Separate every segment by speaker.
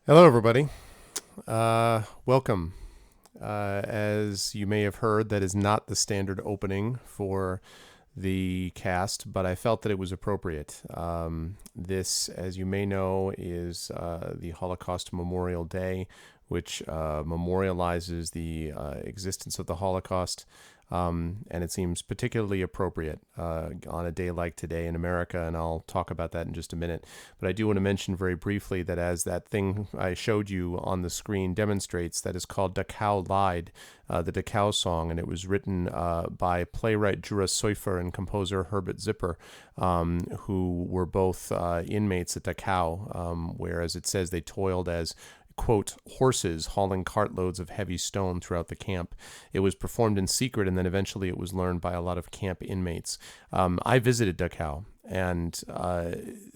Speaker 1: Hello, everybody. Welcome. As you may have heard, that is not the standard opening for the cast, but I felt that it was appropriate. This, as you may know, is the Holocaust Memorial Day, which memorializes the existence of the Holocaust. And it seems particularly appropriate on a day like today in America, and I'll talk about that in just a minute. But I do want to mention very briefly that as that thing I showed you on the screen demonstrates, that is called Dachau Lied, the Dachau song, and it was written by playwright Jura Seufer and composer Herbert Zipper, who were both inmates at Dachau, where, as it says, they toiled as quote, horses hauling cartloads of heavy stone throughout the camp. It was performed in secret, and then eventually it was learned by a lot of camp inmates. I visited Dachau, and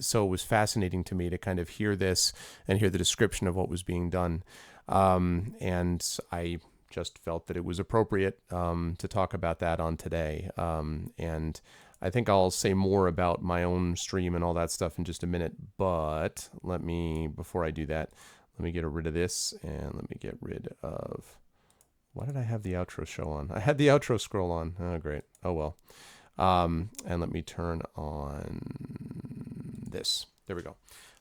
Speaker 1: so it was fascinating to me to kind of hear this and hear the description of what was being done. And I just felt that it was appropriate to talk about that on today. And I think I'll say more about my own stream and all that stuff in just a minute. But before I do that, let me get rid of this, and let me get rid of... Why did I have the outro show on? I had the outro scroll on. Oh, great. Oh, well. And let me turn on this. There we go.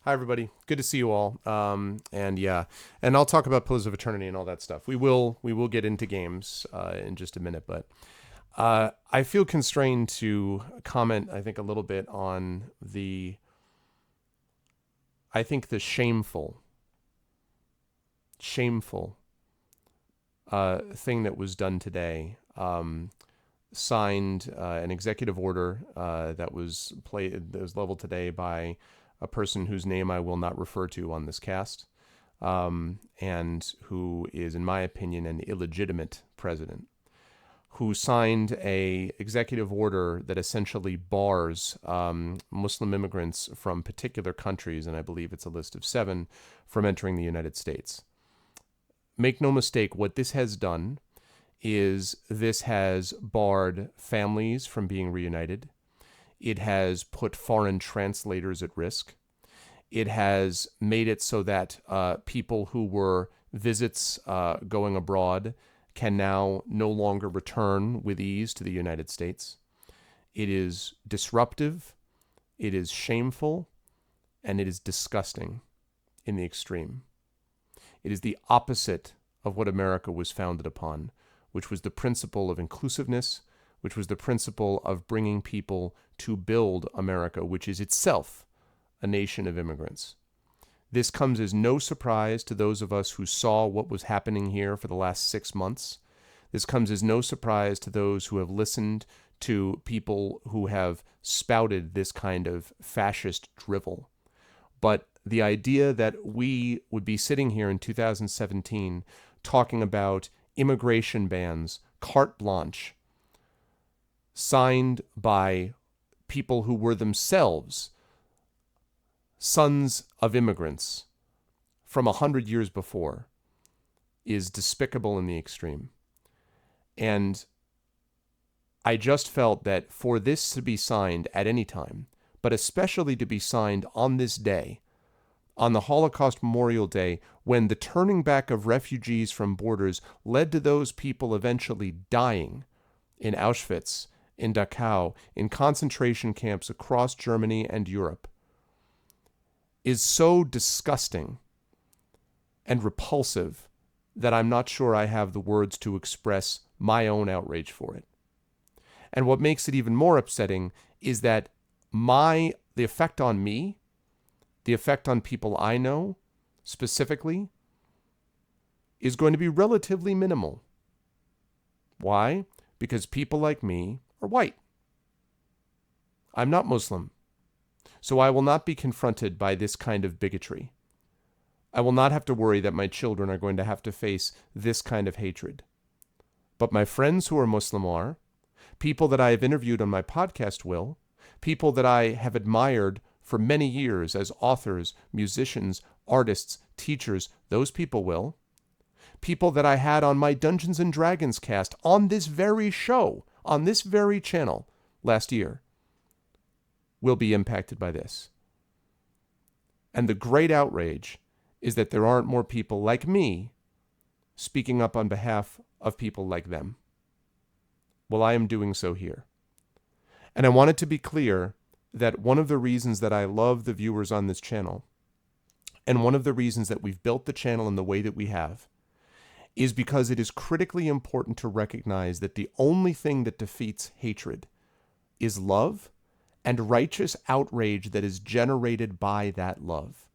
Speaker 1: Hi, everybody. Good to see you all. And I'll talk about Pillars of Eternity and all that stuff. We will get into games in just a minute, but I feel constrained to comment, I think, a little bit on the shameful thing that was done today. Signed an executive order that was leveled today by a person whose name I will not refer to on this cast, and who is, in my opinion, an illegitimate president, who signed a executive order that essentially bars Muslim immigrants from particular countries, and I believe it's a list of 7, from entering the United States. Make no mistake, what this has done is this has barred families from being reunited. It has put foreign translators at risk. It has made it so that people who were visits going abroad can now no longer return with ease to the United States. It is disruptive, it is shameful, and it is disgusting in the extreme. It is the opposite of what America was founded upon, which was the principle of inclusiveness, which was the principle of bringing people to build America, which is itself a nation of immigrants. This comes as no surprise to those of us who saw what was happening here for the last 6 months. This comes as no surprise to those who have listened to people who have spouted this kind of fascist drivel. But the idea that we would be sitting here in 2017 talking about immigration bans, carte blanche, signed by people who were themselves sons of immigrants from 100 years before, is despicable in the extreme. And I just felt that for this to be signed at any time, but especially to be signed on this day, on the Holocaust Memorial Day, when the turning back of refugees from borders led to those people eventually dying in Auschwitz, in Dachau, in concentration camps across Germany and Europe, is so disgusting and repulsive that I'm not sure I have the words to express my own outrage for it. And what makes it even more upsetting is that the effect on me, the effect on people I know, specifically, is going to be relatively minimal. Why? Because people like me are white. I'm not Muslim. So I will not be confronted by this kind of bigotry. I will not have to worry that my children are going to have to face this kind of hatred. But my friends who are Muslim are, people that I have interviewed on my podcast will, people that I have admired for many years as authors, musicians, artists, teachers, those people will. People that I had on my Dungeons and Dragons cast on this very show, on this very channel last year, will be impacted by this. And the great outrage is that there aren't more people like me speaking up on behalf of people like them. Well, I am doing so here. And I want it to be clear that one of the reasons that I love the viewers on this channel, and one of the reasons that we've built the channel in the way that we have, is because it is critically important to recognize that the only thing that defeats hatred is love and righteous outrage that is generated by that love.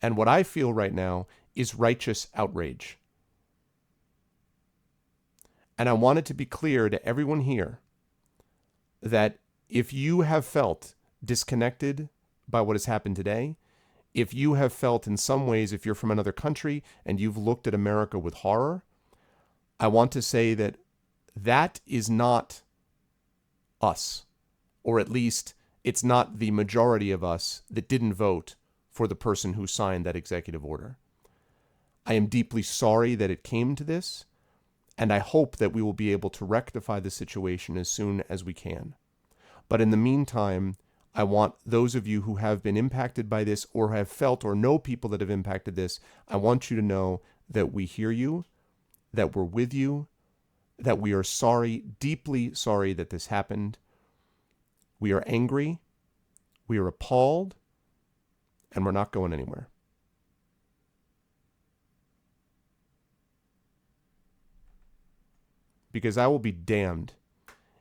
Speaker 1: And what I feel right now is righteous outrage. And I want it to be clear to everyone here that if you have felt disconnected by what has happened today, if you have felt in some ways, if you're from another country and you've looked at America with horror, I want to say that that is not us, or at least it's not the majority of us that didn't vote for the person who signed that executive order. I am deeply sorry that it came to this, and I hope that we will be able to rectify the situation as soon as we can. But in the meantime, I want those of you who have been impacted by this or have felt or know people that have impacted this, I want you to know that we hear you, that we're with you, that we are sorry, deeply sorry that this happened. We are angry, we are appalled, and we're not going anywhere. Because I will be damned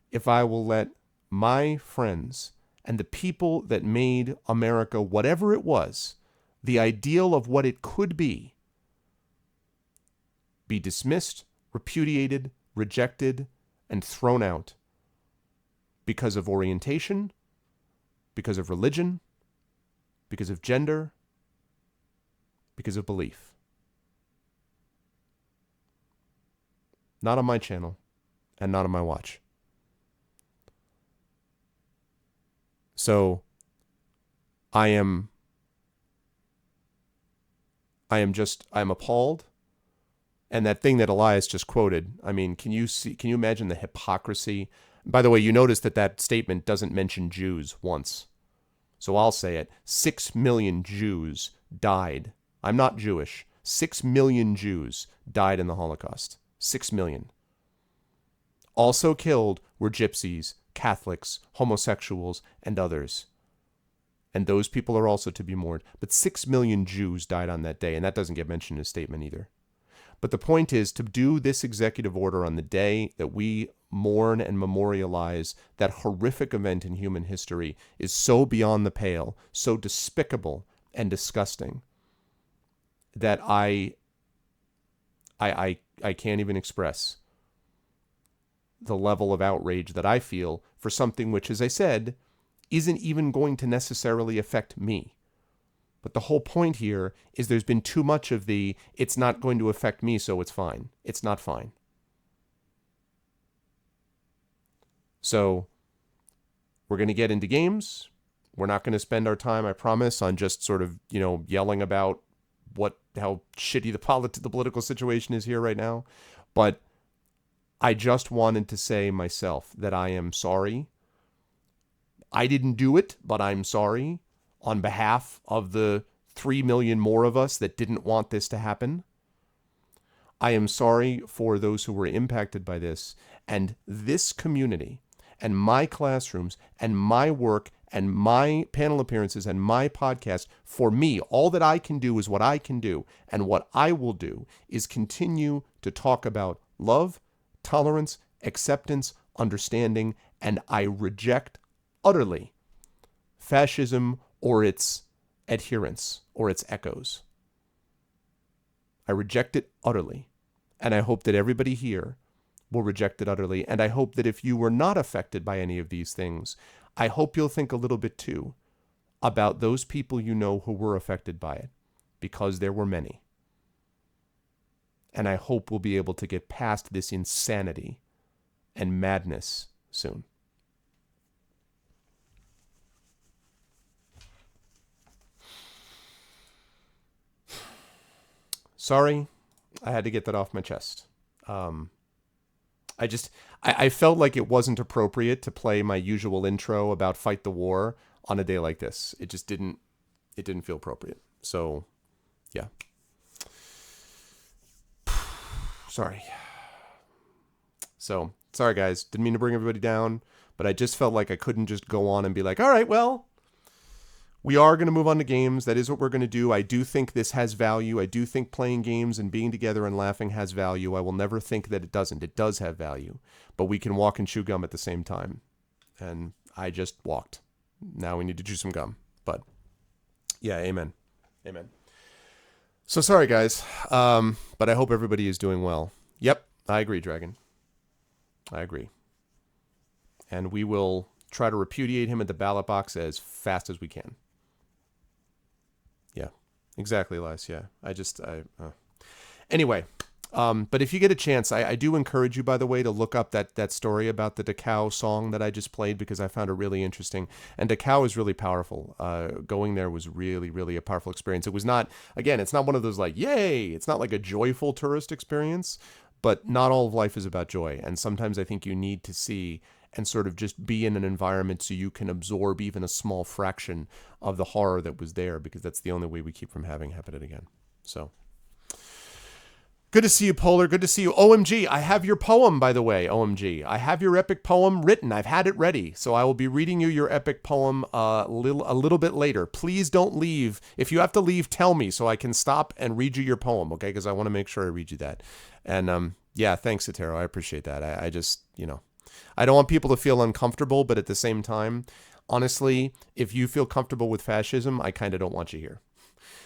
Speaker 1: if I will let my friends and the people that made America whatever it was, the ideal of what it could be dismissed, repudiated, rejected, and thrown out because of orientation, because of religion, because of gender, because of belief. Not on my channel, and not on my watch. So, I am appalled. And that thing that Elias just quoted, I mean, can you imagine the hypocrisy? By the way, you notice that statement doesn't mention Jews once. So I'll say it. 6 million Jews died. I'm not Jewish. 6 million Jews died in the Holocaust. 6 million. Also killed were gypsies, Catholics, homosexuals, and others. And those people are also to be mourned. But 6 million Jews died on that day, and that doesn't get mentioned in his statement either. But the point is, to do this executive order on the day that we mourn and memorialize that horrific event in human history is so beyond the pale, so despicable and disgusting, that I can't even express the level of outrage that I feel for something which, as I said, isn't even going to necessarily affect me. But the whole point here is there's been too much of it's not going to affect me, so it's fine. It's not fine. So we're going to get into games. We're not going to spend our time, I promise, on just sort of, yelling about how shitty the political situation is here right now. But I just wanted to say myself that I am sorry. I didn't do it, but I'm sorry on behalf of the 3 million more of us that didn't want this to happen. I am sorry for those who were impacted by this, and this community and my classrooms and my work and my panel appearances and my podcast. For me, all that I can do is what I can do, and what I will do is continue to talk about love, tolerance, acceptance, understanding, and I reject utterly fascism or its adherents or its echoes. I reject it utterly, and I hope that everybody here will reject it utterly, and I hope that if you were not affected by any of these things, I hope you'll think a little bit too about those people you know who were affected by it, because there were many. And I hope we'll be able to get past this insanity and madness soon. Sorry, I had to get that off my chest. I felt like it wasn't appropriate to play my usual intro about Fight the War on a day like this. It just didn't feel appropriate. So Yeah. Sorry. So, sorry guys. Didn't mean to bring everybody down, but I just felt like I couldn't just go on and be like, all right, well, we are going to move on to games. That is what we're going to do. I do think this has value. I do think playing games and being together and laughing has value. I will never think that it doesn't. It does have value. But we can walk and chew gum at the same time. And I just walked. Now we need to chew some gum. But yeah, amen. Amen. So sorry, guys. But I hope everybody is doing well. Yep, I agree, Dragon. I agree. And we will try to repudiate him at the ballot box as fast as we can. Yeah, exactly, Les. Yeah, Anyway, but if you get a chance, I do encourage you, by the way, to look up that story about the Dachau song that I just played, because I found it really interesting. And Dachau is really powerful. Going there was really, really a powerful experience. It was not, again, it's not one of those like, yay, it's not like a joyful tourist experience, but not all of life is about joy. And sometimes I think you need to see and sort of just be in an environment so you can absorb even a small fraction of the horror that was there, because that's the only way we keep from having happen again. So good to see you, Polar. Good to see you. OMG, I have your poem, by the way. OMG, I have your epic poem written. I've had it ready, so I will be reading you your epic poem a little bit later. Please don't leave. If you have to leave, tell me so I can stop and read you your poem, okay? Because I want to make sure I read you that. And yeah, thanks, Satero. I appreciate that. I just, I don't want people to feel uncomfortable, but at the same time, honestly, if you feel comfortable with fascism, I kind of don't want you here.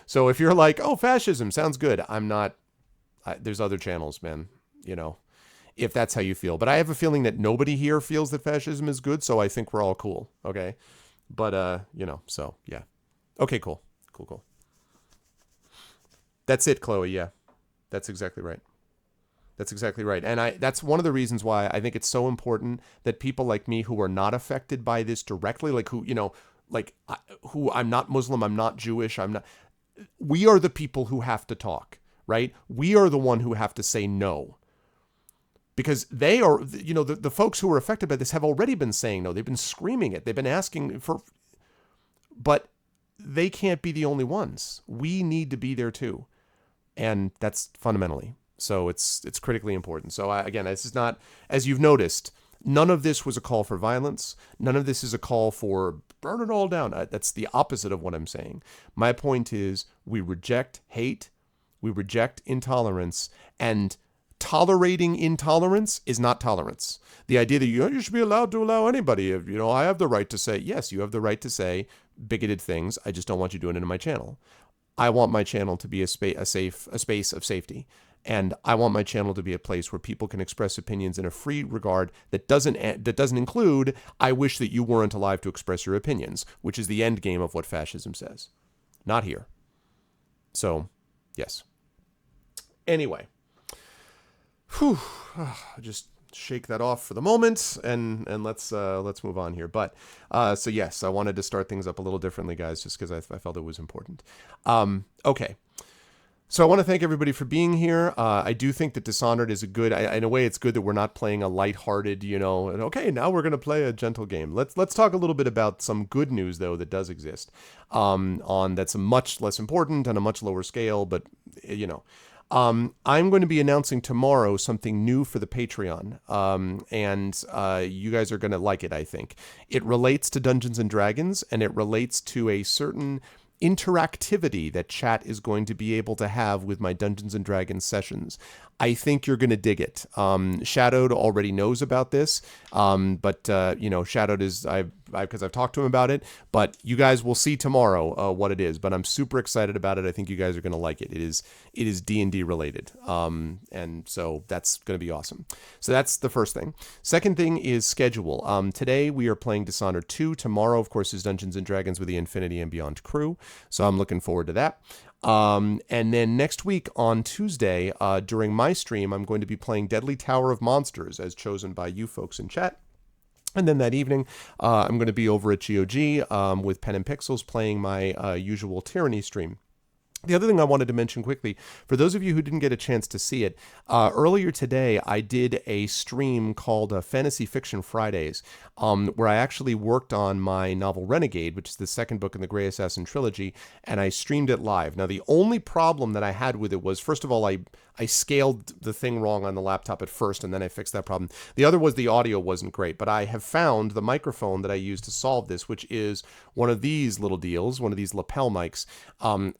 Speaker 1: So if you're like, oh, fascism sounds good, I'm not. There's other channels, man, if that's how you feel. But I have a feeling that nobody here feels that fascism is good, so I think we're all cool, okay? But, so, yeah. Okay, cool. Cool. That's it, Chloe, yeah. That's exactly right. That's exactly right. And that's one of the reasons why I think it's so important that people like me who are not affected by this directly, like who, who I'm not Muslim, I'm not Jewish, we are the people who have to talk, right? We are the one who have to say no. Because they are, the folks who are affected by this have already been saying no. They've been screaming it. They've been asking for, but they can't be the only ones. We need to be there too. And that's fundamentally. So it's critically important. So again, this is not, as you've noticed, none of this was a call for violence. None of this is a call for burn it all down. That's the opposite of what I'm saying. My point is we reject hate, we reject intolerance, and tolerating intolerance is not tolerance. The idea that you should be allowed to allow anybody, I have the right to say, yes, you have the right to say bigoted things. I just don't want you doing it in my channel. I want my channel to be a space of safety. And I want my channel to be a place where people can express opinions in a free regard that doesn't include, I wish that you weren't alive to express your opinions, which is the end game of what fascism says. Not here. So, yes. Anyway. Whew. Just shake that off for the moment and let's move on here. But so yes, I wanted to start things up a little differently, guys, just because I felt it was important. Okay. So I want to thank everybody for being here. I do think that Dishonored is a good, in a way it's good that we're not playing a lighthearted, and okay, now we're going to play a gentle game. Let's talk a little bit about some good news, though, that does exist, on that's much less important and a much lower scale, but, I'm going to be announcing tomorrow something new for the Patreon, and you guys are going to like it, I think. It relates to Dungeons & Dragons, and it relates to a certain interactivity that chat is going to be able to have with my Dungeons & Dragons sessions. I think you're going to dig it. Shadowed already knows about this, but Shadowed is, because I've talked to him about it, but you guys will see tomorrow what it is, but I'm super excited about it. I think you guys are going to like it. It is D&D related, and so that's going to be awesome. So that's the first thing. Second thing is schedule. Today we are playing Dishonored 2. Tomorrow, of course, is Dungeons & Dragons with the Infinity and Beyond crew, so I'm looking forward to that. And then next week on Tuesday, during my stream, I'm going to be playing Deadly Tower of Monsters as chosen by you folks in chat. And then that evening, I'm going to be over at GOG with Pen and Pixels playing my usual Tyranny stream. The other thing I wanted to mention quickly, for those of you who didn't get a chance to see it, earlier today I did a stream called Fantasy Fiction Fridays, where I actually worked on my novel Renegade, which is the second book in the Grey Assassin trilogy, and I streamed it live. Now, the only problem that I had with it was, first of all, I scaled the thing wrong on the laptop at first, and then I fixed that problem. The other was the audio wasn't great, but I have found the microphone that I use to solve this, which is one of these little deals, one of these lapel mics.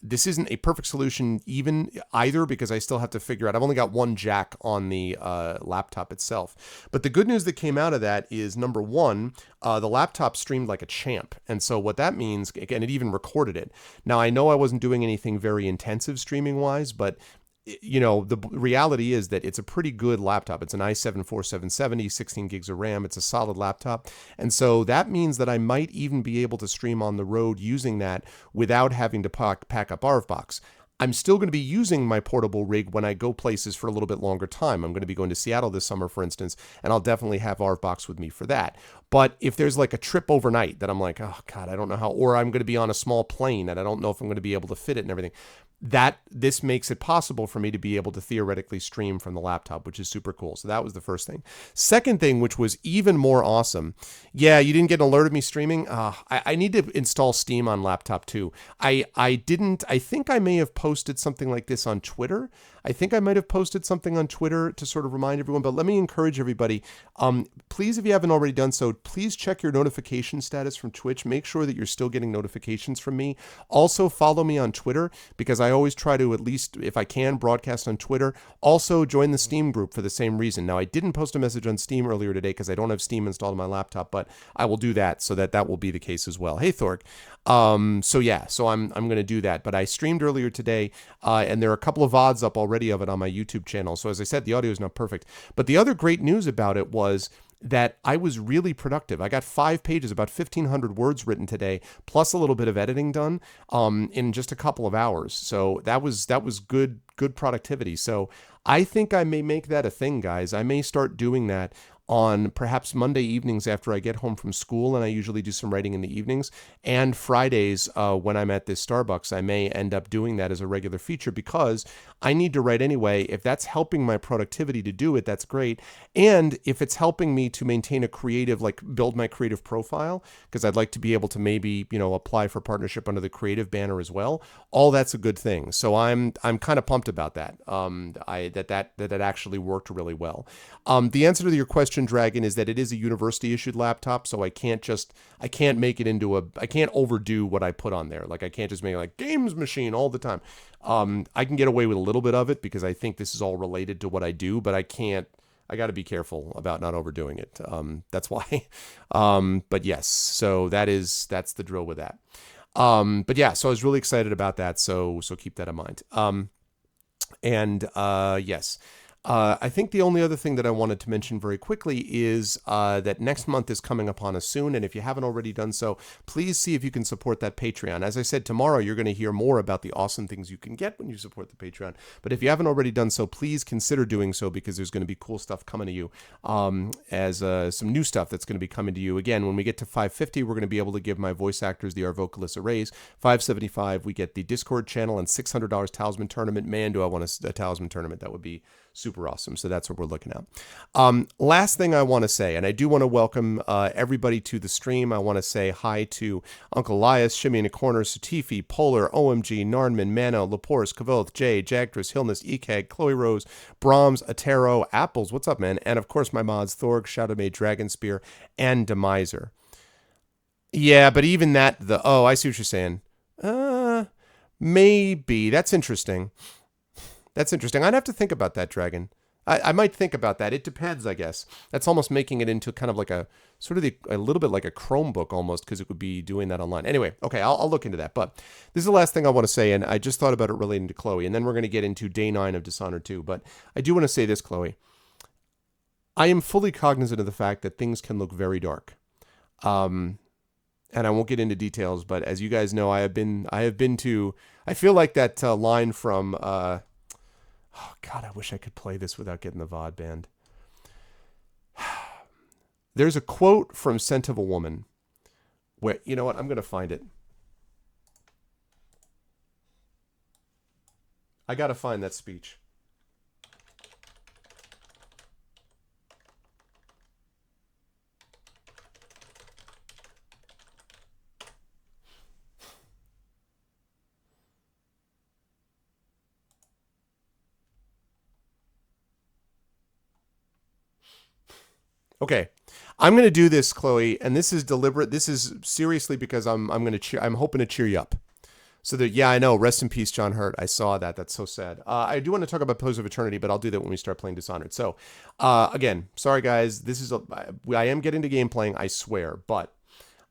Speaker 1: This isn't a perfect solution either, because I still have to figure out, I've only got one jack on the laptop itself. But the good news that came out of that is, number one, the laptop streamed like a champ. And so what that means, again, it even recorded it. Now, I know I wasn't doing anything very intensive streaming wise, but the reality is that it's a pretty good laptop. It's an i7-4770, 16 gigs of RAM. It's a solid laptop. And so that means that I might even be able to stream on the road using that without having to pack up ARVBox. I'm still going to be using my portable rig when I go places for a little bit longer time. I'm going to be going to Seattle this summer, for instance, and I'll definitely have ARVBox with me for that. But if there's like a trip overnight that I'm like, oh God, I don't know how, or I'm going to be on a small plane and I don't know if I'm going to be able to fit it and everything, this makes it possible for me to be able to theoretically stream from the laptop, which is super cool. So that was the first thing. Second thing, which was even more awesome. Yeah, you didn't get an alert of me streaming. I need to install Steam on laptop too. I think I may have posted something like this on Twitter. I think I might have posted something on Twitter to sort of remind everyone, but let me encourage everybody. Please, if you haven't already done so, please check your notification status from Twitch. Make sure that you're still getting notifications from me. Also, follow me on Twitter, because I always try to, at least if I can, broadcast on Twitter. Also, join the Steam group for the same reason. Now, I didn't post a message on Steam earlier today because I don't have Steam installed on my laptop, but I will do that so that will be the case as well. Hey, Thorg. So I'm going to do that. But I streamed earlier today, and there are a couple of VODs up already of it on my YouTube channel. So as I said, the audio is not perfect. But the other great news about it was that I was really productive. I got 5 pages, about 1,500 words written today, plus a little bit of editing done in just a couple of hours. So that was good productivity. So I think I may make that a thing, guys. I may start doing that on perhaps Monday evenings after I get home from school, and I usually do some writing in the evenings, and Fridays when I'm at this Starbucks. I may end up doing that as a regular feature because I need to write anyway. If that's helping my productivity to do it, that's great. And if it's helping me to maintain a creative, like build my creative profile, because I'd like to be able to maybe, apply for partnership under the creative banner as well, all that's a good thing. So I'm kind of pumped about that. That actually worked really well. The answer to your question, Dragon, is that it is a university issued laptop, so I can't make it into I can't overdo what I put on there. Like, I can't just make it like games machine all the time. I can get away with a little bit of it because I think this is all related to what I do, but I got to be careful about not overdoing it. That's why. But yes, so that's the drill with that. But yeah, so I was really excited about that. So keep that in mind. Yes. I think the only other thing that I wanted to mention very quickly is that next month is coming upon us soon, and if you haven't already done so, please see if you can support that Patreon. As I said, tomorrow you're going to hear more about the awesome things you can get when you support the Patreon, but if you haven't already done so, please consider doing so, because there's going to be cool stuff coming to you, as some new stuff that's going to be coming to you. Again, when we get to 550, we're going to be able to give my voice actors, the Our Vocalists, a raise. 575, we get the Discord channel, and $600 Talisman Tournament. Man, do I want a Talisman Tournament. That would be super awesome. So that's what we're looking at. Last thing I want to say, and I do want to welcome everybody to the stream. I want to say hi to Uncle Elias, Shimmy in the Corner, Satifi, Polar, OMG, Narnman, Mano, Laporce, Kavoth, Jay, Jagdris, Hillness, Ekag, Chloe Rose, Brahms, Atero, Apples, what's up, man? And of course my mods, Thorg, Shadowmay, Dragonspear, and Demiser. Yeah, but even that, I see what you're saying. Maybe. That's interesting. That's interesting. I'd have to think about that, Dragon. I might think about that. It depends, I guess. That's almost making it into kind of like a little bit like a Chromebook almost, because it would be doing that online. Anyway, okay, I'll look into that. But this is the last thing I want to say, and I just thought about it relating to Chloe, and then we're going to get into day 9 of Dishonored 2. But I do want to say this, Chloe. I am fully cognizant of the fact that things can look very dark. And I won't get into details, but as you guys know, I have been to, I feel like that line from, oh God, I wish I could play this without getting the VOD banned. There's a quote from Scent of a Woman where, you know what, I'm going to find it. I gotta find that speech. Okay, I'm gonna do this, Chloe, and this is deliberate. This is seriously because I'm hoping to cheer you up. So that, yeah, I know. Rest in peace, John Hurt. I saw that. That's so sad. I do want to talk about Pose of Eternity, but I'll do that when we start playing Dishonored. So, again, sorry guys. I am getting to game playing. I swear, but.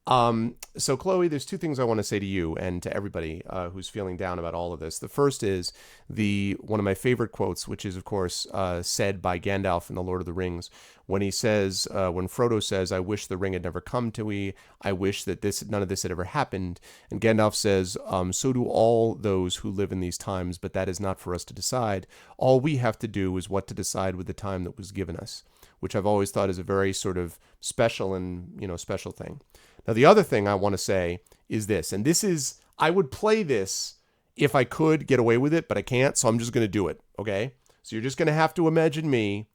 Speaker 1: So Chloe, there's two things I want to say to you and to everybody who's feeling down about all of this. The first is one of my favorite quotes, which is of course said by Gandalf in The Lord of the Rings, when he says, when Frodo says, "I wish the ring had never come to me. I wish that none of this had ever happened." And Gandalf says, "So do all those who live in these times, but that is not for us to decide. All we have to do is what to decide with the time that was given us," which I've always thought is a very sort of special and special thing. Now, the other thing I want to say is this, and this is, I would play this if I could get away with it, but I can't, so I'm just going to do it, okay? So you're just going to have to imagine me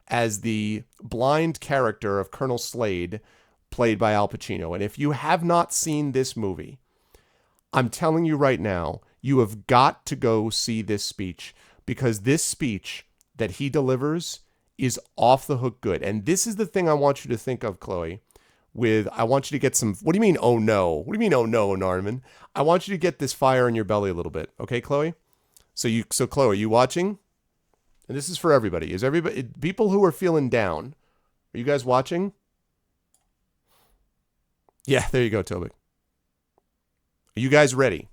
Speaker 1: as the blind character of Colonel Slade, played by Al Pacino. And if you have not seen this movie, I'm telling you right now, you have got to go see this speech, because this speech that he delivers is off the hook good. And this is the thing I want you to think of, Chloe. I want you to get some, what do you mean, oh no? What do you mean, oh no, Norman? I want you to get this fire in your belly a little bit. Okay, Chloe? So Chloe, are you watching? And this is for everybody. Is everybody, people who are feeling down, are you guys watching? Yeah, there you go, Toby. Are you guys ready?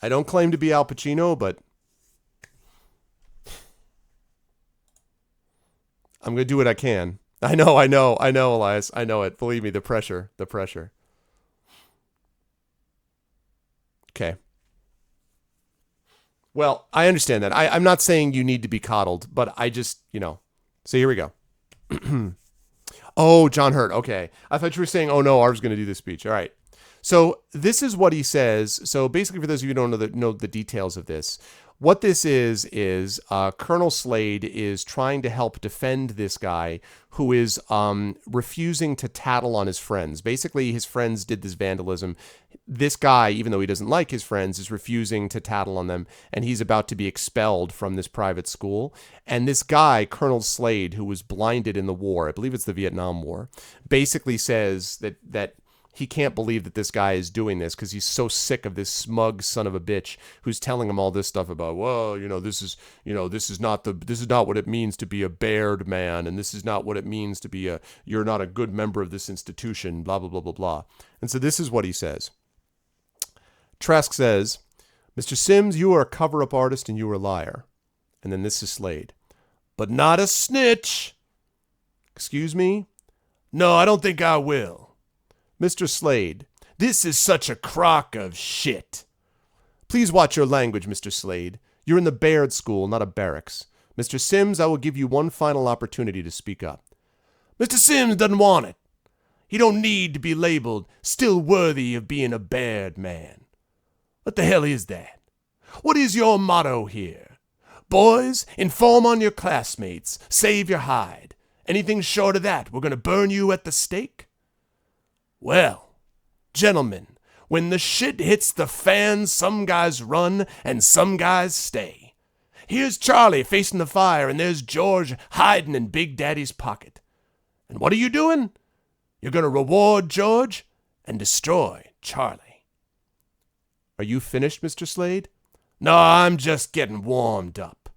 Speaker 1: I don't claim to be Al Pacino, but I'm going to do what I can. I know, Elias. I know it. Believe me, the pressure. Okay. Well, I understand that. I'm not saying you need to be coddled, but I just, So here we go. Oh, John Hurt. Okay. I thought you were saying, oh no, Arv's going to do this speech. All right. So this is what he says. So basically, for those of you who don't know the details of this, what this is Colonel Slade is trying to help defend this guy who is refusing to tattle on his friends. Basically, his friends did this vandalism. This guy, even though he doesn't like his friends, is refusing to tattle on them, and he's about to be expelled from this private school. And this guy, Colonel Slade, who was blinded in the war, I believe it's the Vietnam War, basically says that he can't believe that this guy is doing this because he's so sick of this smug son of a bitch who's telling him all this stuff about, well, this is not what it means to be a bared man, and this is not what it means to be you're not a good member of this institution, blah, blah, blah, blah, blah. And so this is what he says. Trask says, "Mr. Sims, you are a cover-up artist and you are a liar." And then this is Slade. "But not a snitch." "Excuse me?" "No, I don't think I will." "Mr. Slade, this is such a crock of shit." "Please watch your language, Mr. Slade. You're in the Baird School, not a barracks. Mr. Sims, I will give you one final opportunity to speak up." "Mr. Sims doesn't want it. He don't need to be labeled still worthy of being a Baird man." "What the hell is that? What is your motto here? Boys, inform on your classmates, save your hide. Anything short of that, we're going to burn you at the stake?" Well, gentlemen, when the shit hits the fan, some guys run and some guys stay. Here's Charlie facing the fire, and there's George hiding in Big Daddy's pocket. And what are you doing? You're going to reward George and destroy Charlie. Are you finished, Mr. Slade? No, I'm just getting warmed up.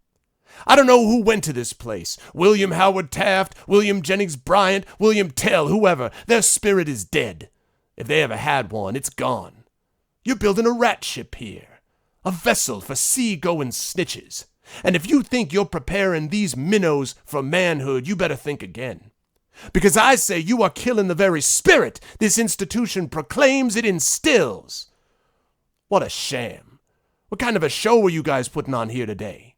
Speaker 1: I don't know who went to this place. William Howard Taft, William Jennings Bryant, William Tell, whoever. Their spirit is dead. If they ever had one, it's gone. You're building a rat ship here. A vessel for sea-going snitches. And if you think you're preparing these minnows for manhood, you better think again. Because I say you are killing the very spirit this institution proclaims it instills. What a sham. What kind of a show are you guys putting on here today?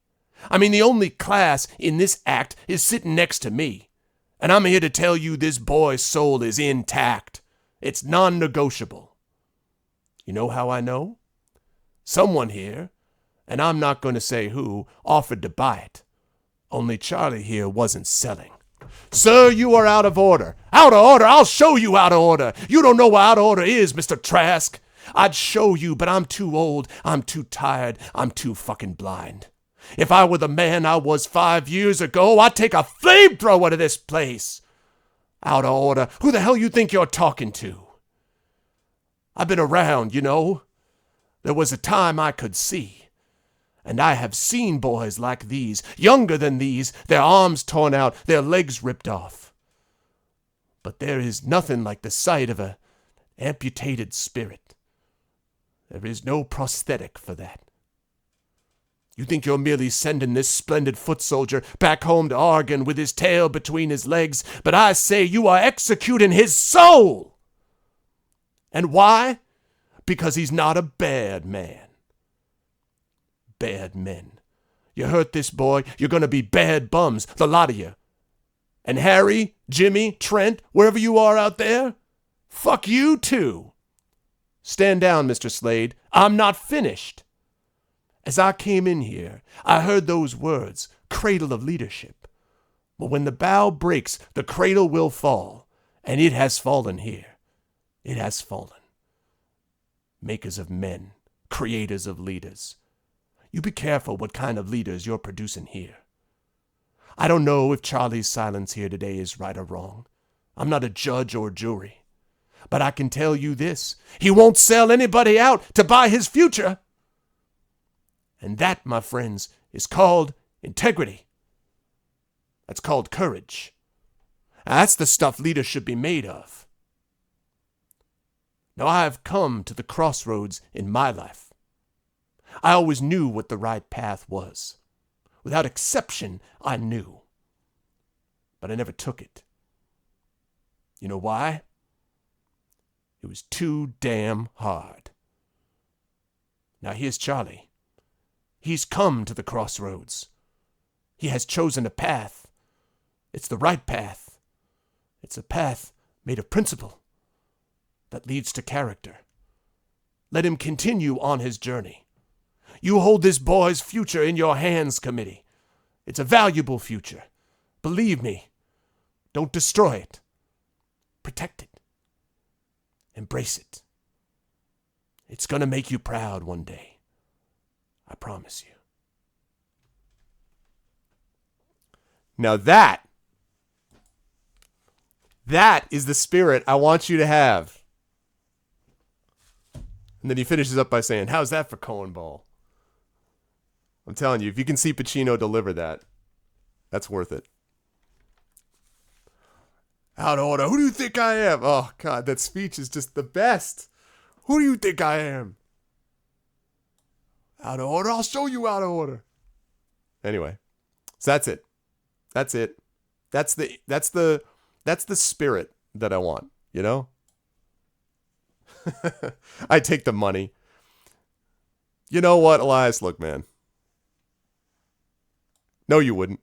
Speaker 1: I mean, the only class in this act is sitting next to me. And I'm here to tell you this boy's soul is intact. It's non-negotiable. You know how I know? Someone here,
Speaker 2: and I'm not going to say who, offered to buy it. Only Charlie here wasn't selling. Sir, you are out of order. Out of order? I'll show you out of order. You don't know what out of order is, Mr. Trask. I'd show you, but I'm too old, I'm too tired, I'm too fucking blind. If I were the man I was 5 years ago, I'd take a flamethrower to this place. Out of order? Who the hell you think you're talking to? I've been around, you know. There was a time I could see. And I have seen boys like these, younger than these, their arms torn out, their legs ripped off. But there is nothing like the sight of an amputated spirit. There is no prosthetic for that. You think you're merely sending this splendid foot soldier back home to Oregon with his tail between his legs, but I say you are executing his soul. And why? Because he's not a bad man. Bad men. You hurt this boy, you're going to be bad bums, the lot of you. And Harry, Jimmy, Trent, wherever you are out there, fuck you too. Stand down, Mr. Slade. I'm not finished. As I came in here, I heard those words, cradle of leadership. But when the bough breaks, the cradle will fall. And it has fallen here. It has fallen. Makers of men, creators of leaders. You be careful what kind of leaders you're producing here. I don't know if Charlie's silence here today is right or wrong. I'm not a judge or jury. But I can tell you this. He won't sell anybody out to buy his future. And that, my friends, is called integrity. That's called courage. That's the stuff leaders should be made of. Now, I have come to the crossroads in my life. I always knew what the right path was. Without exception, I knew. But I never took it. You know why? It was too damn hard. Now here's Charlie. He's come to the crossroads. He has chosen a path. It's the right path. It's a path made of principle that leads to character. Let him continue on his journey. You hold this boy's future in your hands, committee. It's a valuable future. Believe me. Don't destroy it. Protect it. Embrace it. It's going to make you proud one day. I promise you.
Speaker 1: Now that is the spirit I want you to have. And then he finishes up by saying, how's that for Cohen Ball? I'm telling you, if you can see Pacino deliver that, that's worth it. Out of order. Who do you think I am? Oh, God, that speech is just the best. Who do you think I am? Out of order? I'll show you out of order. Anyway, so that's it. That's it. That's the spirit that I want, you know? I take the money. You know what, Elias? Look, man. No, you wouldn't.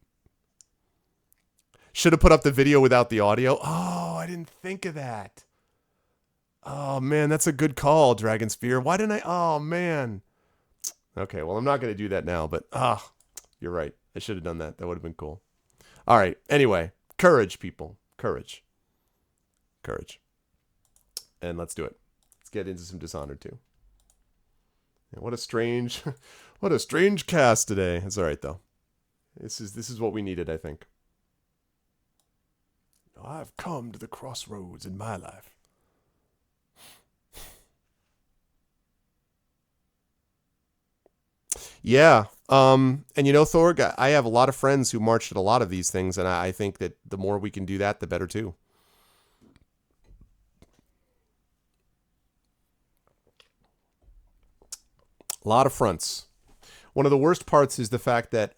Speaker 1: Should have put up the video without the audio. Oh, I didn't think of that. Oh, man, that's a good call, Dragon Spear. Why didn't I? Oh, man. Okay, well, I'm not going to do that now, but you're right. I should have done that. That would have been cool. All right. Anyway, courage, people. Courage. Courage. And let's do it. Let's get into some Dishonored 2. Yeah, what a strange cast today. It's all right, though. This is what we needed, I think. I've come to the crossroads in my life. Yeah. And you know, Thorg, I have a lot of friends who marched at a lot of these things, and I think that the more we can do that, the better too. A lot of fronts. One of the worst parts is the fact that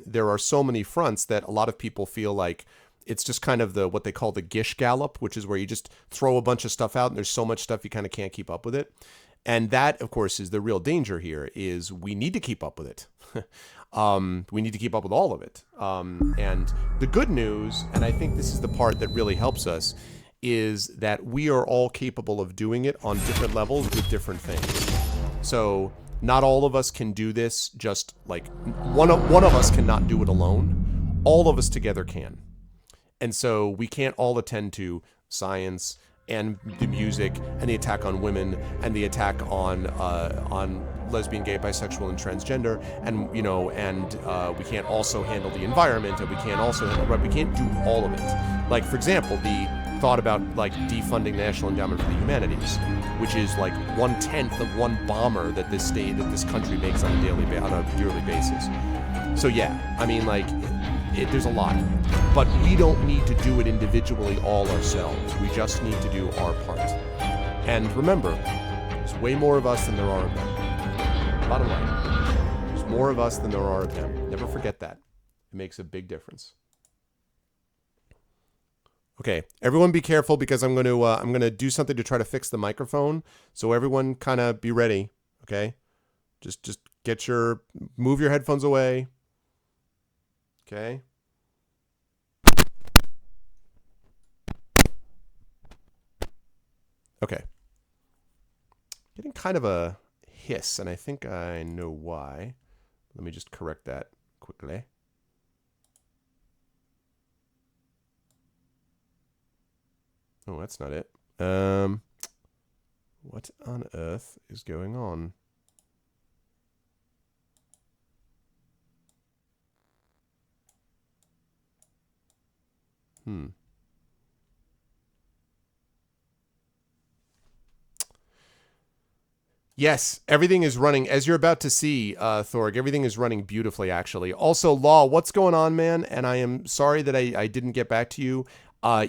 Speaker 1: there are so many fronts that a lot of people feel like it's just kind of what they call the Gish Gallop, which is where you just throw a bunch of stuff out and there's so much stuff you kind of can't keep up with it. And that, of course, is the real danger here, is we need to keep up with it. We need to keep up with all of it. And the good news, and I think this is the part that really helps us, is that we are all capable of doing it on different levels with different things. So not all of us can do this. Just like one of us cannot do it alone. All of us together can. And so we can't all attend to science and the music and the attack on women and the attack on lesbian, gay, bisexual, and transgender, and we can't also handle the environment, and we can't also handle, we can't do all of it. Like, for example, the thought about like defunding the National Endowment for the Humanities, which is like 1/10 of one bomber that this country makes on a yearly basis. So yeah, I mean, like, there's a lot, but we don't need to do it individually all ourselves. We just need to do our part. And remember, there's way more of us than there are of them. Bottom line, there's more of us than there are of them. Never forget that. It makes a big difference. Okay, everyone be careful, because I'm gonna do something to try to fix the microphone. So everyone kind of be ready, okay? Just move your headphones away. Okay. Okay. Getting kind of a hiss, and I think I know why. Let me just correct that quickly. Oh, that's not it. What on earth is going on? Yes, everything is running, as you're about to see, Thorg, everything is running beautifully, actually. Also, Law, what's going on, man? And I am sorry that I didn't get back to you.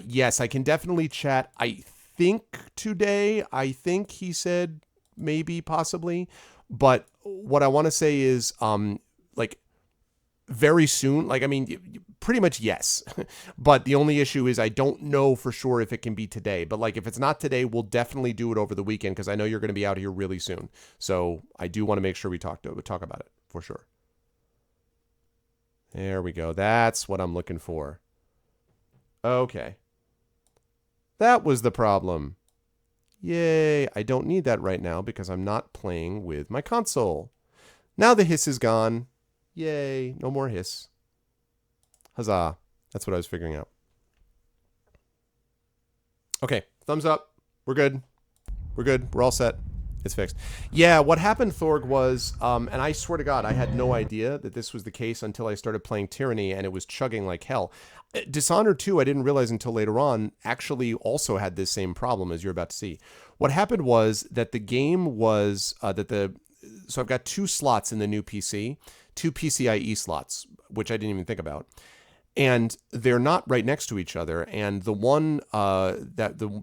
Speaker 1: Yes, I can definitely chat, I think, today. I think he said maybe, possibly. But what I want to say is, like, very soon, like, I mean, pretty much yes. But the only issue is I don't know for sure if it can be today. But like, if it's not today, we'll definitely do it over the weekend, because I know you're going to be out here really soon. So I do want to make sure we talk about it for sure. There we go. That's what I'm looking for. Okay. That was the problem. Yay. I don't need that right now because I'm not playing with my console. Now the hiss is gone. Yay, no more hiss. Huzzah. That's what I was figuring out. Okay, thumbs up. We're good. We're good. We're all set. It's fixed. Yeah, what happened, Thorg, was, and I swear to God, I had no idea that this was the case until I started playing Tyranny, and it was chugging like hell. Dishonored 2, I didn't realize until later on, actually also had this same problem, as you're about to see. What happened was that the game was, so I've got 2 slots in the new PC, 2 PCIe slots, which I didn't even think about. And they're not right next to each other. And the one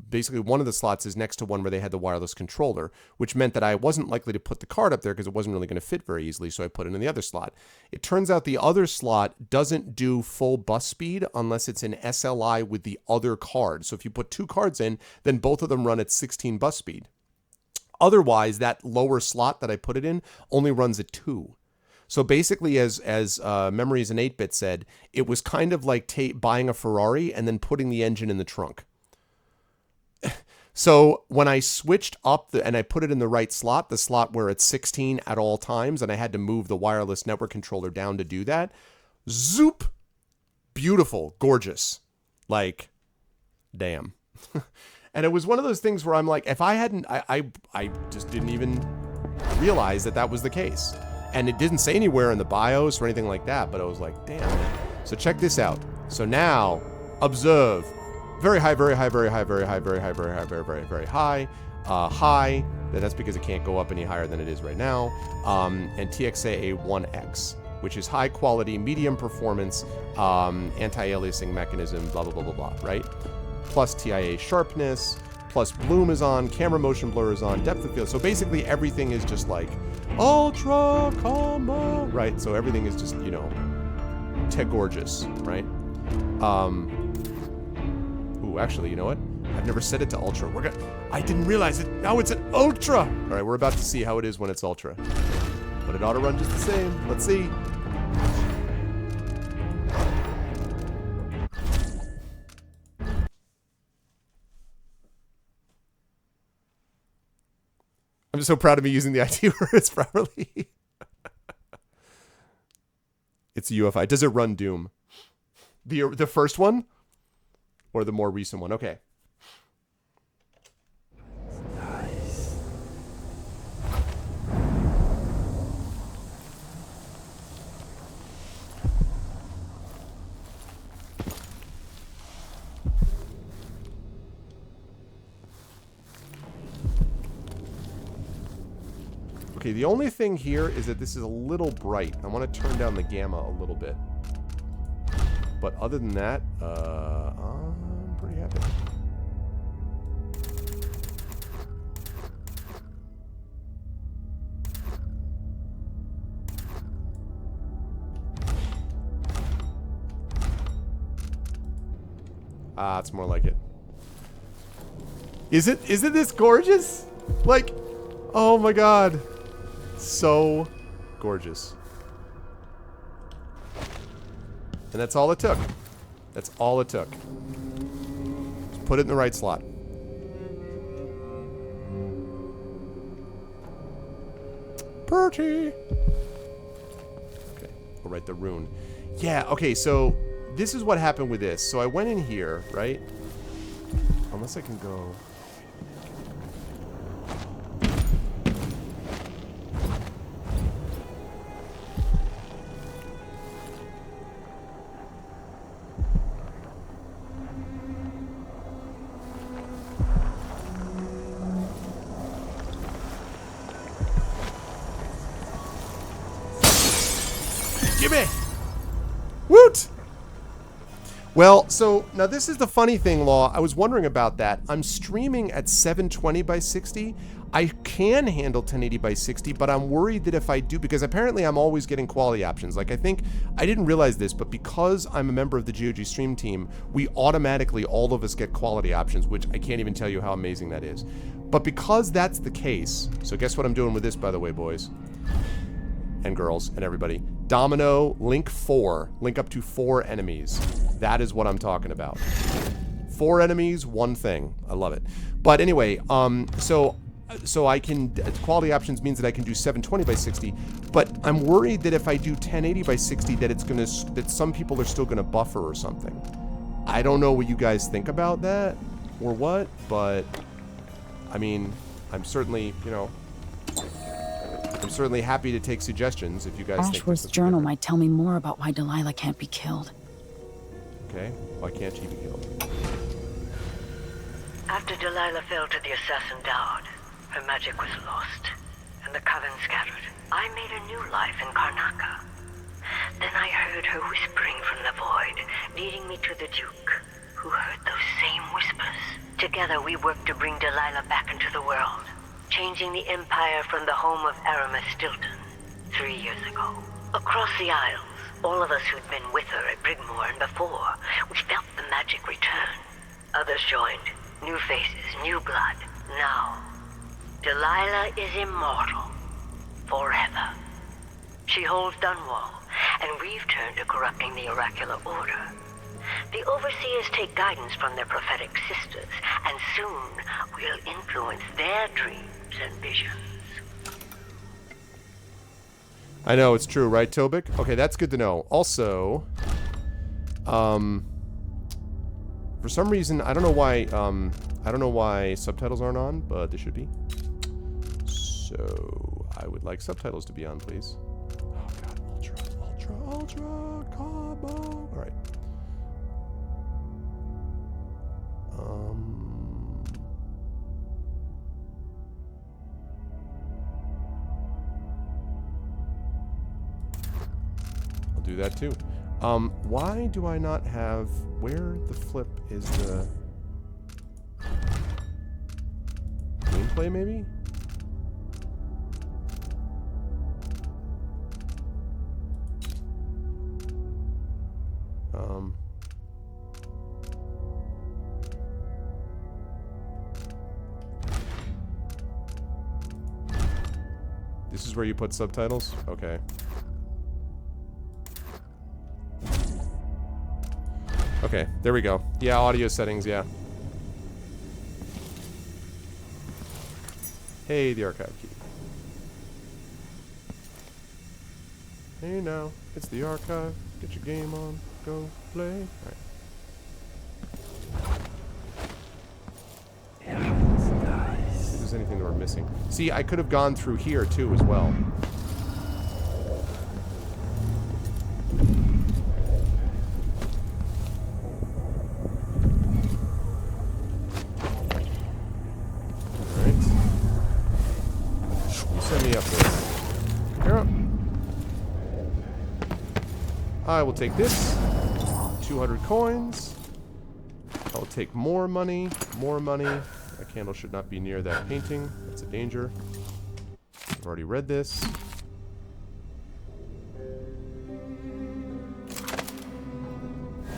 Speaker 1: basically one of the slots is next to one where they had the wireless controller, which meant that I wasn't likely to put the card up there because it wasn't really going to fit very easily. So I put it in the other slot. It turns out the other slot doesn't do full bus speed unless it's an SLI with the other card. So if you put 2 cards in, then both of them run at 16 bus speed. Otherwise, that lower slot that I put it in only runs at 2. So basically, as Memories and 8-Bit said, it was kind of like buying a Ferrari and then putting the engine in the trunk. So when I switched up and I put it in the right slot, the slot where it's 16 at all times, and I had to move the wireless network controller down to do that, zoop, beautiful, gorgeous, like, damn. And it was one of those things where I'm like, if I hadn't, I just didn't even realize that was the case. And it didn't say anywhere in the BIOS or anything like that, but I was like, damn. So check this out. So now, observe. Very high, very high, very high, very high, very high, very high, very, very, very high. High, that's because it can't go up any higher than it is right now. And TXAA 1X, which is high quality, medium performance, anti-aliasing mechanism, blah, blah, blah, blah, blah, right? Plus TIA sharpness, plus bloom is on, camera motion blur is on, depth of field. So basically everything is just like ultra comma, right? So everything is just, you know, gorgeous, right? Ooh, actually, you know what? I've never set it to ultra. I didn't realize it. Now it's an ultra. All right, we're about to see how it is when it's ultra. But it ought to run just the same. Let's see. I'm so proud of me using the IT words properly. It's a UFI. Does it run Doom? The first one? Or the more recent one? Okay.
Speaker 3: Nice.
Speaker 1: Okay, the only thing here is that this is a little bright. I want to turn down the gamma a little bit. But other than that, I'm pretty happy. Ah, it's more like it. Isn't this gorgeous? Like, oh my god. So gorgeous. And that's all it took. That's all it took. Just put it in the right slot. Pretty. Okay, we'll write the rune. Yeah, okay, so this is what happened with this. So I went in here, right? Unless I can go... Gimme! Woot! Well, so now this is the funny thing, Law. I was wondering about that. I'm streaming at 720 by 60. I can handle 1080 by 60, but I'm worried that if I do, because apparently I'm always getting quality options. Like, I think, I didn't realize this, but because I'm a member of the GOG stream team, we automatically, all of us get quality options, which I can't even tell you how amazing that is. But because that's the case, so guess what I'm doing with this, by the way, boys and girls and everybody. Domino, link 4. Link up to 4 enemies. That is what I'm talking about. 4 enemies, 1 thing. I love it. But anyway, so I can, quality options means that I can do 720 by 60, but I'm worried that if I do 1080 by 60 that it's gonna, that some people are still gonna buffer or something. I don't know what you guys think about that or what, but I mean, I'm certainly, you know, I'm certainly happy to take suggestions if you guys think
Speaker 4: Ashworth's journal might tell me more about why Delilah can't be killed.
Speaker 1: Okay, why can't she be killed?
Speaker 5: After Delilah fell to the assassin Dowd, her magic was lost, and the coven scattered. I made a new life in Karnaca. Then I heard her whispering from the void, leading me to the Duke, who heard those same whispers. Together we worked to bring Delilah back into the world, changing the Empire from the home of Aramis Stilton 3 years ago. Across the Isles, all of us who'd been with her at Brigmore and before, we felt the magic return. Others joined. New faces, new blood. Now, Delilah is immortal. Forever. She holds Dunwall, and we've turned to corrupting the oracular order. The Overseers take guidance from their prophetic sisters, and soon we'll influence their dreams and visions.
Speaker 1: I know, it's true, right, Tobik? Okay, that's good to know. Also, for some reason, I don't know why subtitles aren't on, but they should be. So, I would like subtitles to be on, please. Oh god, ultra combo. Alright. I'll do that too. Why do I not have, where the flip is the gameplay maybe? This is where you put subtitles? Okay. Okay, there we go. Yeah, audio settings, yeah. Hey, the archive key. Hey now, it's the archive. Get your game on. Go play. Alright. See if there's anything that we're missing. See, I could have gone through here too as well. Alright. You send me up there. Here up. I will take this. 200 coins. I will take more money. More money. That candle should not be near that painting. That's a danger. I've already read this.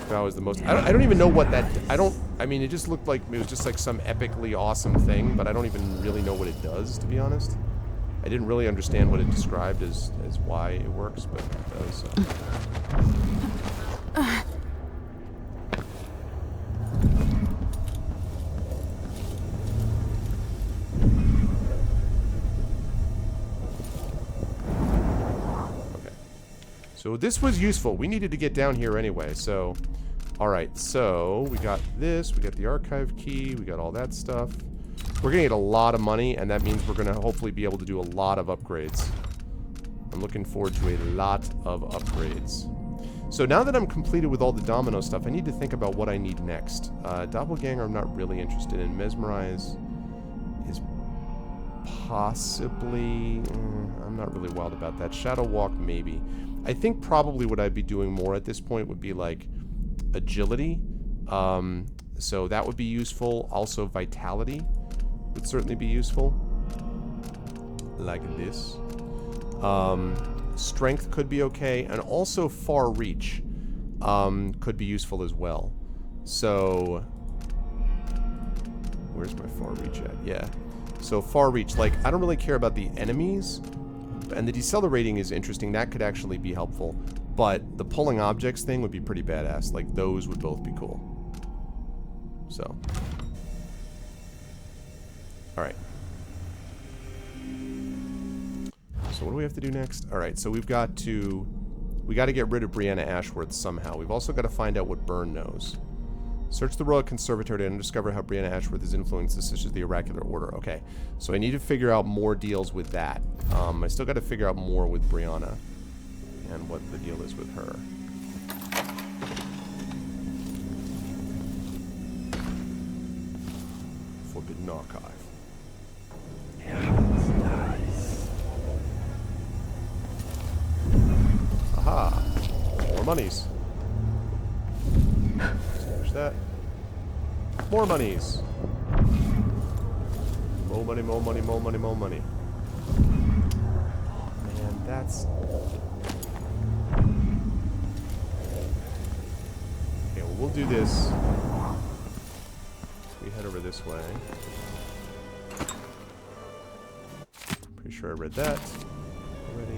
Speaker 1: That was the most... I don't even know what that... I mean, it just looked like... It was just like some epically awesome thing, but I don't even really know what it does, to be honest. I didn't really understand what it described as why it works, but it does. So. Okay. So this was useful. We needed to get down here anyway, so... Alright, so we got this, we got the archive key, we got all that stuff. We're going to get a lot of money, and that means we're going to hopefully be able to do a lot of upgrades. I'm looking forward to a lot of upgrades. So now that I'm completed with all the domino stuff, I need to think about what I need next. Doppelganger I'm not really interested in. Mesmerize is possibly... I'm not really wild about that. Shadow Walk, maybe. I think probably what I'd be doing more at this point would be, like, agility. So that would be useful. Also, vitality would certainly be useful. Like this. Strength could be okay. And also far reach could be useful as well. So... Where's my far reach at? Yeah. So far reach. Like, I don't really care about the enemies. And the decelerating is interesting. That could actually be helpful. But the pulling objects thing would be pretty badass. Like, those would both be cool. So... Alright. So what do we have to do next? Alright, so we got to get rid of Brianna Ashworth somehow. We've also got to find out what Byrne knows. Search the Royal Conservatory and discover how Brianna Ashworth has influenced the Sisters of the Oracular Order. Okay, so I need to figure out more deals with that. I still got to figure out more with Brianna and what the deal is with her. Forbidden Archive. Aha! More monies. Finish that. More monies. More money, more money, more money, more money. Oh man, that's... Okay, well we'll do this. We head over this way. Pretty sure I read that already.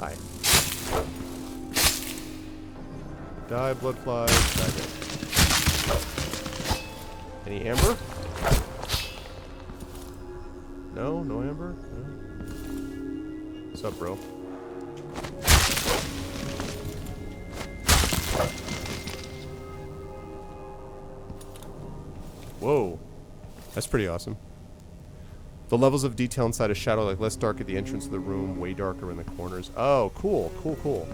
Speaker 1: Hi. Die, blood flies, die dead. Any amber? No? No amber? No? What's up, bro? Whoa. That's pretty awesome. The levels of detail inside a shadow, like less dark at the entrance of the room, way darker in the corners. Oh, cool, cool, cool.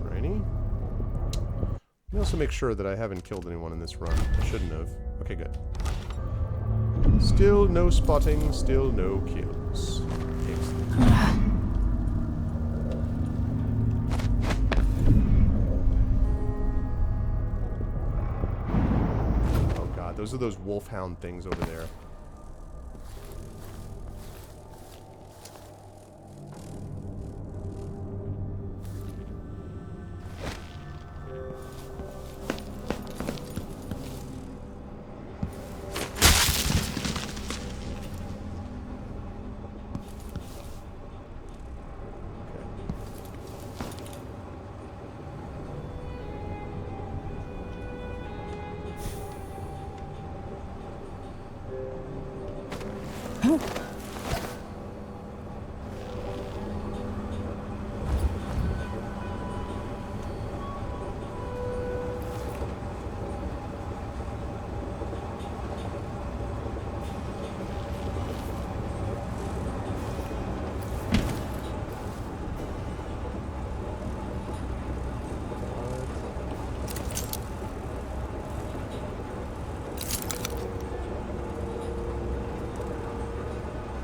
Speaker 1: Alrighty. Let me also make sure that I haven't killed anyone in this run. I shouldn't have. Okay, good. Still no spotting, still no kills. Excellent. Those are those wolfhound things over there.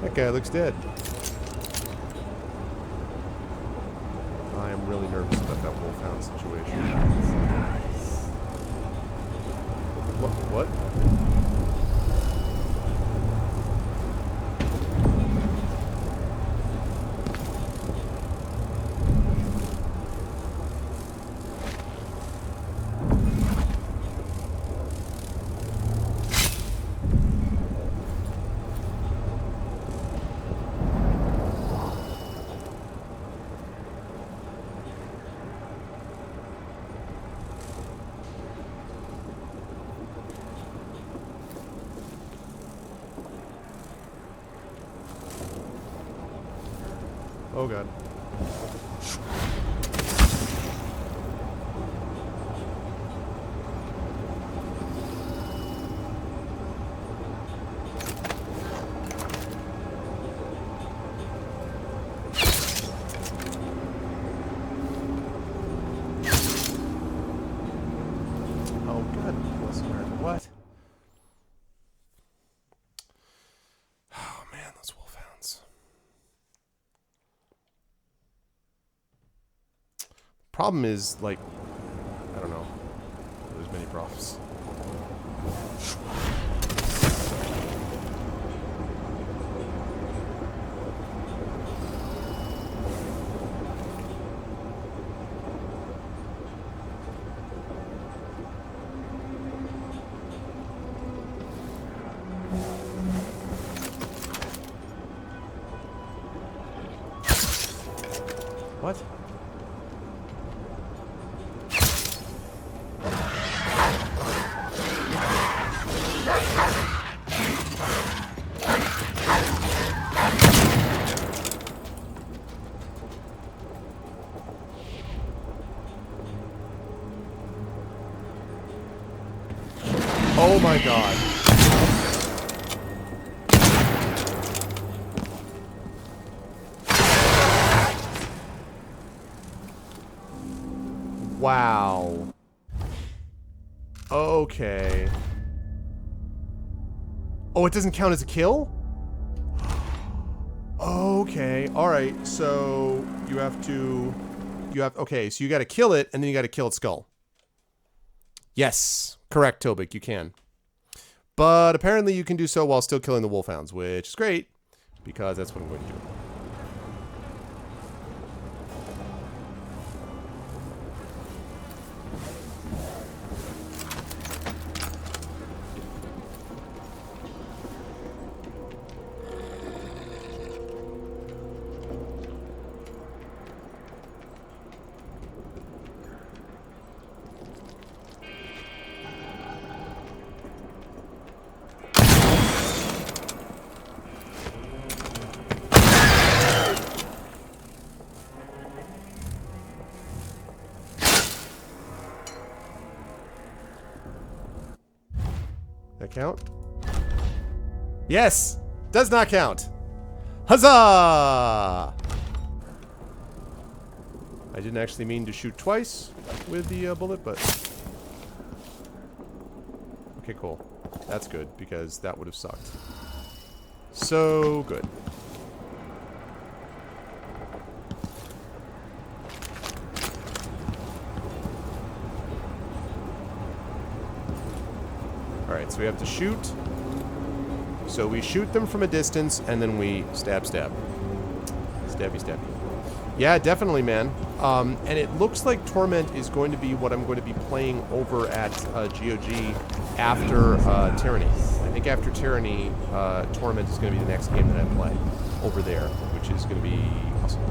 Speaker 1: That guy looks dead. I am really nervous about that wolfhound situation. What? Oh god. Oh god, bless America. What? Oh man, those wolfhounds. Problem is, like, I don't know. There's many problems. What? Oh my god. Wow. Okay. Oh, it doesn't count as a kill? Okay. Alright, so you have to... Okay, so you gotta kill it, and then you gotta kill its skull. Yes. Correct, Tobik, you can. But apparently you can do so while still killing the wolfhounds, which is great, because that's what I'm going to do. That count? Yes! Does not count. Huzzah! I didn't actually mean to shoot twice with the bullet, but... Okay, cool. That's good, because that would have sucked. So good. Alright, so we have to shoot. So we shoot them from a distance, and then we stab, stab. Stabby, stabby. Yeah, definitely, man. And it looks like Torment is going to be what I'm going to be playing over at GOG after Tyranny. I think after Tyranny, Torment is going to be the next game that I play over there, which is going to be awesome.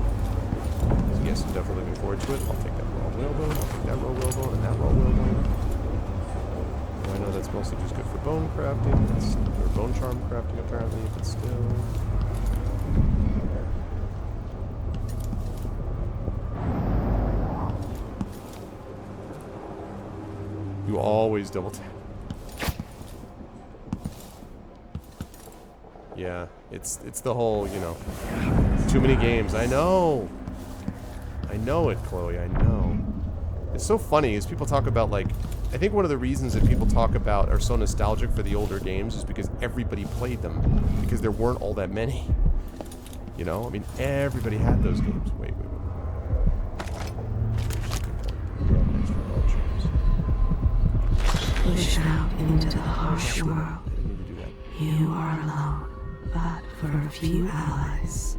Speaker 1: So yes, I'm definitely looking forward to it. I'll take that raw whalebone, I'll take that raw whalebone, and that raw whalebone. I know that's mostly just good for bone crafting, or bone charm crafting apparently, but still. You always double tap. Yeah, it's the whole, you know, too many games. I know it, Chloe, I know. It's so funny is people talk about, like, I think one of the reasons that people talk about are so nostalgic for the older games is because everybody played them, because there weren't all that many. You know, I mean, everybody had those games. Wait.
Speaker 6: Pushed out into the harsh world, you are alone, but for a few allies.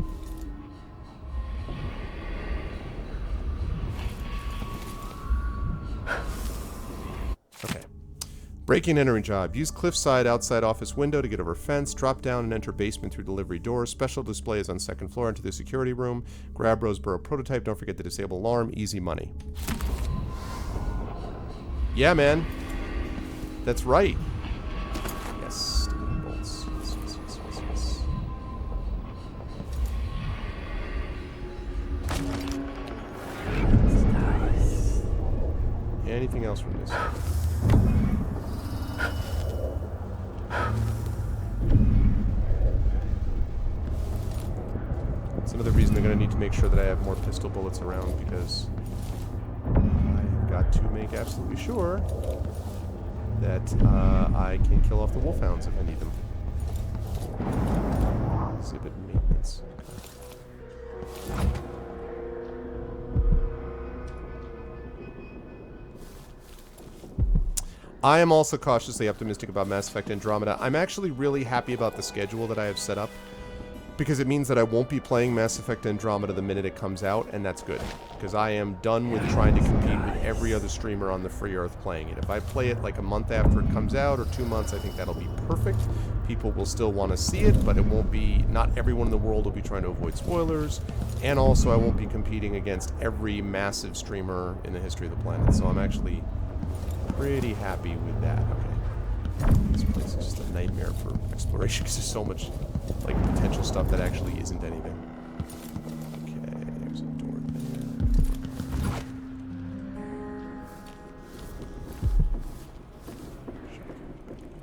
Speaker 1: Okay. Breaking and entering job. Use cliffside outside office window to get over fence. Drop down and enter basement through delivery door. Special display is on second floor. Enter the security room. Grab Roseboro prototype. Don't forget to disable alarm. Easy money. Yeah, man. That's right. Yes. Bolts. Yes.
Speaker 3: Nice.
Speaker 1: Anything else from this? That's another reason they're going to need to make sure that I have more pistol bullets around, because I've got to make absolutely sure that I can kill off the wolfhounds if I need them. Exhibit maintenance. Okay. I am also cautiously optimistic about Mass Effect Andromeda. I'm actually really happy about the schedule that I have set up, because it means that I won't be playing Mass Effect Andromeda the minute it comes out, and that's good, because I am done with trying to compete with every other streamer on the free earth playing it. If I play it like a month after it comes out, or 2 months, I think that'll be perfect. People will still want to see it, but it won't be, not everyone in the world will be trying to avoid spoilers, and also I won't be competing against every massive streamer in the history of the planet, so I'm actually pretty happy with that. Okay. This place is just a nightmare for exploration, because there's so much, like, potential stuff that actually isn't anything. Okay, there's a door there.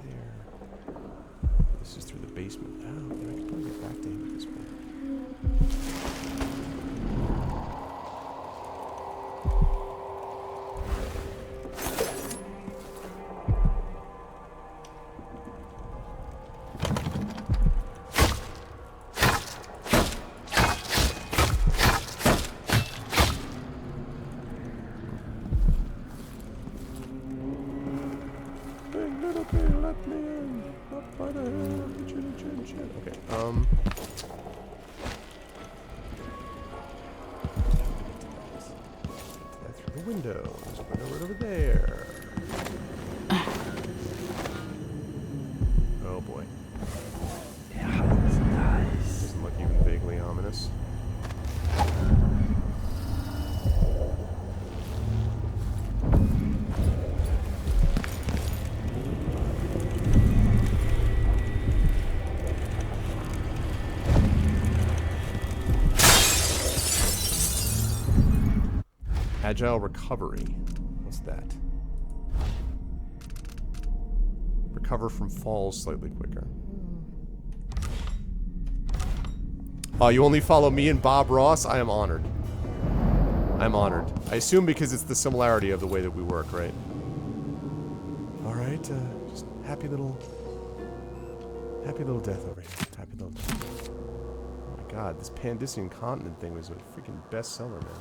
Speaker 1: There. This is through the basement. Oh, yeah, I can probably get back to him at this point. Okay, that through the window. There's a window right over there. Oh boy.
Speaker 3: Yeah, that's nice.
Speaker 1: Doesn't look even vaguely ominous. Agile recovery. What's that? Recover from falls slightly quicker. Oh, you only follow me and Bob Ross? I am honored. I'm honored. I assume because it's the similarity of the way that we work, right? Alright, just happy little death over here. Happy little death. Oh my god, this Pandician continent thing was a freaking bestseller, man.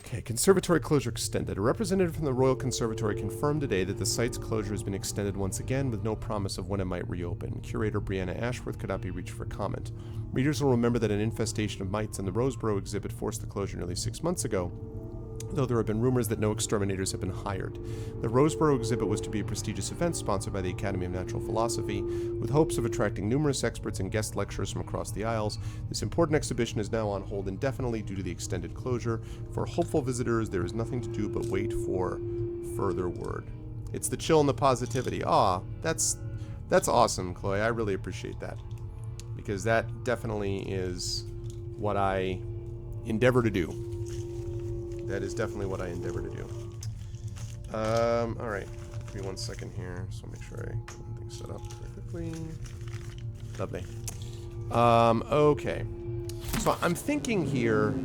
Speaker 1: Okay, conservatory closure extended. A representative from the Royal Conservatory confirmed today that the site's closure has been extended once again with no promise of when it might reopen. Curator Brianna Ashworth could not be reached for comment. Readers will remember that an infestation of mites in the Roseboro exhibit forced the closure nearly 6 months ago, though there have been rumors that no exterminators have been hired. The Roseboro exhibit was to be a prestigious event sponsored by the Academy of Natural Philosophy, with hopes of attracting numerous experts and guest lecturers from across the aisles. This important exhibition is now on hold indefinitely due to the extended closure. For hopeful visitors, there is nothing to do but wait for further word. It's the chill and the positivity. That's awesome, Chloe. I really appreciate that, because that definitely is what I endeavor to do. That is definitely what I endeavor to do. Alright. Give me 1 second here, so make sure I get things set up perfectly. Lovely. Okay. So I'm thinking here...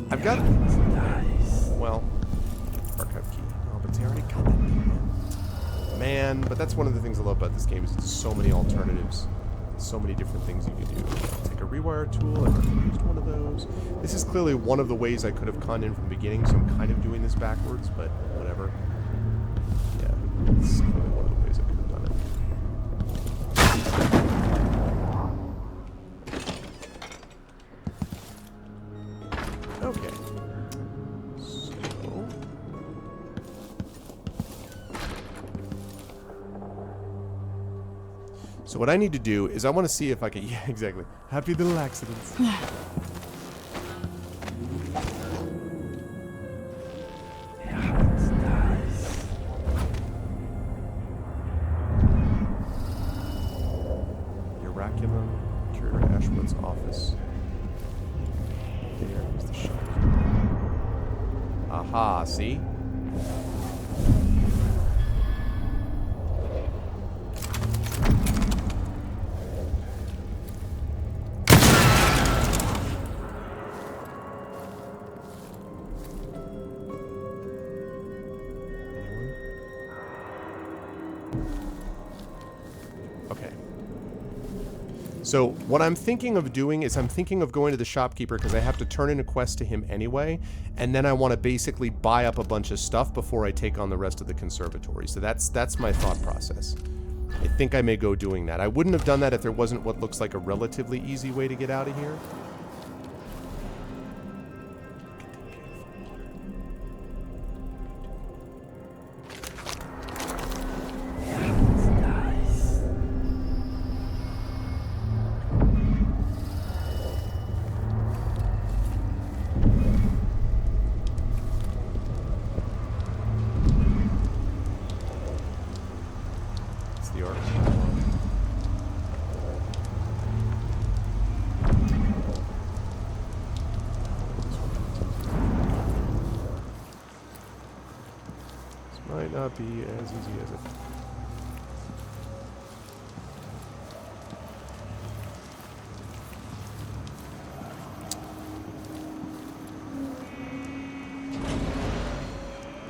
Speaker 1: I've got... Well, archive key. Oh, but they already got that. Man, but that's one of the things I love about this game, is it's so many alternatives. So many different things you can do. I'll take a rewire tool. I've already used one of those. This is clearly one of the ways I could have conned in from the beginning, so I'm kind of doing this backwards, but whatever. Yeah, it's clearly one of the ways I could have done it. Okay. So what I need to do is I want to see if I can... Yeah, exactly. Happy little accidents. Oraculum, Curator Ashwood's office. There's the shop. Aha, see? So what I'm thinking of doing is I'm thinking of going to the shopkeeper, because I have to turn in a quest to him anyway, and then I want to basically buy up a bunch of stuff before I take on the rest of the conservatory. So that's my thought process. I think I may go doing that. I wouldn't have done that if there wasn't what looks like a relatively easy way to get out of here. Might not be as easy as it.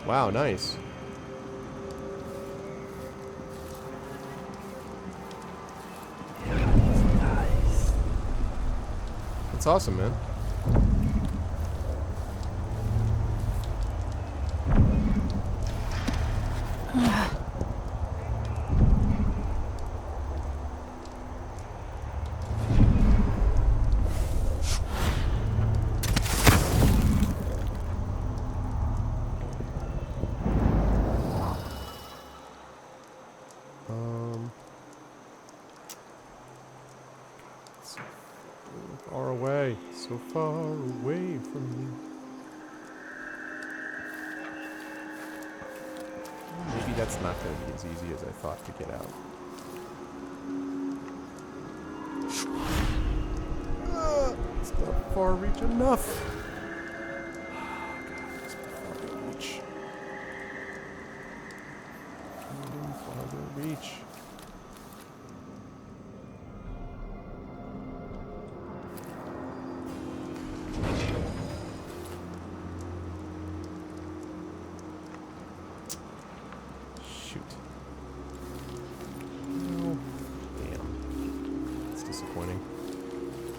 Speaker 1: Wow, nice. That's awesome, man. So far away from me. Maybe that's not going to be as easy as I thought to get out. It's not far reach enough. God, it's not far reach. Farther reach.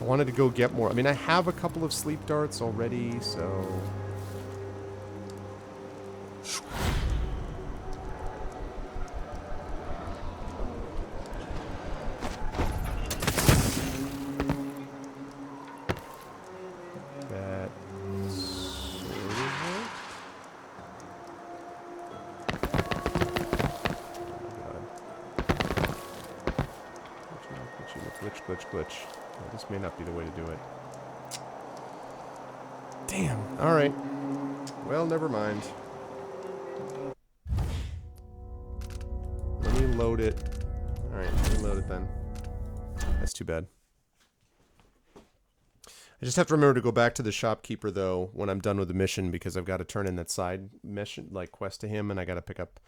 Speaker 1: I wanted to go get more. I mean, I have a couple of sleep darts already, so That sort of worked. Glitch. Well, this may not be the way to do it. Damn. Alright. Well, never mind. Let me load it. Alright, let me load it then. That's too bad. I just have to remember to go back to the shopkeeper, though, when I'm done with the mission, because I've got to turn in that side mission, like, quest to him, and I got to pick up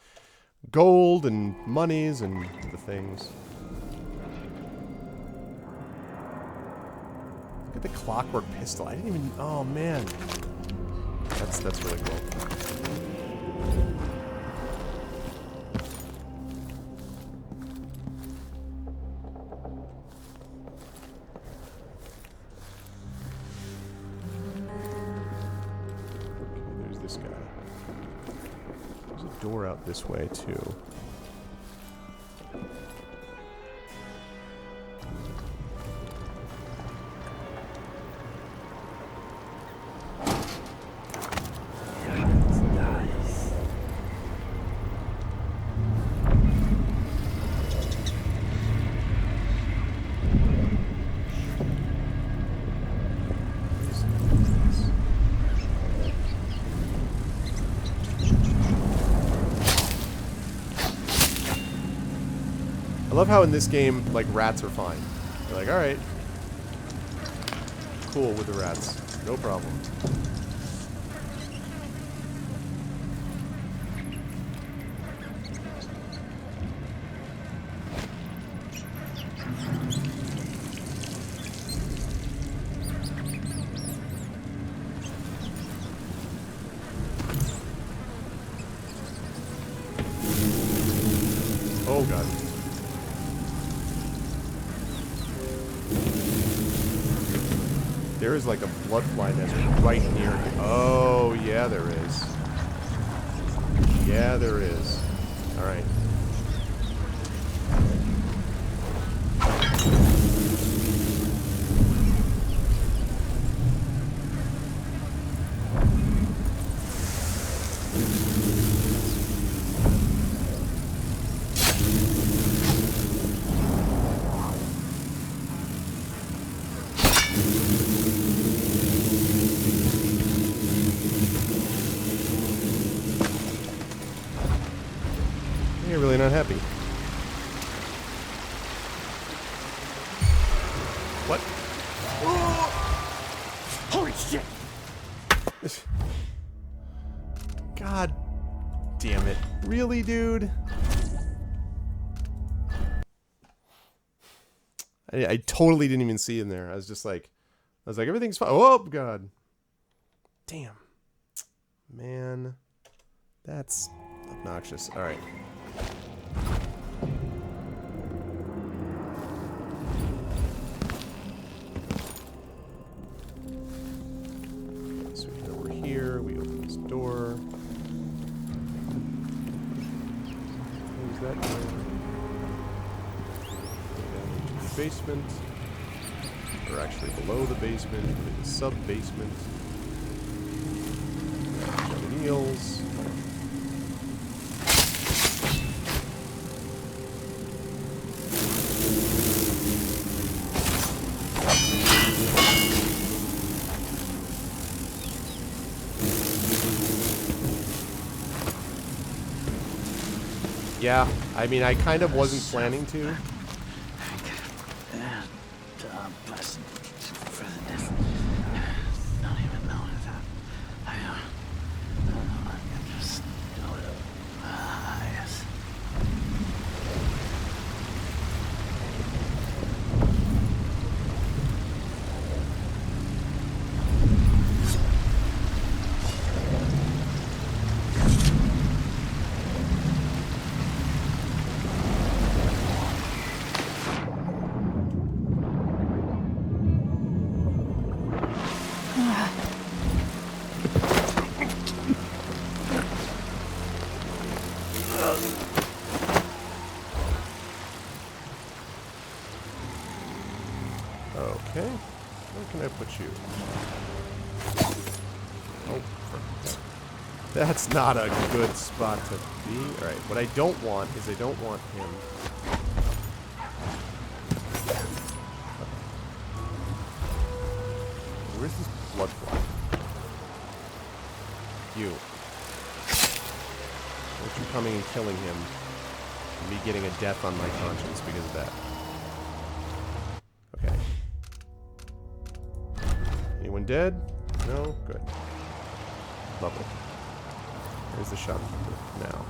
Speaker 1: gold and monies and the things. Look at the clockwork pistol. I didn't even... Oh, man. That's really cool. Okay, there's this guy. There's a door out this way, too. I love how in this game, like, rats are fine. You're like, alright. Cool with the rats. No problem. Oh god. There is like a bloodfly nest right near me. Oh, yeah, there is. Yeah, there is. Alright. You're really not happy. What?
Speaker 3: Holy shit!
Speaker 1: God damn it. Really, dude? I totally didn't even see him there. I was like, everything's fine. Oh, God. Damn. Man. That's obnoxious. Alright. So we head over here. We open this door. Close that door. Go down into the basement. Or actually below the basement. In the sub-basement. Eels. Yeah, I mean, I kind of wasn't planning to.
Speaker 3: Blessing for the death. Don't even know that. I'm just. Yes.
Speaker 1: can I put you? Oh, that's not a good spot to be. All right, what I don't want is I don't want him. Where's this blood fly? You. Don't you coming and killing him and me getting a death on my conscience because of that. Okay. Anyone dead? No? Good. Lovely. Here's the shopkeeper now.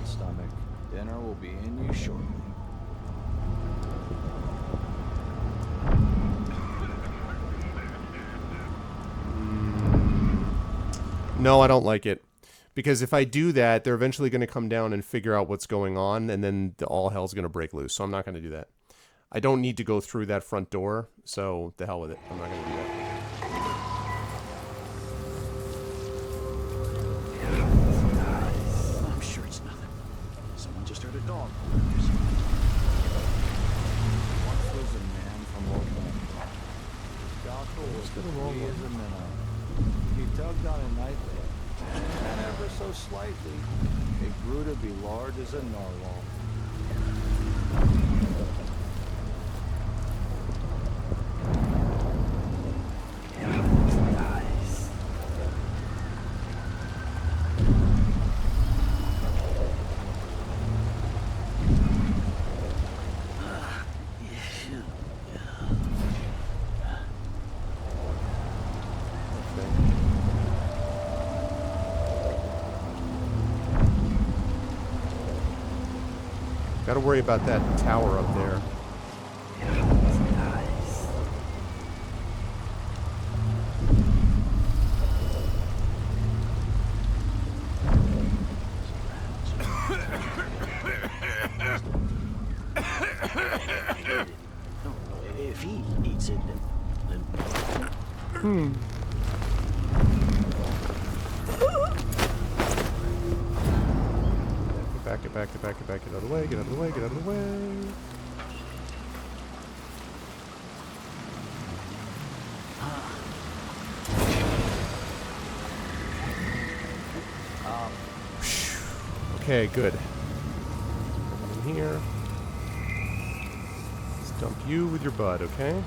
Speaker 3: Stomach. Dinner will be in you shortly.
Speaker 1: No, I don't like it. Because if I do that, they're eventually going to come down and figure out what's going on, and then all hell's going to break loose. So I'm not going to do that. I don't need to go through that front door, so the hell with it. I'm not going to do that.
Speaker 3: I'm sure it's nothing. Someone just heard a dog. Once was a man from Oakland. Doctor was free as a minnow. He tugged on it nightly, and ever so slightly, it grew to be large as a narwhal.
Speaker 1: Got to worry about that tower up there.
Speaker 3: If he eats it, then
Speaker 1: Get back, get out of the way, get out of the way, get out of the way. Okay, good. Come in here. Let's dump you with your bud, okay?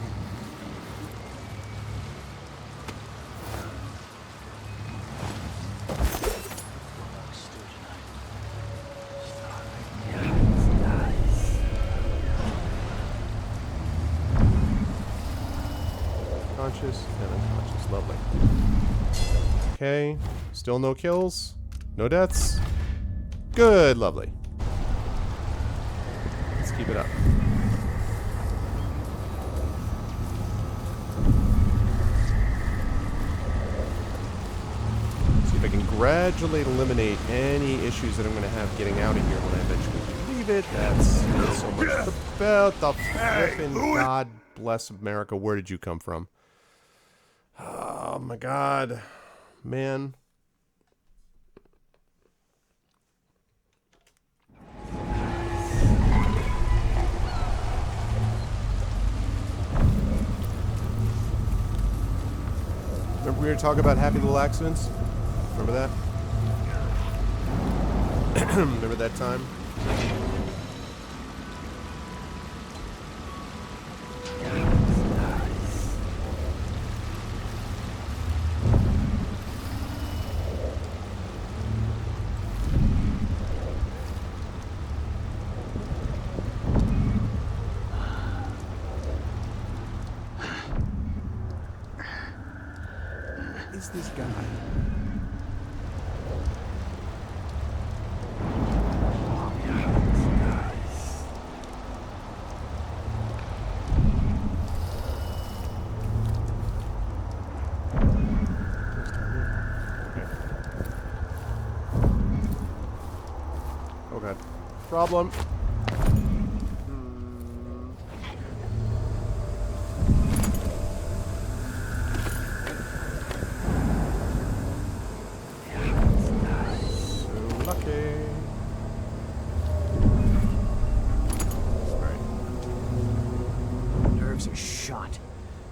Speaker 1: Conscious and unconscious. Lovely. Okay. Still no kills. No deaths. Good. Lovely. Let's keep it up. See if I can gradually eliminate any issues that I'm going to have getting out of here when I eventually leave it. That's not so much about the flipping God bless America. Where did you come from? Oh my God, man. Remember we were talking about happy little accidents? Remember that? Remember that time? Is this guy? Okay. Problem.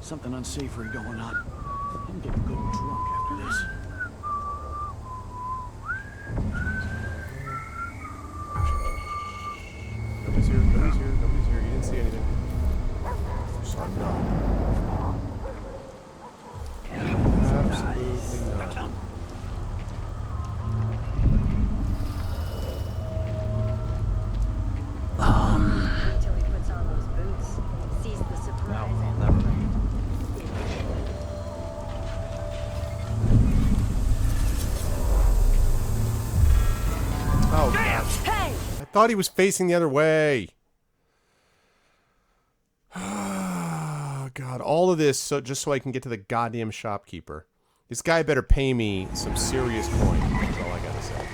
Speaker 3: Something unsavory going on. I'm getting good and drunk after this.
Speaker 1: Nobody's here, nobody's here, nobody's here. You didn't see anything. So no. Absolutely not.
Speaker 7: Until he puts on those boots, sees the surprise and
Speaker 1: Oh, God.
Speaker 7: Hey!
Speaker 1: I thought he was facing the other way. Oh, God. All of this just so I can get to the goddamn shopkeeper. This guy better pay me some serious coin. That's all I gotta say.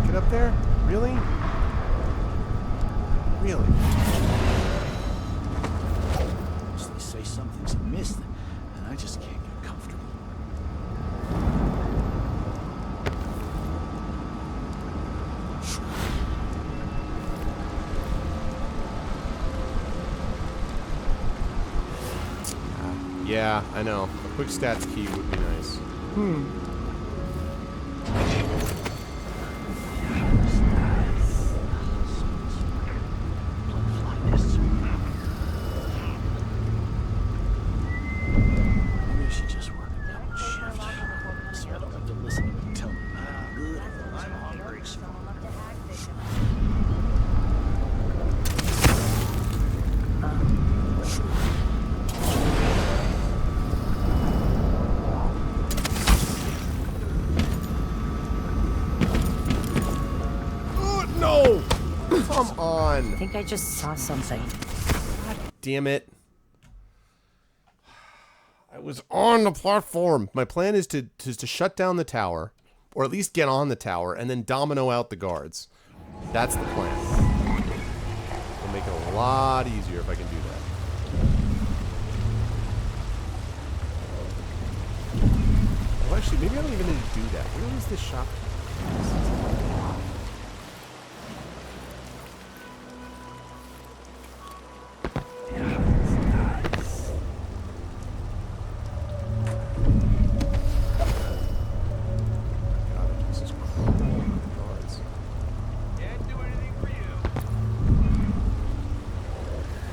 Speaker 1: Get up there? Really? Really?
Speaker 3: Unless they say something's amiss, and I just can't get comfortable.
Speaker 1: Yeah, I know. A quick stats key would be nice.
Speaker 3: Maybe I should just work a double shift. So I don't have to listen to them tell me how good it was.
Speaker 1: Oh, no! Come on!
Speaker 4: I think I just saw something.
Speaker 1: Damn it. I was on the platform. My plan is to shut down the tower, or at least get on the tower, and then domino out the guards. That's the plan. It'll make it a lot easier if I can do that. Well, actually, maybe I don't even need to do that. Where is this shop? God, this is cruel guards.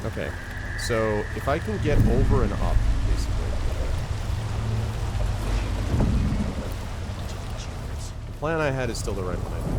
Speaker 1: Okay, so if I can get over and up, basically. The plan I had is still the right one, I think.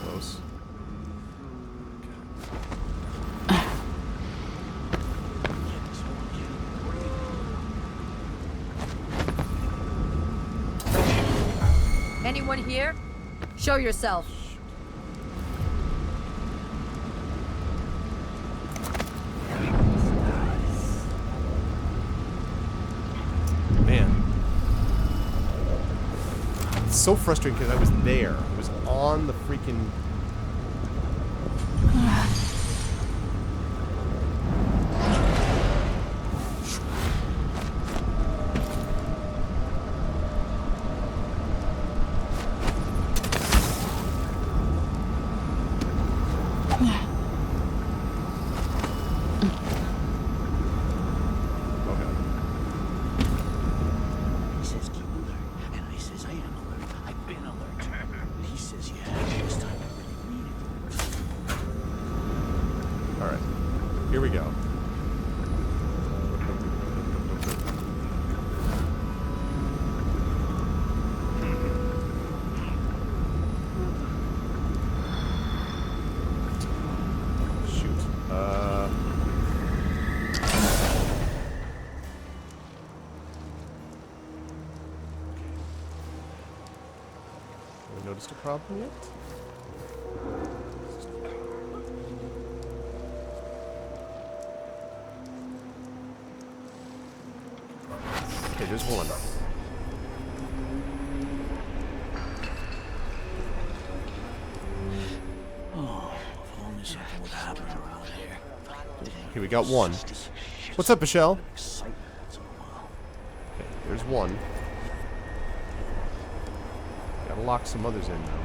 Speaker 1: Close.
Speaker 7: Anyone here? Show yourself.
Speaker 1: Man. It's so frustrating because I was there. I was on the freaking... Okay.
Speaker 3: He says keep alert, and I says I am alert. I've been alert. And he says yeah, this time I've been
Speaker 1: noticed a problem yet. Okay, there's one. Okay, we got one. What's up, Michelle? Okay, there's one. Gotta lock some others in now.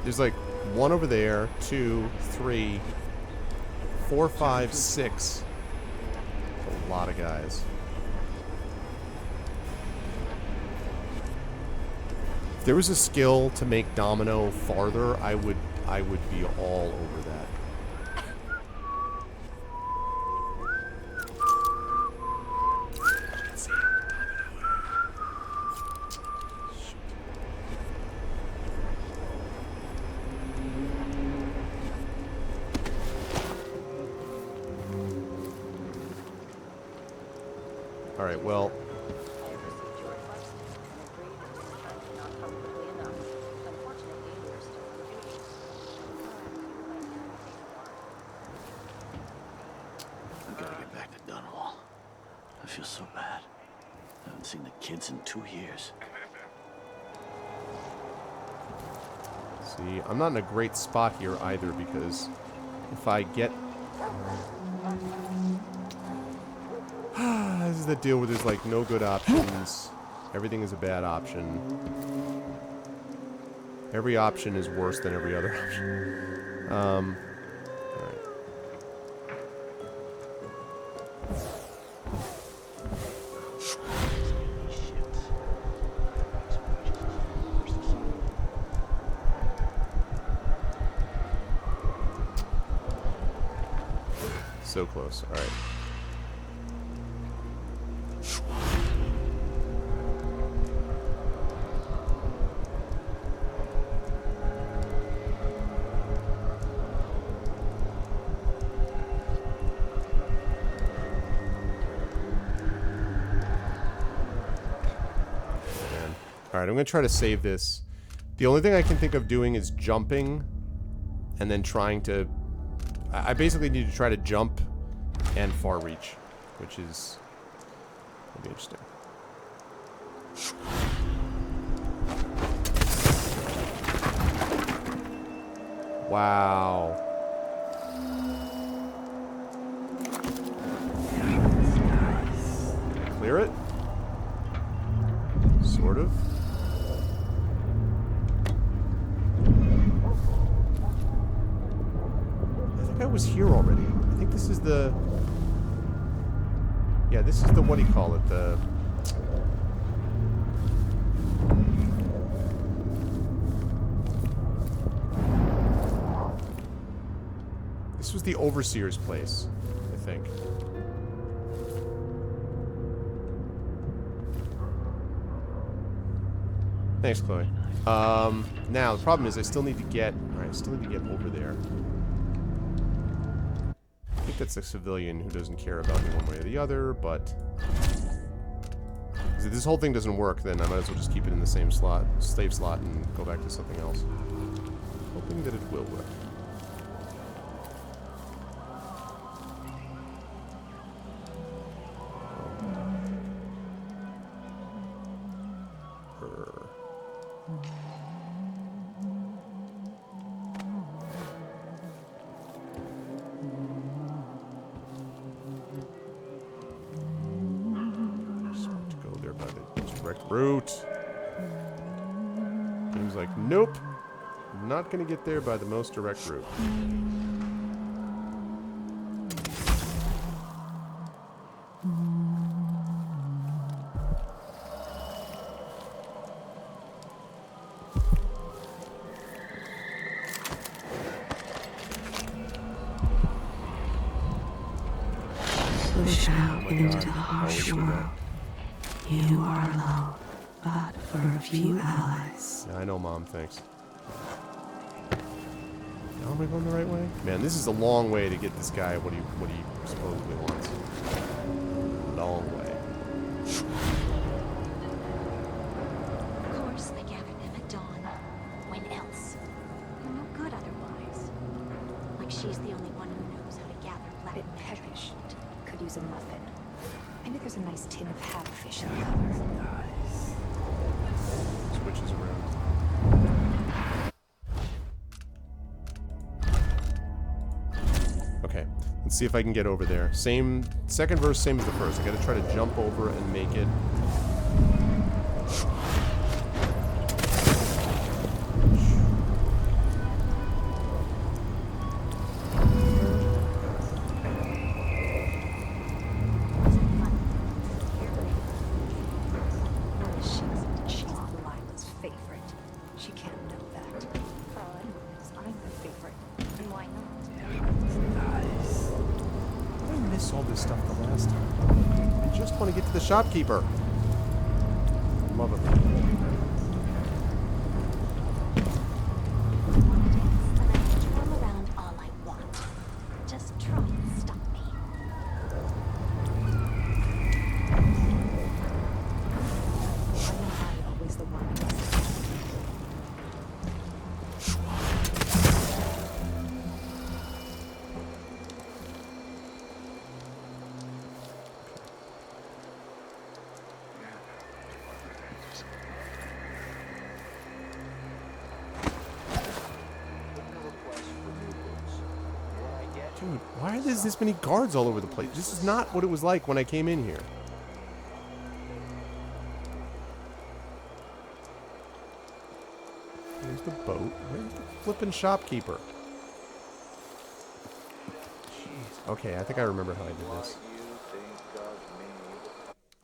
Speaker 1: There's like one over there, 2, 3, 4, 5, 6. That's a lot of guys. If there was a skill to make Domino farther, I would be all over that. All right, well,
Speaker 7: I received your advice and agreed that this time did not come quickly enough. Unfortunately, we are still on duty.
Speaker 8: I've got to get back to Dunwall. I feel so bad. I haven't seen the kids in 2 years.
Speaker 1: see, I'm not in a great spot here either because if I get... This is the deal where there's like no good options. Everything is a bad option. Every option is worse than every other option. Alright. So close. Alright. Alright, I'm going to try to save this. The only thing I can think of doing is jumping and then trying to... I basically need to try to jump and far reach, which is... will be interesting. Wow. Clear it? Sort of. I was here already. I think this is the... Yeah, this is the... what do you call it? The... This was the Overseer's place, I think. Thanks, Chloe. Now, the problem is I still need to get... Alright, I still need to get over there. I think that's a civilian who doesn't care about me one way or the other, but... If this whole thing doesn't work, then I might as well just keep it in the same slot, save slot, and go back to something else. Hoping that it will work. Route. Seems like, nope. I'm not going to get there by the most direct route.
Speaker 6: Push out into the harsh world. You are alone, but for a few allies.
Speaker 1: Yeah, I know, Mom. Thanks. Now am I going the right way? Man, this is a long way to get this guy what he supposedly wants. Long way.
Speaker 7: Of course, they gathered them at dawn. When else? They're no good otherwise. Like she's the only one who knows how to gather black
Speaker 9: Bit
Speaker 7: magic.
Speaker 9: peckish. Could use a muffin. Maybe there's a nice tin of haverfish in the cupboard.
Speaker 1: Switches around. Okay, let's see if I can get over there. Same, second verse, same as the first. I gotta try to jump over and make it.
Speaker 9: She's Lila's favorite. She can't know that. All I know is I'm her favorite. And why not?
Speaker 1: I miss all this stuff the last time. I just want to get to the shopkeeper. Love it.
Speaker 7: Twirl around all I want. Just try and stop me.
Speaker 9: I know I'm always the one who does
Speaker 1: Dude, why are there this many guards all over the place? This is not what it was like when I came in here. There's the boat. Where's the flippin' shopkeeper? Jeez. Okay, I think I remember how I did this.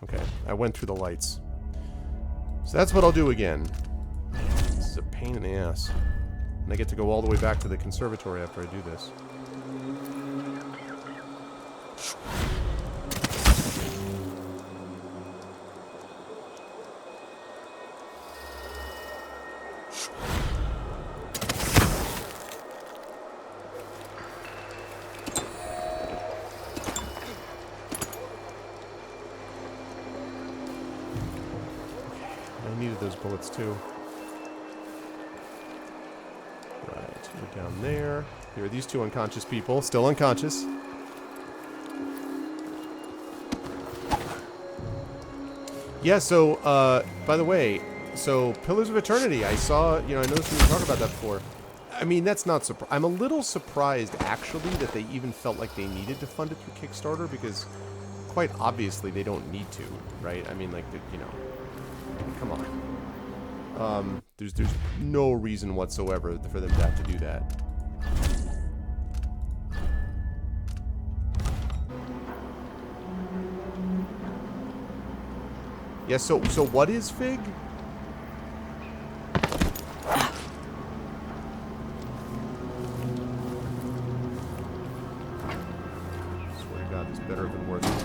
Speaker 1: Okay, I went through the lights. So that's what I'll do again. This is a pain in the ass. And I get to go all the way back to the conservatory after I do this. I needed those bullets too. Right, we're down there. Here are these two unconscious people, still unconscious. Yeah, so, by the way, so Pillars of Eternity, I saw, I noticed we were talking about that before. I mean, that's not I'm a little surprised, actually, that they even felt like they needed to fund it through Kickstarter, because quite obviously they don't need to, right? I mean, like, come on. There's no reason whatsoever for them to have to do that. Yeah, so what is Fig? Swear to God, it's better than worth it,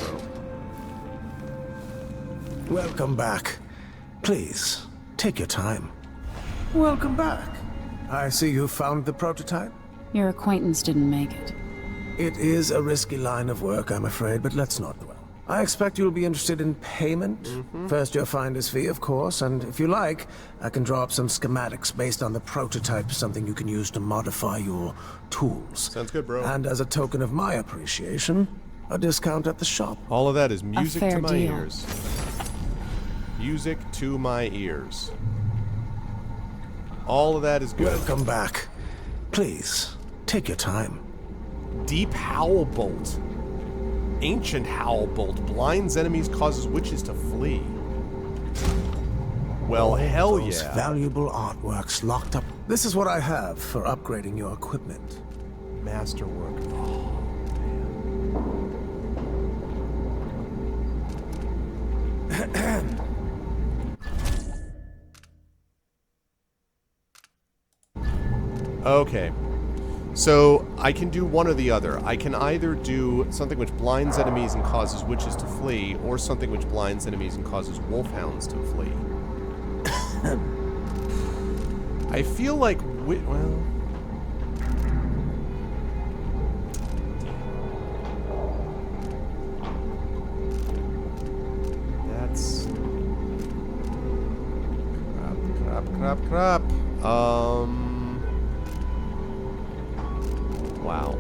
Speaker 1: bro.
Speaker 10: Welcome back. Please, take your time. Welcome back. I see you found the prototype.
Speaker 4: Your acquaintance didn't make it.
Speaker 10: It is a risky line of work, I'm afraid, but let's not dwell. I expect you'll be interested in payment. First your finder's fee, of course, and if you like, I can draw up some schematics based on the prototype, something you can use to modify your tools.
Speaker 1: Sounds good, bro.
Speaker 10: And as a token of my appreciation, a discount at the shop.
Speaker 1: All of that is music
Speaker 4: fair
Speaker 1: to my
Speaker 4: deal.
Speaker 1: ears. Music to my ears. All of that is good.
Speaker 10: Welcome back. Please, take your time.
Speaker 1: Deep Howl Bolt. Ancient Howl Bolt. Blinds enemies, causes witches to flee. Well, hell
Speaker 10: Those
Speaker 1: yeah.
Speaker 10: valuable artworks locked up. This is what I have for upgrading your equipment.
Speaker 1: Masterwork. Oh, okay. So, I can do one or the other. I can either do something which blinds enemies and causes witches to flee, or something which blinds enemies and causes wolfhounds to flee. I feel like well. That's crap. Wow.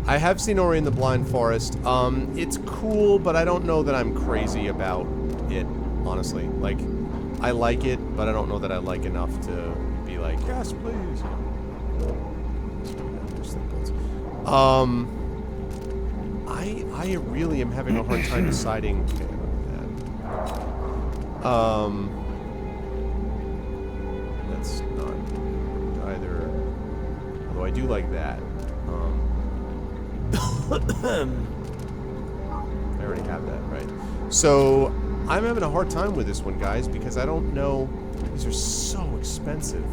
Speaker 1: I have seen Ori and the Blind Forest. It's cool, but I don't know that I'm crazy about it, honestly. Like, I like it, but I don't know that I like enough to be like, yes, please. I really am having a hard time deciding. Okay, that's not either. Although I do like that. I already have that, right? So I'm having a hard time with this one, guys, because I don't know. These are so expensive.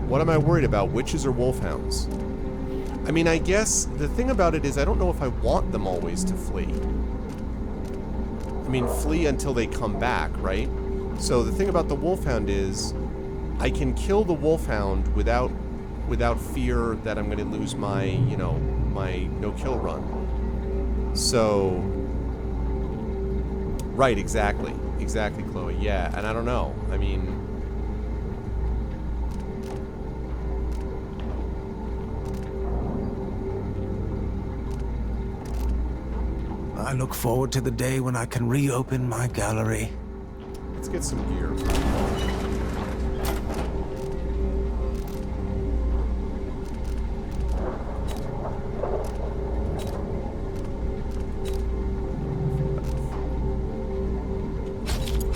Speaker 1: What am I worried about? Witches or wolfhounds? I mean, I guess the thing about it is I don't know if I want them always to flee. I mean, flee until they come back, right? So the thing about the wolfhound is I can kill the wolfhound without fear that I'm going to lose my, you know, my no-kill run. So, right, exactly, Chloe. Yeah, and I don't know. I mean,
Speaker 10: I look forward to the day when I can reopen my gallery.
Speaker 1: Let's get some gear.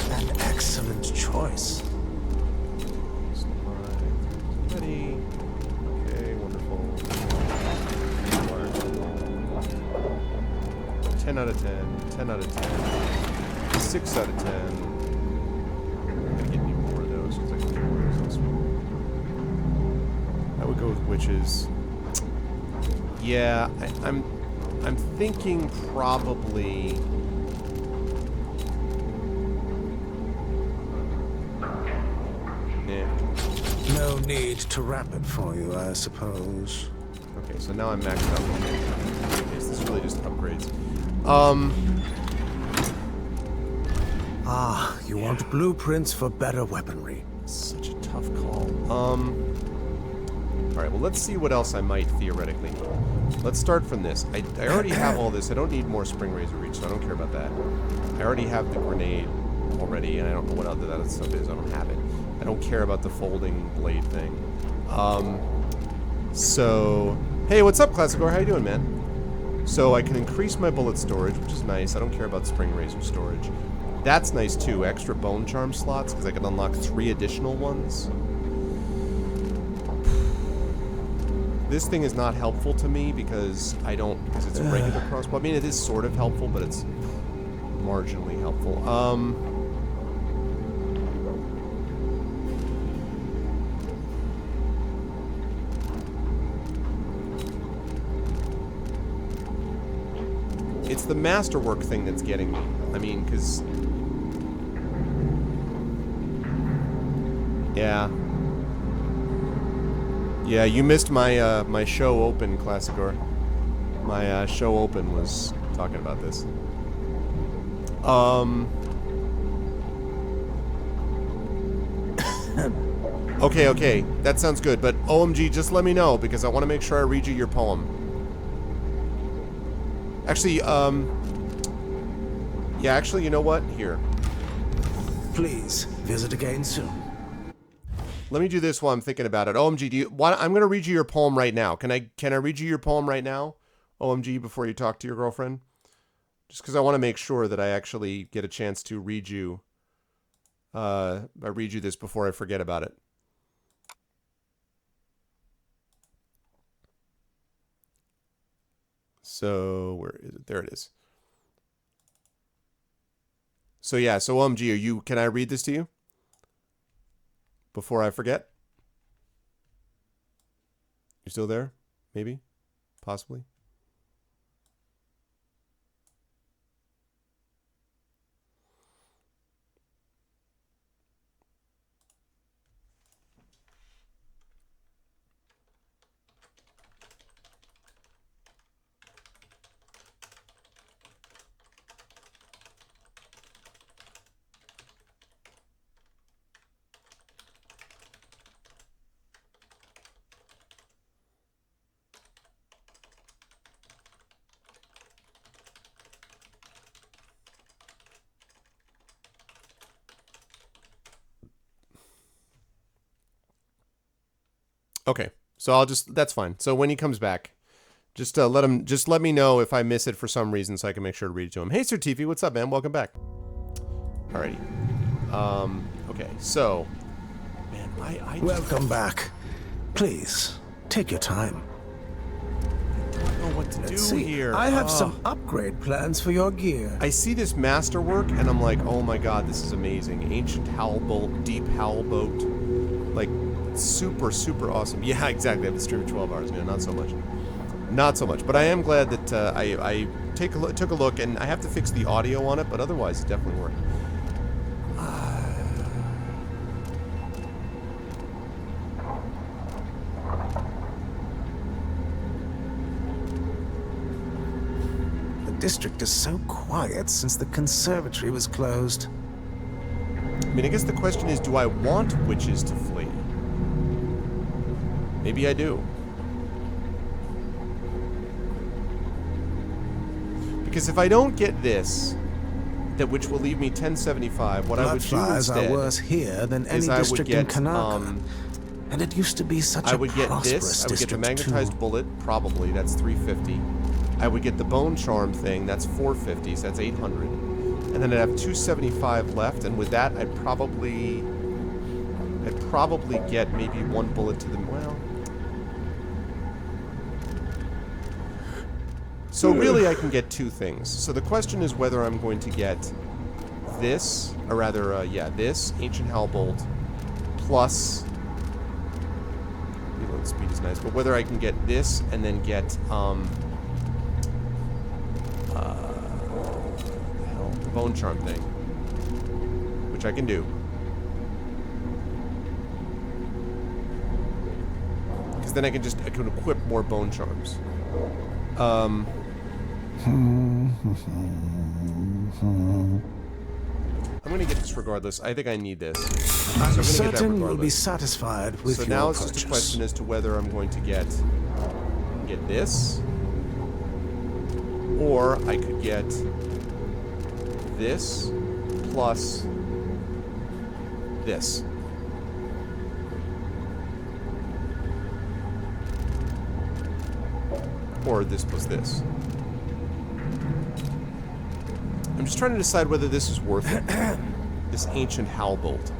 Speaker 10: An excellent choice.
Speaker 1: Ready. Okay, wonderful. 10 out of 10. 10 out of 10. 6 out of 10. I'm gonna get me more of those because I can get more of those. I would go with witches. Yeah, I'm thinking probably.
Speaker 10: No need to wrap it for you, I suppose.
Speaker 1: Okay, so now I'm maxed out. Okay, so this really just upgrades.
Speaker 10: Ah, you want blueprints for better weaponry.
Speaker 1: Such a tough call. Alright, well, let's see what else I might theoretically need. Let's start from this. I already have all this. I don't need more spring razor reach, so I don't care about that. I already have the grenade already, and I don't know what other that stuff is. I don't have it. I don't care about the folding blade thing. So... Hey, what's up, Classicor? How you doing, man? So I can increase my bullet storage, which is nice. I don't care about spring razor storage. That's nice, too. Extra bone charm slots, because I can unlock 3 additional ones. This thing is not helpful to me because it's a regular crossbow. I mean, it is sort of helpful, but it's marginally helpful. It's the masterwork thing that's getting me. I mean, because... Yeah. Yeah, you missed my my show open, Classicor. My show open was talking about this. Okay, that sounds good. But OMG, just let me know because I want to make sure I read you your poem. Actually, yeah, actually, you know what? Here.
Speaker 10: Please, visit again soon.
Speaker 1: Let me do this while I'm thinking about it. OMG, I'm going to read you your poem right now. Can I read you your poem right now? OMG, before you talk to your girlfriend? Just because I want to make sure that I actually get a chance to read you. I read you this before I forget about it. So, where is it? There it is. So yeah, so OMG, can I read this to you? Before I forget? You still there? Maybe? Possibly? Okay, so that's fine. So when he comes back, just let me know if I miss it for some reason so I can make sure to read it to him. Hey, Sir TV, what's up, man? Welcome back. Alrighty. Okay, so, man, I
Speaker 10: Welcome back. Please, take your time.
Speaker 1: don't know what to
Speaker 10: Let's
Speaker 1: do
Speaker 10: see.
Speaker 1: here.
Speaker 10: I have some upgrade plans for your gear.
Speaker 1: I see this masterwork, and I'm like, oh my god, this is amazing. Ancient Howl Bolt, Deep Howl Boat. Like, super, super awesome. Yeah, exactly. I've been streaming 12 hours, man. Not so much. Not so much. But I am glad that I took a look, and I have to fix the audio on it, but otherwise it definitely worked.
Speaker 10: The district is so quiet since the conservatory was closed.
Speaker 1: I mean, I guess the question is, do I want witches to flee? Maybe I do. Because if I don't get this, which will leave me 1075, what I would do
Speaker 10: Bloodflies
Speaker 1: instead
Speaker 10: are worse here than any
Speaker 1: is I would
Speaker 10: district in
Speaker 1: get,
Speaker 10: Kanaka. And it used to be such
Speaker 1: I
Speaker 10: a
Speaker 1: would get
Speaker 10: prosperous
Speaker 1: this. I would get the
Speaker 10: district
Speaker 1: magnetized
Speaker 10: too.
Speaker 1: bullet, probably. That's 350. I would get the bone charm thing. That's 450. So that's 800. And then I'd have 275 left. And with that, I'd probably get maybe one bullet to the well. So really, I can get two things. So the question is whether I'm going to get this, or rather, this Ancient Howl Bolt plus. Reload speed is nice, but whether I can get this and then get the bone charm thing, which I can do. Because then I can equip more bone charms. I'm gonna get this regardless. I think I need this.
Speaker 10: I'm certain you'll be satisfied with your
Speaker 1: now it's
Speaker 10: purchase.
Speaker 1: just a question as to whether I'm going to get this, or I could get this plus this. Or this plus this. I'm just trying to decide whether this is worth it. This Ancient Howl Bolt.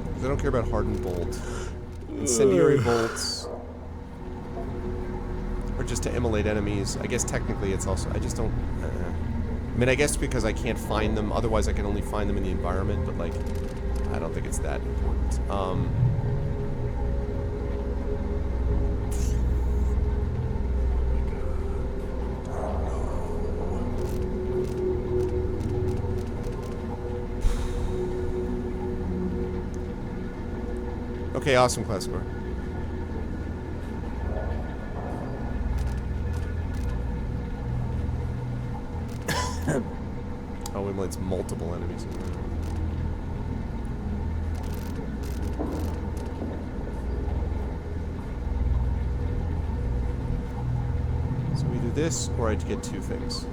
Speaker 1: Because I don't care about Hardened Bolt. Incendiary Bolts. Or just to immolate enemies. I guess technically it's also... I just don't... I mean, I guess because I can't find them. Otherwise, I can only find them in the environment. But, like, I don't think it's that important. Okay, awesome class score. Oh, it lights multiple enemies. So either this, or I'd get two things.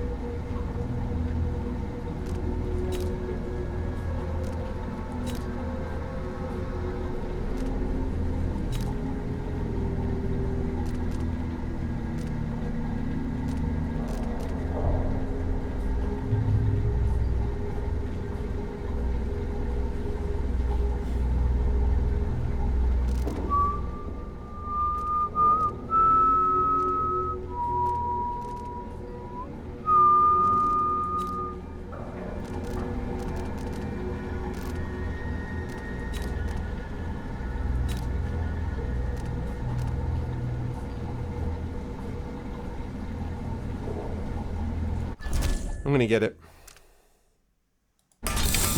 Speaker 1: I'm gonna get it.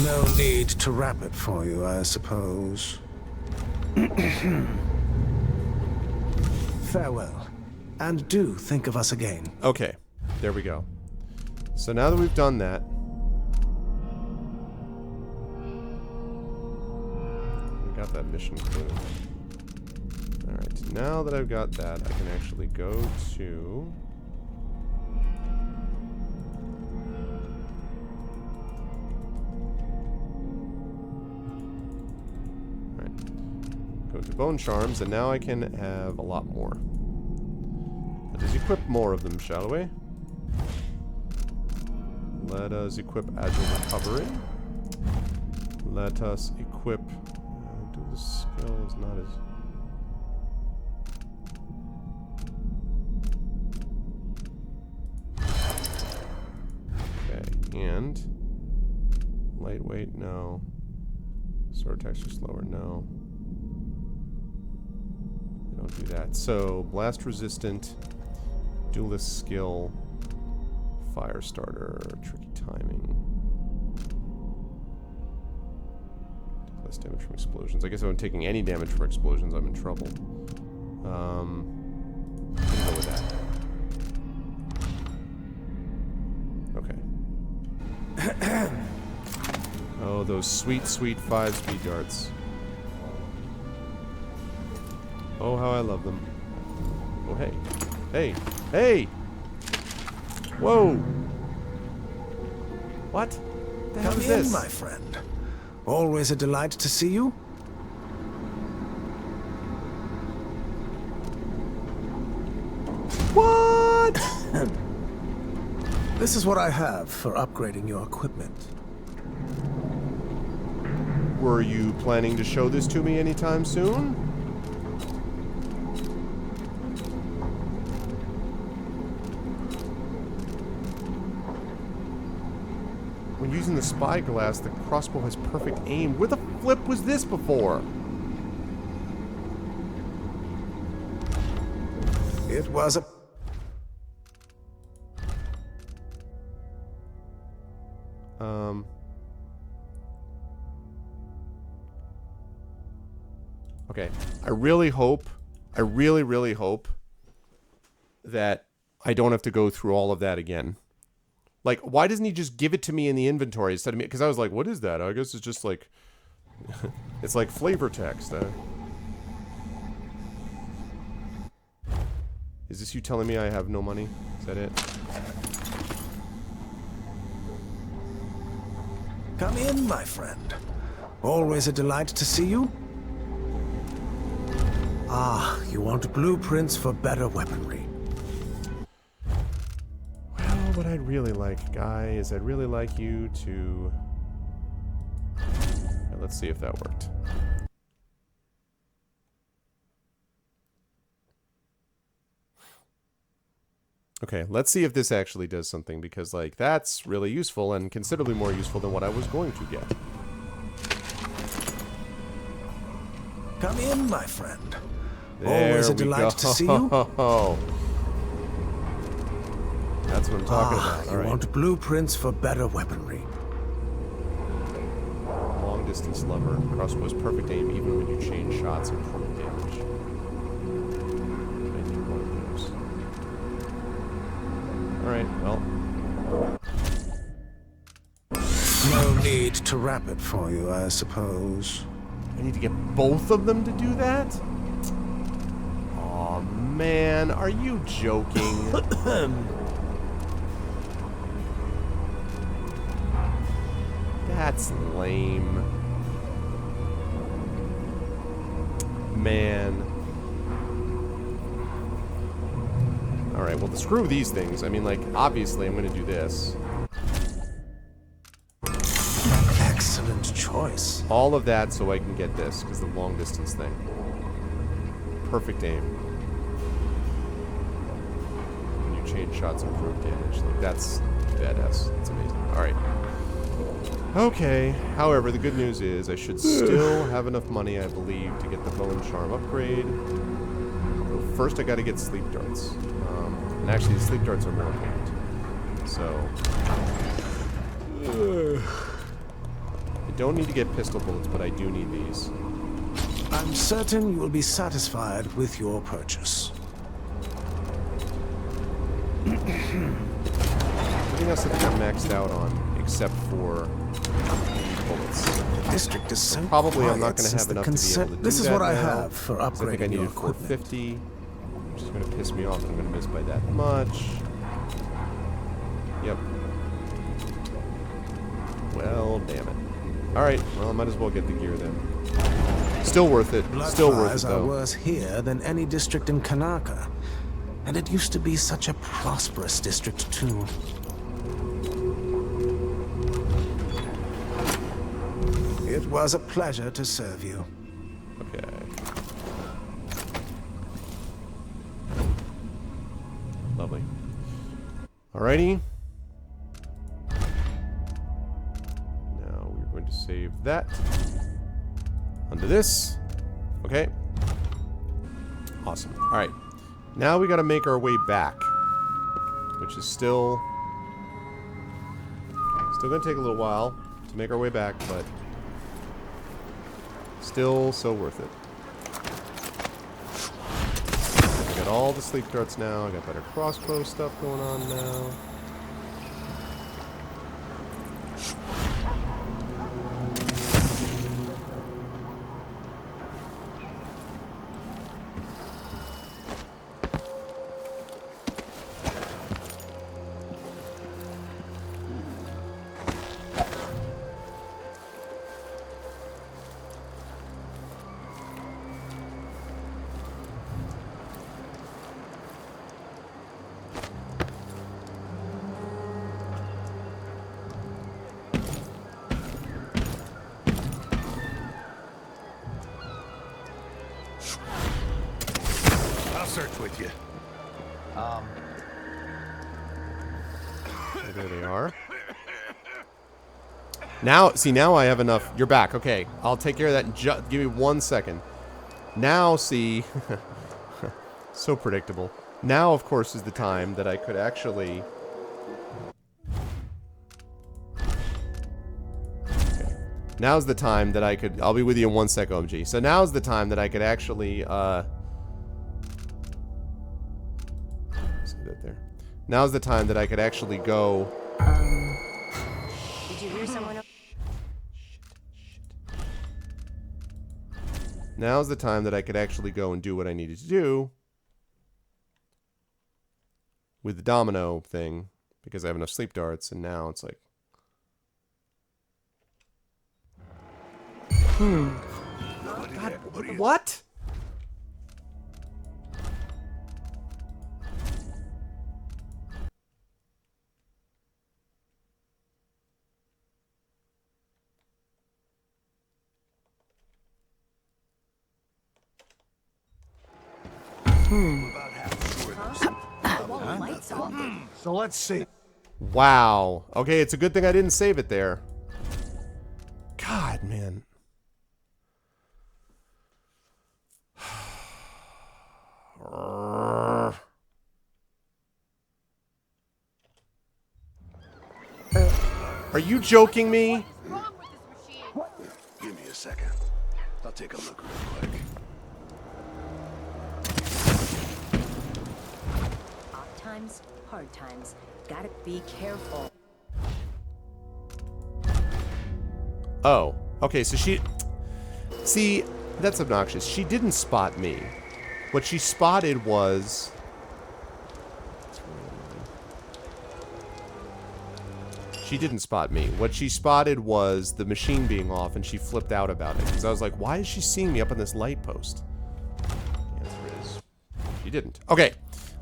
Speaker 10: No need to wrap it for you, I suppose. Farewell. And do think of us again.
Speaker 1: Okay, there we go. So now that we've done that, we got that mission clue. Alright, now that I've got that, I can actually go to... Go to Bone Charms, and now I can have a lot more. Let us equip more of them, shall we? Let us equip Agile Recovery. Let us equip... do the skill is not as... Okay, and... Lightweight, no. Sword attacks are slower, no. Don't do that. So, blast resistant, duelist skill, fire starter, tricky timing. Less damage from explosions. I guess if I'm taking any damage from explosions, I'm in trouble. I'm gonna go with that. Okay. Oh, those sweet, sweet 5-speed darts. Oh, how I love them. Oh, hey. Hey! Hey! Whoa! What? The hell
Speaker 10: Come
Speaker 1: is this?
Speaker 10: in, my friend. Always a delight to see you.
Speaker 1: What?
Speaker 10: This is what I have for upgrading your equipment.
Speaker 1: Were you planning to show this to me anytime soon? When using the spyglass, the crossbow has perfect aim. Where the flip was this before?
Speaker 10: It was a...
Speaker 1: Okay. I really hope, I really hope that I don't have to go through all of that again. Like, why doesn't he just give it to me in the inventory instead of me? Because I was like, what is that? I guess it's just like... it's like flavor text. Is this you telling me I have no money? Is that it?
Speaker 10: Come in, my friend. Always a delight to see you. Ah, you want blueprints for better weaponry.
Speaker 1: Well, what I'd really like, Guy, is I'd really like you to... Right, let's see if that worked. Okay, let's see if this actually does something, because, like, that's really useful and considerably more useful than what I was going to get.
Speaker 10: Come in, my friend.
Speaker 1: There
Speaker 10: Always a
Speaker 1: we
Speaker 10: delight
Speaker 1: go.
Speaker 10: to see you.
Speaker 1: That's what I'm talking about. All
Speaker 10: You
Speaker 1: right.
Speaker 10: want blueprints for better weaponry.
Speaker 1: Long distance lever. Crossbow's perfect aim even when you change shots and permanent damage. I need one of those. Alright, well.
Speaker 10: No need to wrap it for you, I suppose.
Speaker 1: I need to get both of them to do that? Aw, man. Are you joking? That's lame. Man. Alright, well, screw these things. I mean, like, obviously I'm gonna do this.
Speaker 10: Excellent choice.
Speaker 1: All of that so I can get this, because the long distance thing. Perfect aim. When you change shots, improve damage. Like, that's badass. That's amazing. Alright. Okay, however, the good news is I should still have enough money, I believe, to get the Bone Charm upgrade. But first I gotta get Sleep Darts. And actually, the Sleep Darts are more important. So... don't need to get pistol bullets, but I do need these.
Speaker 10: I'm certain you will be satisfied with your purchase.
Speaker 1: Everything else I think I'm maxed out on, except for bullets.
Speaker 10: The district is so
Speaker 1: Probably
Speaker 10: quiet
Speaker 1: I'm not going to
Speaker 10: since
Speaker 1: have
Speaker 10: the
Speaker 1: enough to be able to do
Speaker 10: This is
Speaker 1: that
Speaker 10: what I
Speaker 1: now,
Speaker 10: have for
Speaker 1: 'cause I think I
Speaker 10: upgrading your
Speaker 1: needed
Speaker 10: equipment.
Speaker 1: 450, which is going to piss me off. I'm going to miss by that much. Yep. Well, damn it. Alright, well, I might as well get the gear then. Still worth it. Still worth it,
Speaker 10: Bloodfires are
Speaker 1: though.
Speaker 10: worse here than any district in Kanaka. And it used to be such a prosperous district, too. It was a pleasure to serve you.
Speaker 1: Okay. Lovely. Alrighty. Now we're going to save that. Onto this. Okay. Awesome. Alright. Now we gotta make our way back. Which is still gonna take a little while to make our way back, but still so worth it. I got all the sleep darts now. I got better crossbow stuff going on now.
Speaker 11: Search with you.
Speaker 1: Oh, there they are. Now, see, now I have enough. You're back. Okay, I'll take care of that in give me 1 second. Now, see, so predictable. Now, of course, is the time that I could actually... Okay. Now's the time that I could... I'll be with you in 1 sec, OMG. So now's the time that I could actually, see that there. Now's the time that I could actually go...
Speaker 7: Did you hear someone?
Speaker 1: Now's the time that I could actually go and do what I needed to do with the domino thing, because I have enough sleep darts, and now it's like... God, what?
Speaker 11: So let's see.
Speaker 1: Wow. Okay, it's a good thing I didn't save it there. God, man. Are you joking me?
Speaker 11: Give me a second. I'll take a look real quick.
Speaker 7: Odd times, hard times. Gotta be careful.
Speaker 1: Oh. Okay, so she... See, that's obnoxious. She didn't spot me. What she spotted was... She didn't spot me. What she spotted was the machine being off, and she flipped out about it. Because I was like, why is she seeing me up on this light post? The answer is, she didn't. Okay,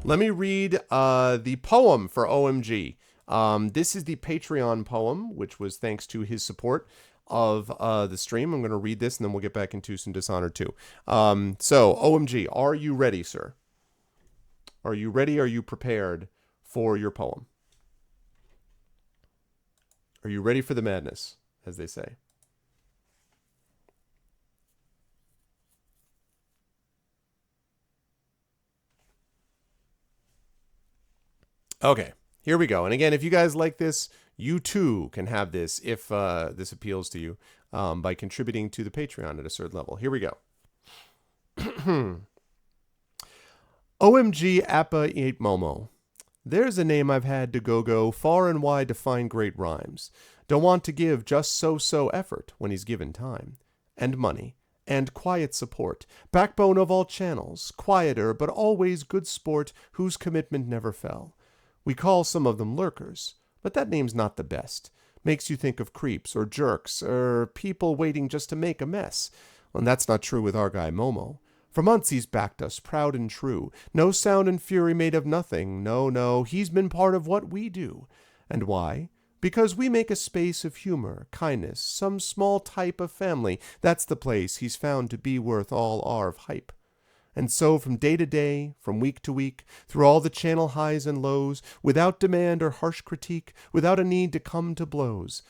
Speaker 1: let me read the poem for OMG. This is the Patreon poem, which was thanks to his support of the stream. I'm going to read this, and then we'll get back into some Dishonored 2. So, OMG, are you ready, sir? Are you ready? Are you prepared for your poem? Are you ready for the madness, as they say? Okay, here we go. And again, if you guys like this, you too can have this if this appeals to you by contributing to the Patreon at a certain level. Here we go. OMG Appa Eat Momo. There's a name I've had to go far and wide to find great rhymes. Don't want to give just so effort when he's given time. And money. And quiet support. Backbone of all channels. Quieter but always good sport whose commitment never fell. We call some of them lurkers. But that name's not the best. Makes you think of creeps or jerks or people waiting just to make a mess. And that's not true with our guy Momo. For months he's backed us, proud and true. No sound and fury made of nothing. No, he's been part of what we do. And why? Because we make a space of humor, kindness, some small type of family. That's the place he's found to be worth all our hype. And so from day to day, from week to week, through all the channel highs and lows, without demand or harsh critique, without a need to come to blows.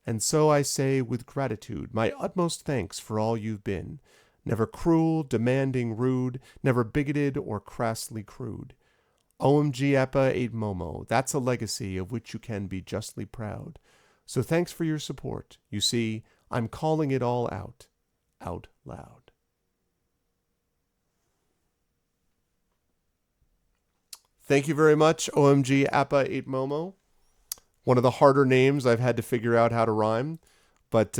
Speaker 1: And so I say with gratitude, my utmost thanks for all you've been. Never cruel, demanding, rude, never bigoted or crassly crude. OMG Appa 8 Momo, that's a legacy of which you can be justly proud. So thanks for your support. You see, I'm calling it all out loud. Thank you very much, OMG Appa 8 Momo. One of the harder names I've had to figure out how to rhyme. But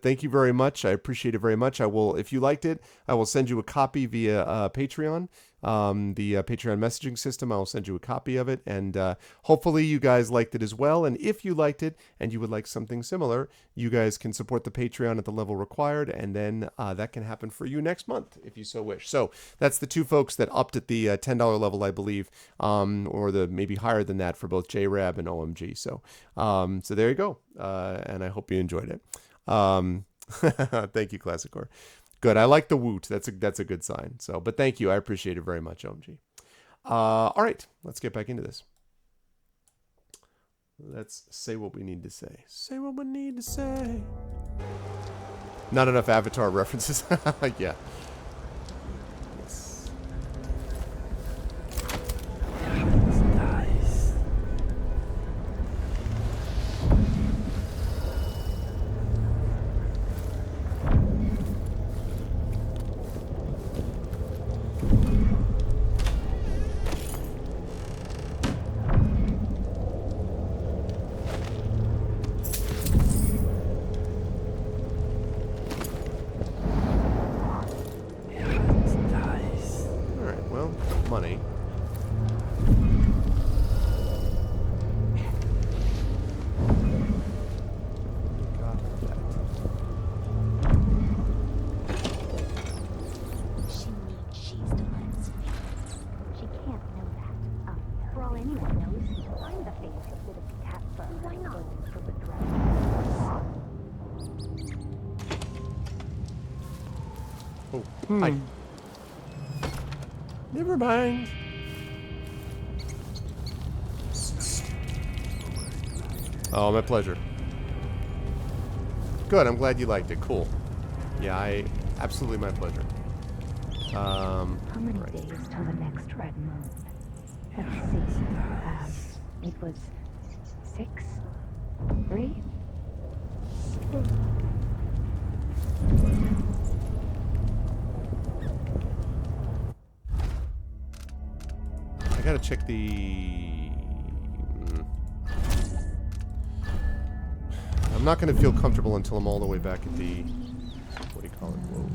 Speaker 1: thank you very much. I appreciate it very much. I will, if you liked it, I will send you a copy via Patreon, the Patreon messaging system. I will send you a copy of it, and hopefully you guys liked it as well. And if you liked it and you would like something similar, you guys can support the Patreon at the level required, and then that can happen for you next month if you so wish. So that's the two folks that upped at the $10 level, I believe, or the maybe higher than that for both JRAB and OMG. So so there you go, and I hope you enjoyed it. Thank you, Classicor. Good. I like the woot. That's a good sign. So, but thank you. I appreciate it very much, OMG. All right, let's get back into this. Let's say what we need to say. Say what we need to say. Not enough Avatar references. Yeah. Yes.
Speaker 6: Nice.
Speaker 1: Money. Got that.
Speaker 7: She means she's the one's favorite. She can't know that. For all anyone knows, I'm the favorite bit of cat fur. Why not? For the dress.
Speaker 1: Oh, hi. Never mind. Oh, my pleasure. Good, I'm glad you liked it. Cool. Yeah, absolutely my pleasure.
Speaker 7: How many days till the next red moon? Let's see. It was 6, 3.
Speaker 1: I gotta check the... I'm not gonna feel comfortable until I'm all the way back at the... What do you call it? Whoa.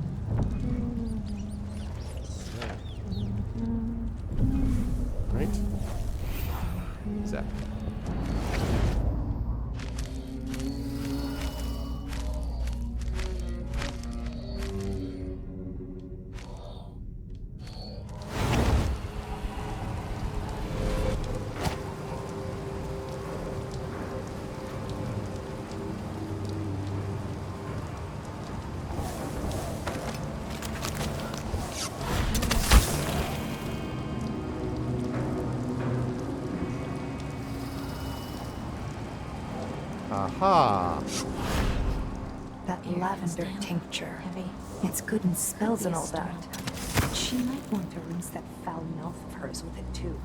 Speaker 1: Right? Zap. Aha!
Speaker 9: That lavender tincture. It's good in spells and all that. She might want to rinse that foul mouth of hers with it too.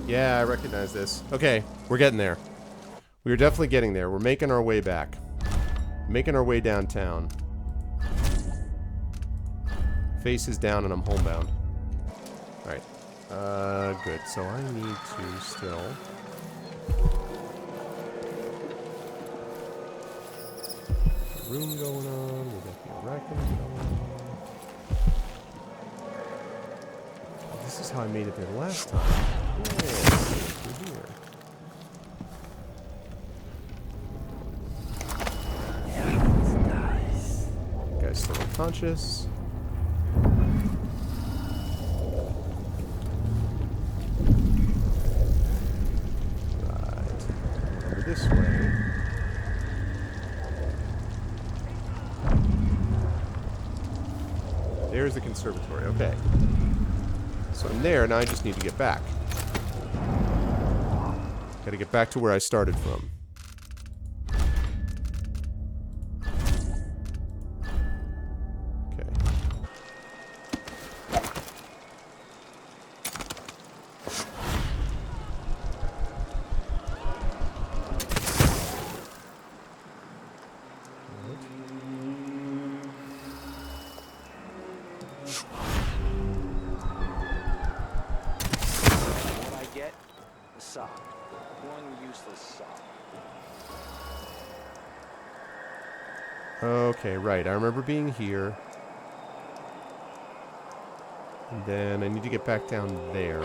Speaker 1: Yeah, I recognize this. Okay, we're getting there. We're definitely getting there. We're making our way back. Making our way downtown. Face is down and I'm homebound. Alright. Good. So I need to still... room going on. We got the arachnids going on. This is how I made it there last time. Yeah, through here. Guy's still unconscious. Right. Over this way. There's the conservatory. Okay. So I'm there, now I just need to get back. Gotta get back to where I started from. Okay.
Speaker 3: A sock. One useless sock.
Speaker 1: Okay, right. I remember being here. And then I need to get back down there.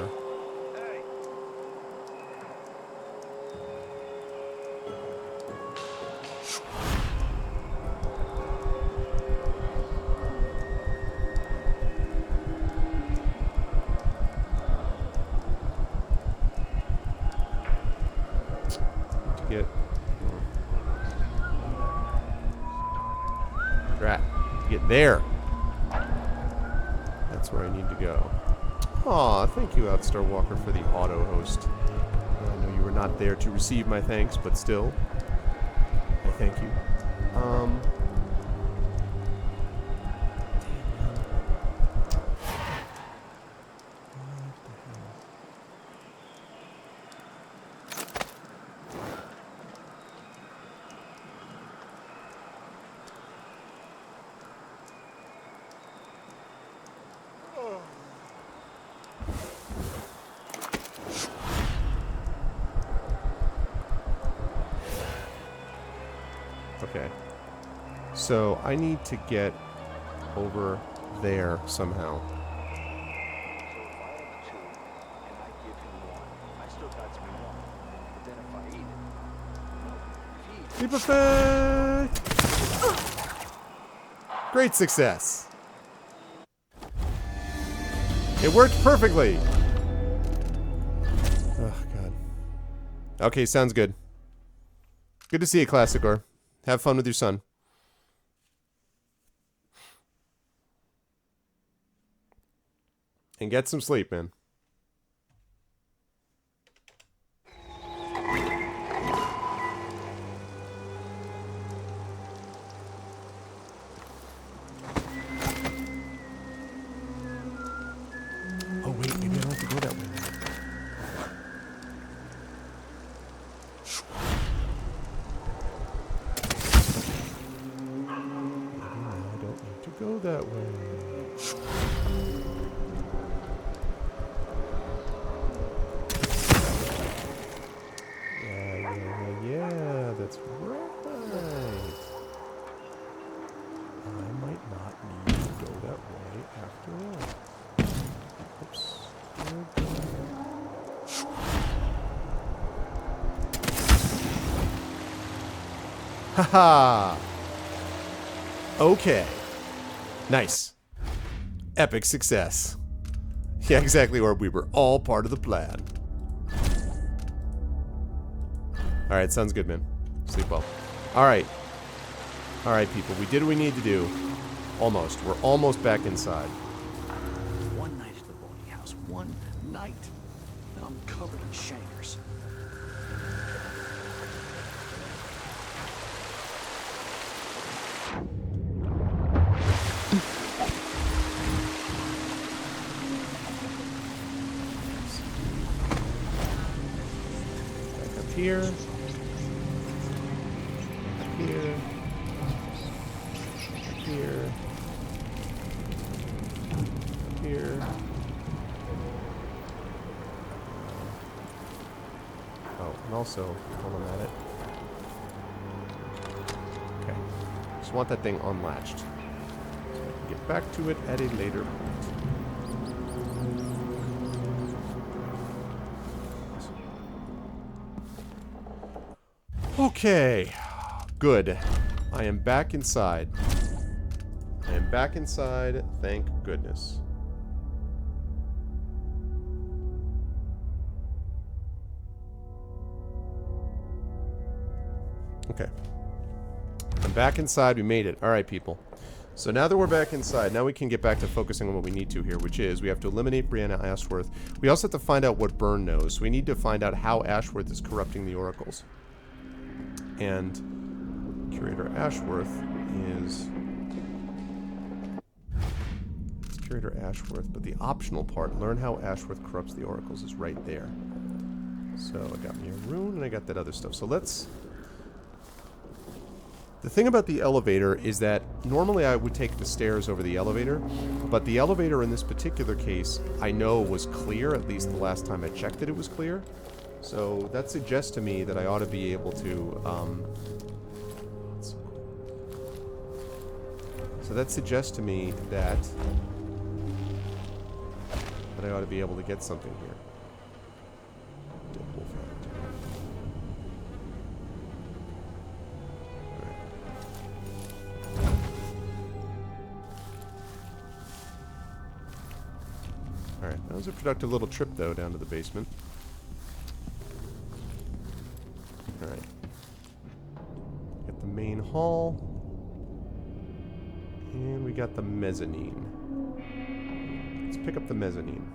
Speaker 1: Get right. Get there. That's where I need to go. Aw, thank you, Outstar Walker, for the auto host. I know you were not there to receive my thanks, but still, I thank you. Okay. So I need to get over there somehow.
Speaker 3: So if I have two, and I give him one, I still got to be one. But then if I eat it,
Speaker 1: Leap effect! Great success. It worked perfectly. Oh, God. Okay, sounds good. Good to see you, Classicor. Have fun with your son. And get some sleep, man. Oh, wait, maybe I don't have to go that way. Go that way. Yeah, that's right. I might not need to go that way after all. Oops. Haha. Okay. Nice. Epic success. Yeah, exactly, or we were all part of the plan. Alright, sounds good, man. Sleep well. Alright. Alright, people. We did what we need to do. Almost. We're almost back inside.
Speaker 8: One night at the boarding house. One night. And I'm covered in shankers.
Speaker 1: here. Here. Here. Here. Oh, and also, while I'm at it. Okay. Just want that thing unlatched. So I can get back to it at a later point. Okay. Good. I am back inside. I am back inside, thank goodness. Okay. I'm back inside. We made it. All right, people. So now that we're back inside, now we can get back to focusing on what we need to here, which is we have to eliminate Brianna Ashworth. We also have to find out what Byrne knows. So we need to find out how Ashworth is corrupting the oracles. And Curator Ashworth is... It's Curator Ashworth, but the optional part, learn how Ashworth corrupts the oracles, is right there. So I got me a rune and I got that other stuff. So let's... The thing about the elevator is that normally I would take the stairs over the elevator, but the elevator in this particular case I know was clear, at least the last time I checked it was clear. So that suggests to me that I ought to be able to, so that suggests to me that I ought to be able to get something here. Alright, that was a productive little trip, though, down to the basement. Alright. Got the main hall. And we got the mezzanine. Let's pick up the mezzanine.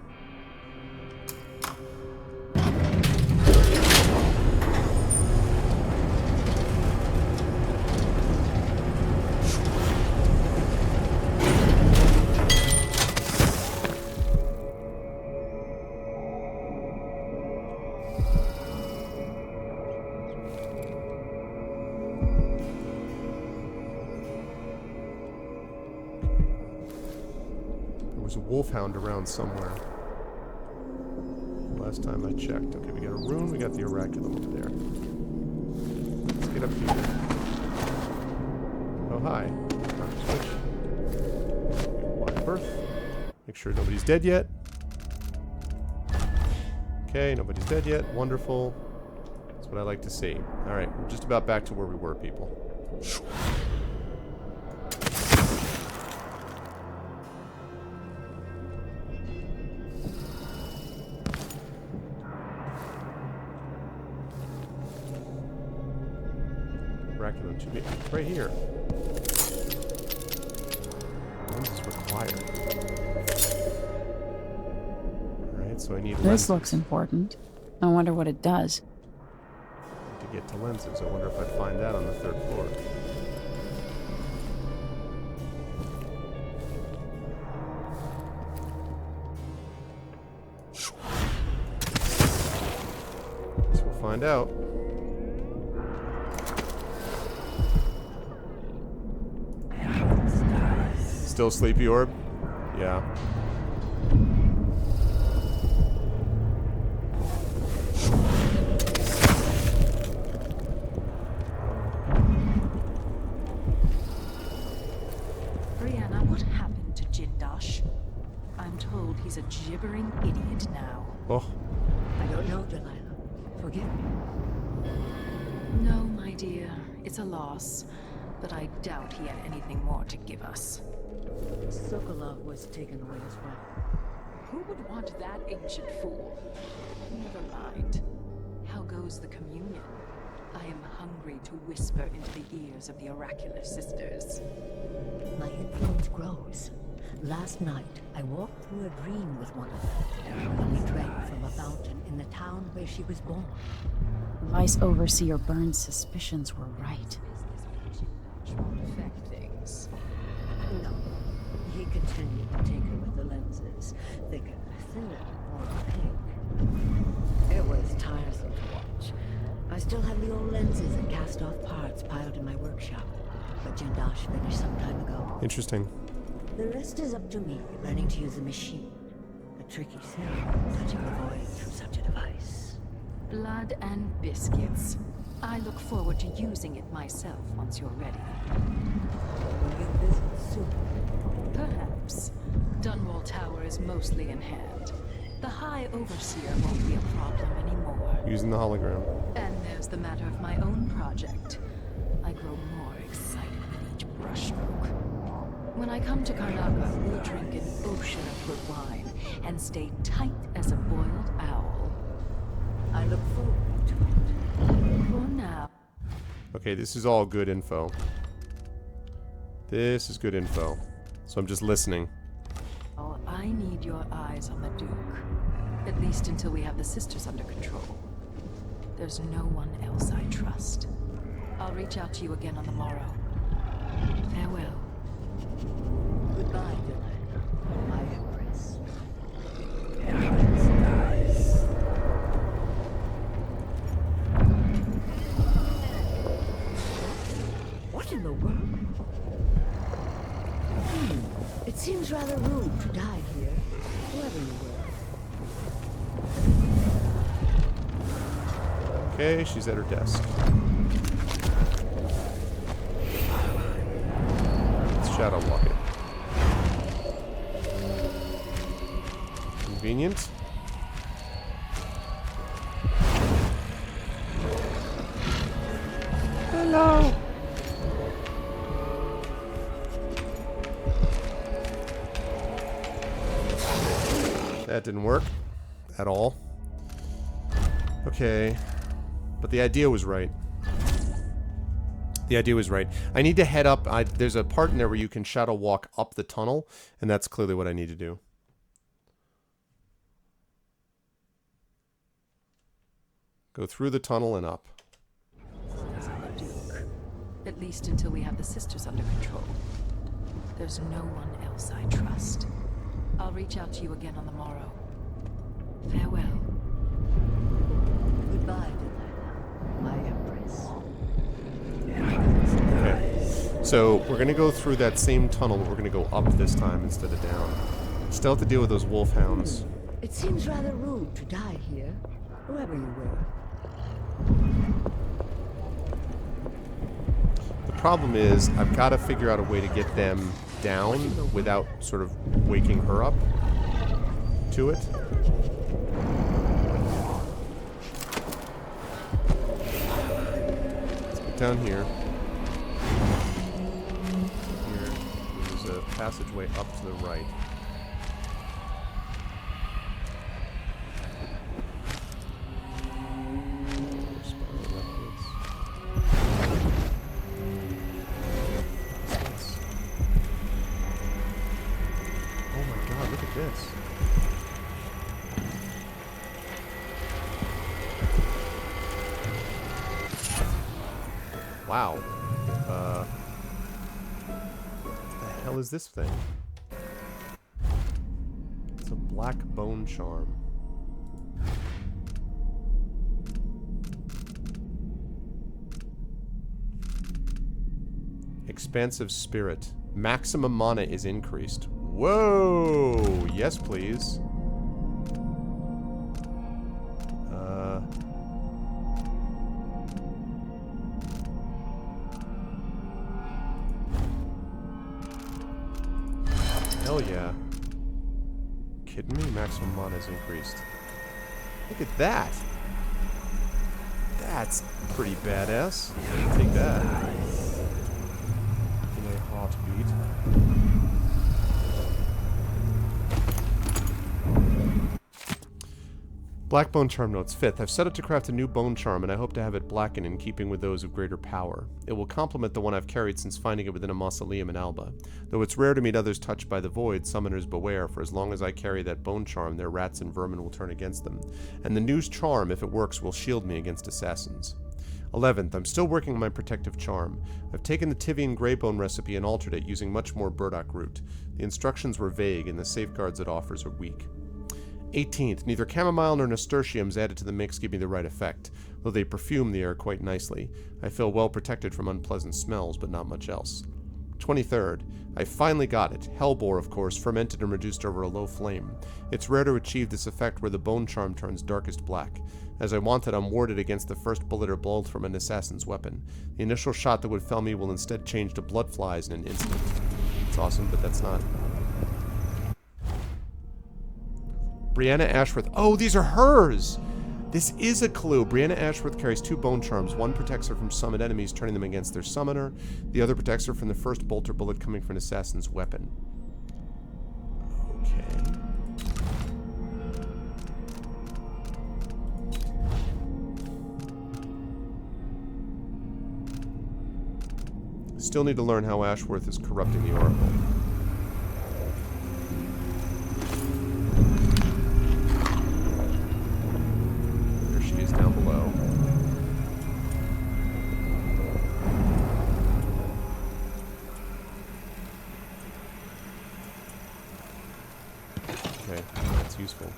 Speaker 1: Wolfhound around somewhere. Last time I checked. Okay, we got a rune, we got the oraculum over there. Let's get up here. Oh, hi. Switch. Wide berth. Make sure nobody's dead yet. Okay, nobody's dead yet. Wonderful. That's what I like to see. Alright, we're just about back to where we were, people. Right here. What is required? Alright, so I need
Speaker 4: This
Speaker 1: lenses.
Speaker 4: looks important. I wonder what it does.
Speaker 1: To get to lenses. I wonder if I'd find that on the 3rd floor. So we'll find out. Still sleepy orb? Yeah.
Speaker 6: Brianna, what happened to Jindosh? I'm told he's a gibbering idiot now.
Speaker 1: Oh.
Speaker 12: I don't know, Delilah. Forgive me.
Speaker 6: No, my dear. It's a loss. But I doubt he had anything more to give us.
Speaker 12: Sokolov was taken away as well.
Speaker 6: Who would want that ancient fool? Never mind. How goes the communion? I am hungry to whisper into the ears of the oracular sisters.
Speaker 12: My influence grows. Last night, I walked through a dream with one of them, and we drank from a fountain in the town where she was born.
Speaker 4: Vice Overseer Byrne's suspicions were right.
Speaker 6: Affect things.
Speaker 12: No. He continued to tinker with the lenses. Thicker, thinner, more opaque. It was tiresome to watch. I still have the old lenses and cast-off parts piled in my workshop, but Jandash finished some time ago.
Speaker 1: Interesting.
Speaker 12: The rest is up to me, learning to use the machine. A tricky thing, touching the void through such a device.
Speaker 6: Blood and biscuits. I look forward to using it myself once you're ready.
Speaker 12: Will you visit soon?
Speaker 6: Perhaps. Dunwall Tower is mostly in hand. The High Overseer won't be a problem anymore.
Speaker 1: Using the hologram.
Speaker 6: And there's the matter of my own project. I grow more excited with each brushstroke. When I come to Karnaca, we'll drink an ocean of good wine and stay tight as a boiled owl.
Speaker 12: I look forward to it.
Speaker 6: For now.
Speaker 1: Okay, this is all good info. This is good info. So I'm just listening.
Speaker 6: Oh, I need your eyes on the Duke. At least until we have the sisters under control. There's no one else I trust. I'll reach out to you again on the morrow. Farewell.
Speaker 12: Goodbye, Delilah, my empress. What in the world? It seems rather rude to die here, whoever you were.
Speaker 1: Okay, she's at her desk. Let's shadow walk it. Convenient. Hello. That didn't work at all. Okay. But the idea was right. The idea was right. I need to head up. There's a part in there where you can shadow walk up the tunnel, and that's clearly what I need to do. Go through the tunnel and up.
Speaker 6: Duke. At least until we have the sisters under control. There's no one else I trust. I'll reach out to you again on the morrow. Farewell.
Speaker 12: Goodbye, Delilah, my empress.
Speaker 1: Okay. So we're going to go through that same tunnel, but we're going to go up this time instead of down. Still have to deal with those wolfhounds.
Speaker 12: It seems rather rude to die here, whoever you were.
Speaker 1: The problem is, I've got to figure out a way to get them down without sort of waking her up to it. Let's get down here. Here, there's a passageway up to the right. This. Wow. What the hell is this thing? It's a black bone charm. Expansive spirit. Maximum mana is increased. Whoa! Yes, please. Hell yeah. Kidding me? Maximum mana is increased. Look at that! That's pretty badass. Take that. In a heartbeat. Black bone charm notes. 5th, I've set it to craft a new bone charm, and I hope to have it blackened in keeping with those of greater power. It will complement the one I've carried since finding it within a mausoleum in Alba. Though it's rare to meet others touched by the void, summoners beware, for as long as I carry that bone charm, their rats and vermin will turn against them. And the new charm, if it works, will shield me against assassins. 11th, I'm still working on my protective charm. I've taken the Tivian Greybone recipe and altered it using much more burdock root. The instructions were vague, and the safeguards it offers are weak. 18th, neither chamomile nor nasturtiums added to the mix give me the right effect, though they perfume the air quite nicely. I feel well protected from unpleasant smells, but not much else. 23rd, I finally got it. Hellbore, of course, fermented and reduced over a low flame. It's rare to achieve this effect where the bone charm turns darkest black. As I wanted, I'm warded against the first bullet or bolt from an assassin's weapon. The initial shot that would fell me will instead change to blood flies in an instant. It's awesome, but that's not. Brianna Ashworth. Oh, these are hers! This is a clue. Brianna Ashworth carries 2 bone charms. One protects her from summoned enemies, turning them against their summoner. The other protects her from the first bolt or bullet coming from an assassin's weapon. Okay. Still need to learn how Ashworth is corrupting the Oracle. There she is down below. Okay, that's useful.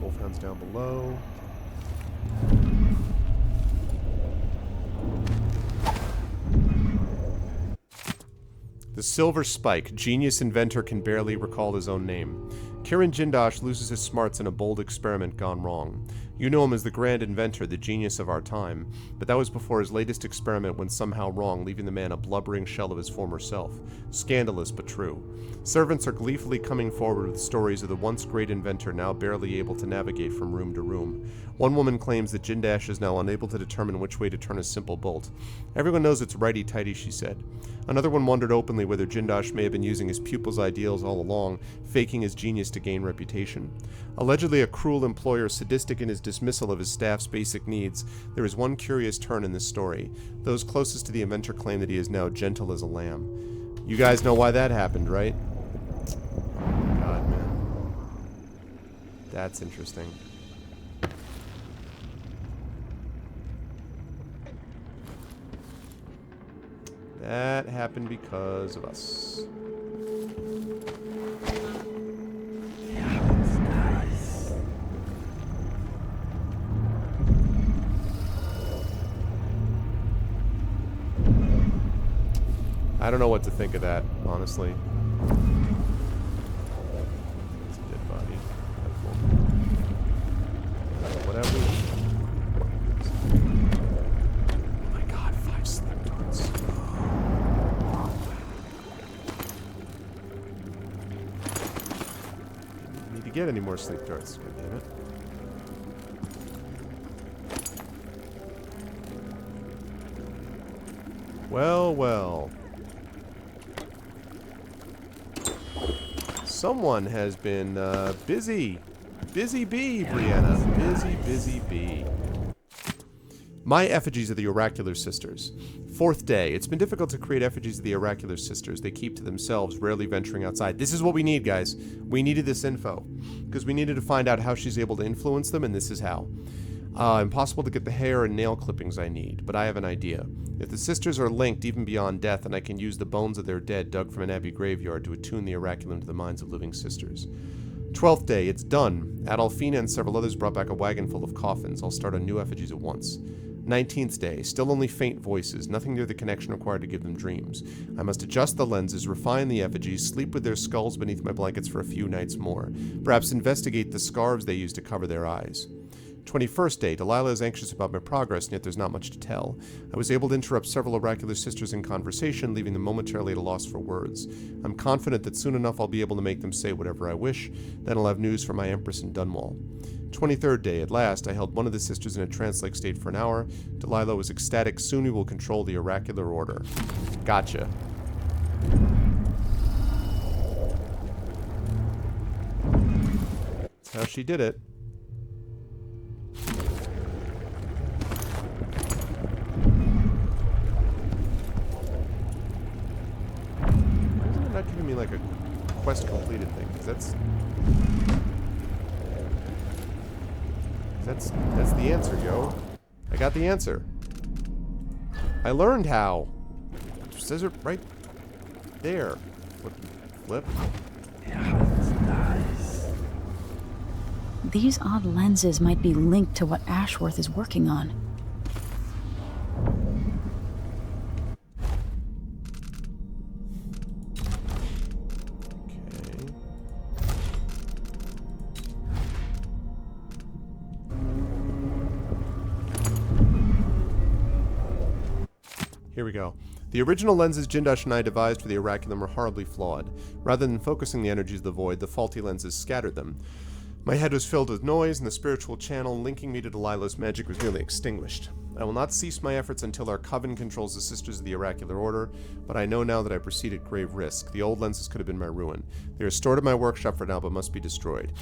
Speaker 1: Wolfhound's down below. The Silver Spike. Genius inventor can barely recall his own name. Kiran Jindosh loses his smarts in a bold experiment gone wrong. You know him as the grand inventor, the genius of our time, but that was before his latest experiment went somehow wrong, leaving the man a blubbering shell of his former self. Scandalous, but true. Servants are gleefully coming forward with stories of the once great inventor now barely able to navigate from room to room. One woman claims that Jindash is now unable to determine which way to turn a simple bolt. Everyone knows it's righty-tighty, she said. Another one wondered openly whether Jindash may have been using his pupil's ideals all along, faking his genius to gain reputation. Allegedly a cruel employer, sadistic in his dismissal of his staff's basic needs, there is one curious turn in this story. Those closest to the inventor claim that he is now gentle as a lamb. You guys know why that happened, right? Oh, God, man. That's interesting. That happened because of us. I don't know what to think of that, honestly. It's a dead body. Whatever. Oh my God, 5 sleep darts. Didn't need to get any more sleep darts, goddammit. Well, well. Someone has been busy. Busy bee, Brianna. Busy, busy bee. My effigies of the Oracular Sisters. 4th day. It's been difficult to create effigies of the Oracular Sisters. They keep to themselves, rarely venturing outside. This is what we need, guys. We needed this info. Because we needed to find out how she's able to influence them, and this is how. Impossible to get the hair and nail clippings I need, but I have an idea. If the sisters are linked even beyond death, then I can use the bones of their dead dug from an abbey graveyard to attune the oraculum to the minds of living sisters. 12th day, it's done. Adolfina and several others brought back a wagon full of coffins. I'll start on new effigies at once. 19th day, still only faint voices, nothing near the connection required to give them dreams. I must adjust the lenses, refine the effigies, sleep with their skulls beneath my blankets for a few nights more. Perhaps investigate the scarves they use to cover their eyes. 21st day, Delilah is anxious about my progress, and yet there's not much to tell. I was able to interrupt several oracular sisters in conversation, leaving them momentarily at a loss for words. I'm confident that soon enough I'll be able to make them say whatever I wish, then I'll have news from my Empress in Dunwall. 23rd day, at last, I held one of the sisters in a trance-like state for an hour. Delilah was ecstatic. Soon we will control the oracular order. Gotcha. That's how she did it. Not giving me like a quest completed thing, because that's That's the answer, yo. I got the answer. I learned how. It says it right there. Flip.
Speaker 4: These odd lenses might be linked to what Ashworth is working on.
Speaker 1: Here we go. The original lenses Jindash and I devised for the Oraculum were horribly flawed. Rather than focusing the energies of the void, the faulty lenses scattered them. My head was filled with noise, and the spiritual channel linking me to Delilah's magic was nearly extinguished. I will not cease my efforts until our coven controls the Sisters of the Oracular Order, but I know now that I proceed at grave risk. The old lenses could have been my ruin. They are stored in my workshop for now, but must be destroyed.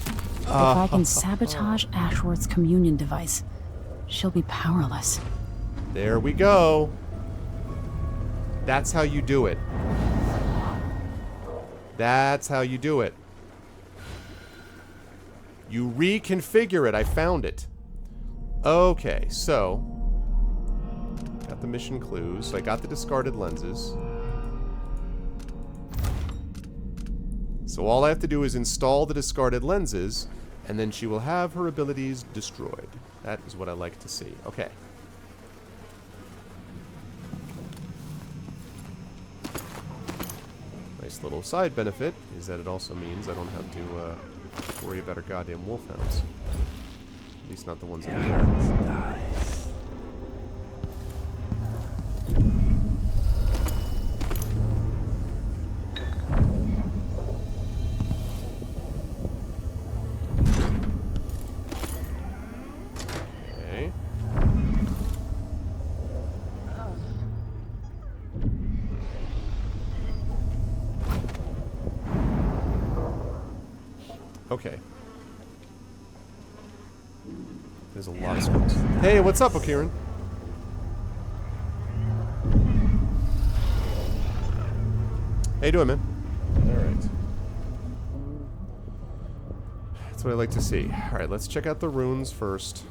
Speaker 4: If I can sabotage Ashworth's communion device, she'll be powerless.
Speaker 1: There we go. That's how you do it. That's how you do it. You reconfigure it. I found it. Okay, so got the mission clues. I got the discarded lenses. So all I have to do is install the discarded lenses, and then she will have her abilities destroyed. That is what I like to see. Okay. Nice little side benefit is that it also means I don't have to worry about our goddamn wolfhounds. At least not the ones in there. Okay. Okay. There's a lot of scrolls. Hey, what's up, Okiran? How you doing, man? Alright. That's what I like to see. Alright, let's check out the runes first.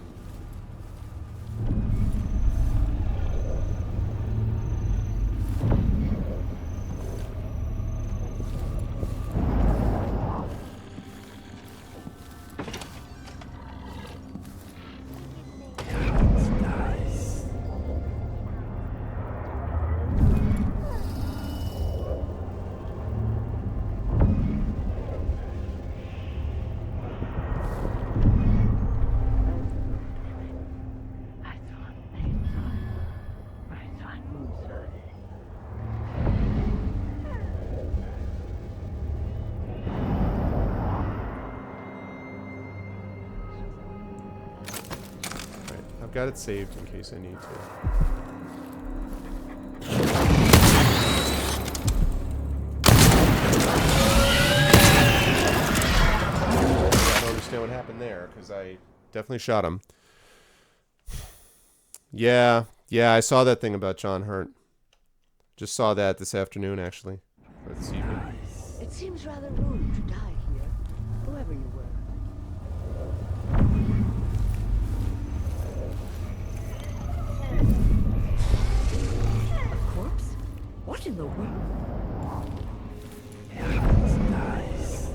Speaker 1: I've got it saved in case I need to. I don't understand what happened there, because I definitely shot him. Yeah, I saw that thing about John Hurt. Just saw that this afternoon, actually. Or this evening.
Speaker 12: It seems rather rude to die here, whoever you were. A corpse? What in the world?
Speaker 8: That's nice.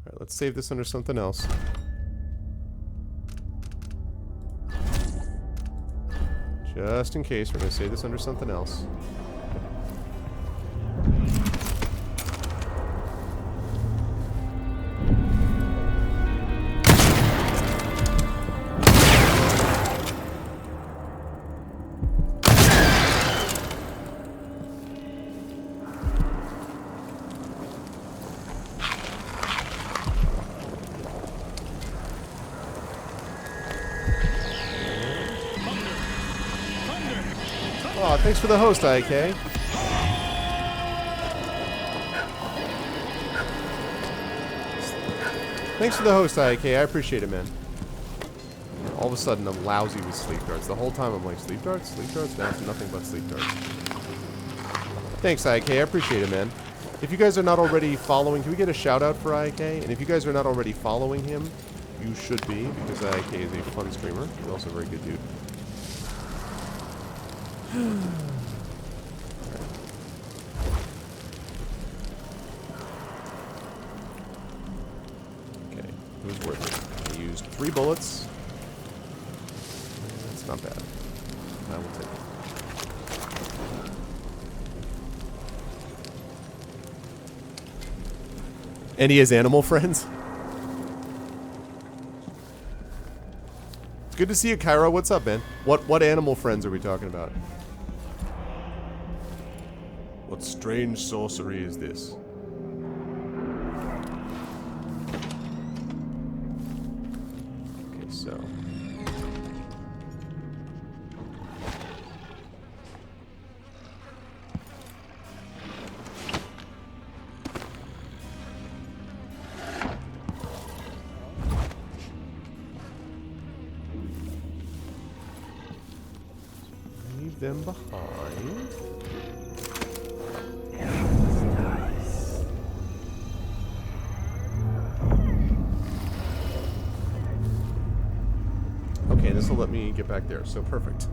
Speaker 1: Alright, let's save this under something else. Just in case, we're going to save this under something else. Oh, thanks for the host, IK. Thanks for the host, IK. I appreciate it, man. All of a sudden, I'm lousy with sleep darts. The whole time, I'm like, sleep darts? Sleep darts? Now it's nothing but sleep darts. Thanks, IK. I appreciate it, man. If you guys are not already following... Can we get a shout-out for IK? And if you guys are not already following him, you should be, because IK is a fun streamer. He's also a very good dude. Okay, it was worth it. I used 3 bullets. That's not bad. I will take it. And he has animal friends? Good to see you, Kyra. What's up, man? What animal friends are we talking about? What strange sorcery is this? Okay, so... leave them behind. Okay, this will let me get back there, so perfect.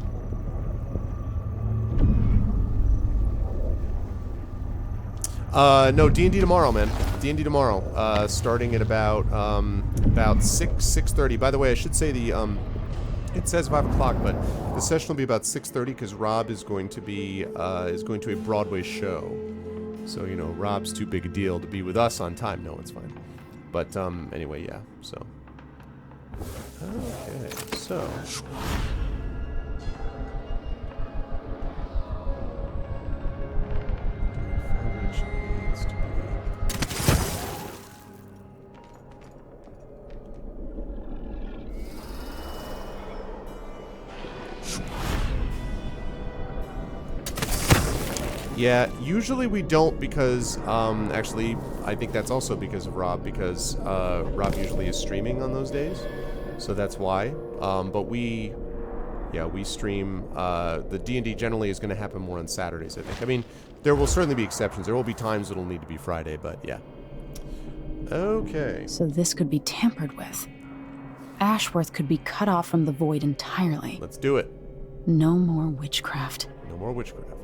Speaker 1: No, D&D tomorrow, man. D&D tomorrow, starting at about 6:30. By the way, I should say the it says 5 o'clock, but the session will be about 6:30 because Rob is going to be to a Broadway show. So you know, Rob's too big a deal to be with us on time. No, it's fine. But anyway, yeah. So okay, so. Yeah, usually we don't because, actually, I think that's also because of Rob, because Rob usually is streaming on those days, so that's why. But we stream, the D&D generally is going to happen more on Saturdays, I think. I mean, there will certainly be exceptions. There will be times it'll need to be Friday, but yeah. Okay.
Speaker 4: So this could be tampered with. Ashworth could be cut off from the void entirely.
Speaker 1: Let's do it.
Speaker 4: No more witchcraft.
Speaker 1: No more witchcraft.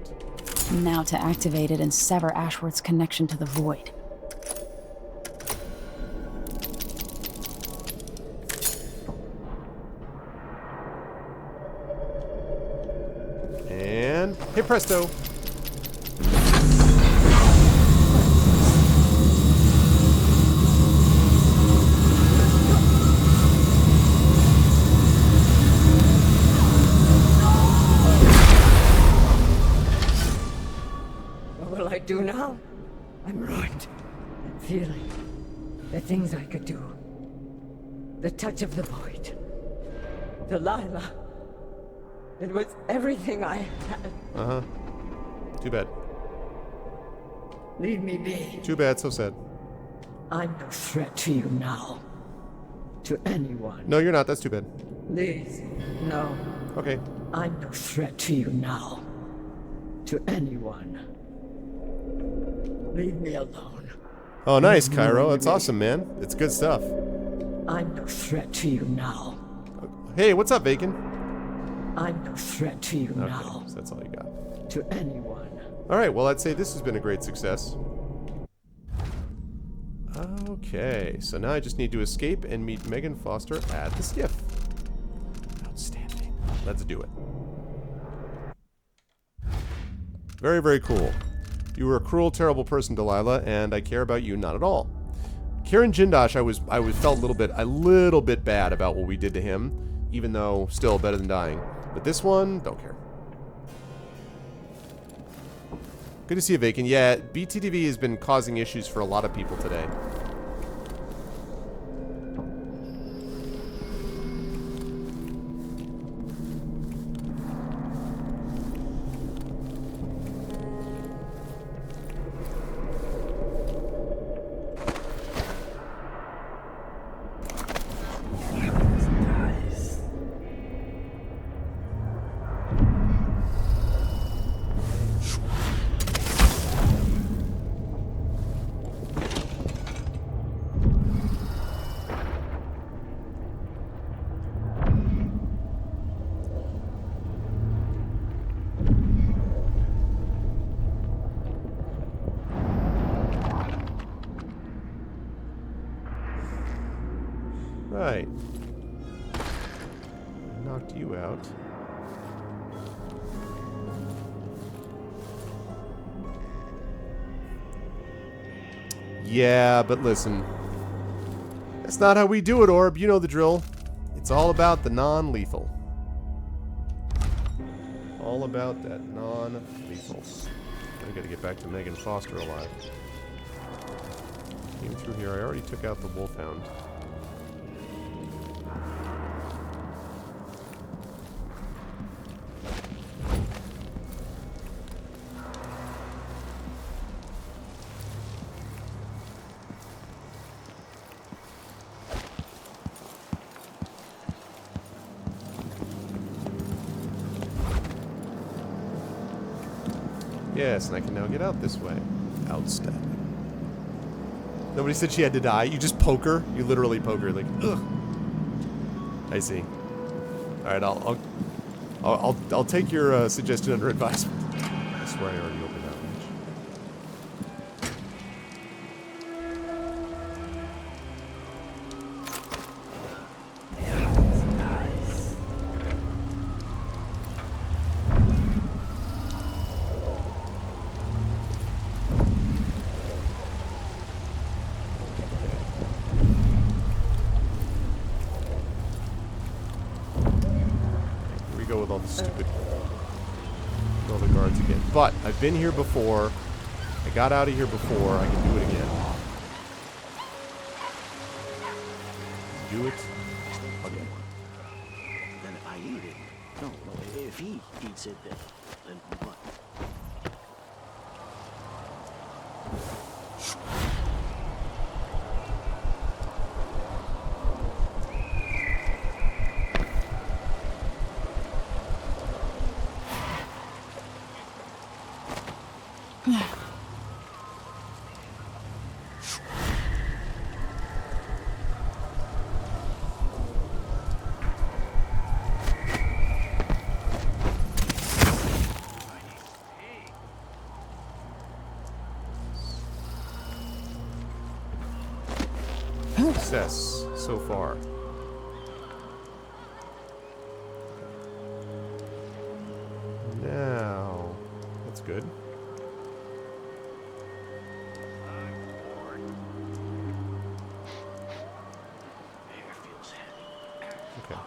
Speaker 4: Now to activate it and sever Ashworth's connection to the void.
Speaker 1: And hey presto.
Speaker 12: What will I do now? I'm ruined. That feeling. The things I could do. The touch of the void. Delilah. It was everything I had.
Speaker 1: Uh-huh. Too bad.
Speaker 12: Leave me be.
Speaker 1: Too bad, so sad.
Speaker 12: I'm no threat to you now. To anyone.
Speaker 1: No, you're not. That's too bad.
Speaker 12: Please, no.
Speaker 1: Okay.
Speaker 12: I'm no threat to you now. To anyone. Leave me alone.
Speaker 1: Oh, nice, Cairo. That's awesome, man. It's good stuff.
Speaker 12: I'm no threat to you now.
Speaker 1: Hey, what's up, Bacon?
Speaker 12: I'm no threat to you
Speaker 1: Okay,
Speaker 12: now.
Speaker 1: so that's all you got.
Speaker 12: To anyone.
Speaker 1: All right, well, I'd say this has been a great success. Okay, so now I just need to escape and meet Megan Foster at the skiff. Outstanding. Let's do it. Very, very cool. You were a cruel, terrible person, Delilah, and I care about you not at all. Kieran Jindosh, I felt a little bit bad about what we did to him, even though still better than dying. But this one, don't care. Good to see you, Vacant. Yeah, BTTV has been causing issues for a lot of people today. Right. Knocked you out. Yeah, but listen. That's not how we do it, Orb. You know the drill. It's all about the non-lethal. All about that non-lethal. I gotta get back to Megan Foster alive. Came through here. I already took out the wolfhound. Yes, and I can now get out this way. Outstanding. Nobody said she had to die. You just poke her. You literally poke her. Like, ugh. I see. All right, I'll take your suggestion under advisement. I swear I already opened that one. With all the stupid, all the guards again. But I've been here before. I got out of here before. I can do it again. Do it again.
Speaker 8: Then if I eat it, no, if he eats it, then what?
Speaker 1: Success so far. Now, that's good. Okay.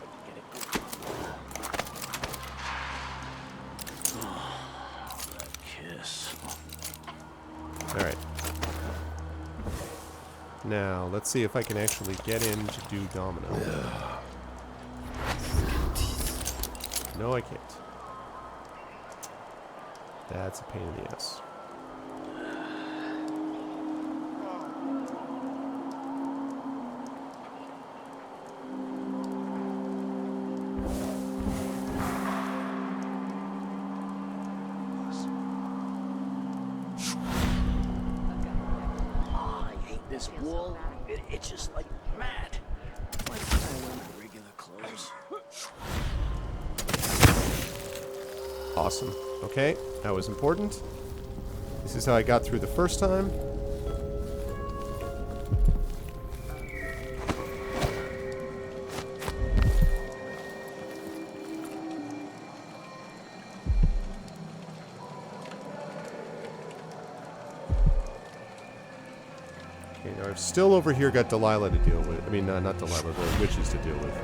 Speaker 8: Kiss.
Speaker 1: All right. Now, let's see if I can actually get in to do Domino. No, I can't. That's a pain in the ass.
Speaker 8: This wool, it itches like mad. Why can't I wear my regular clothes?
Speaker 1: Awesome. Okay, that was important. This is how I got through the first time. I've still over here got Delilah to deal with. I mean, not Delilah, the witches to deal with.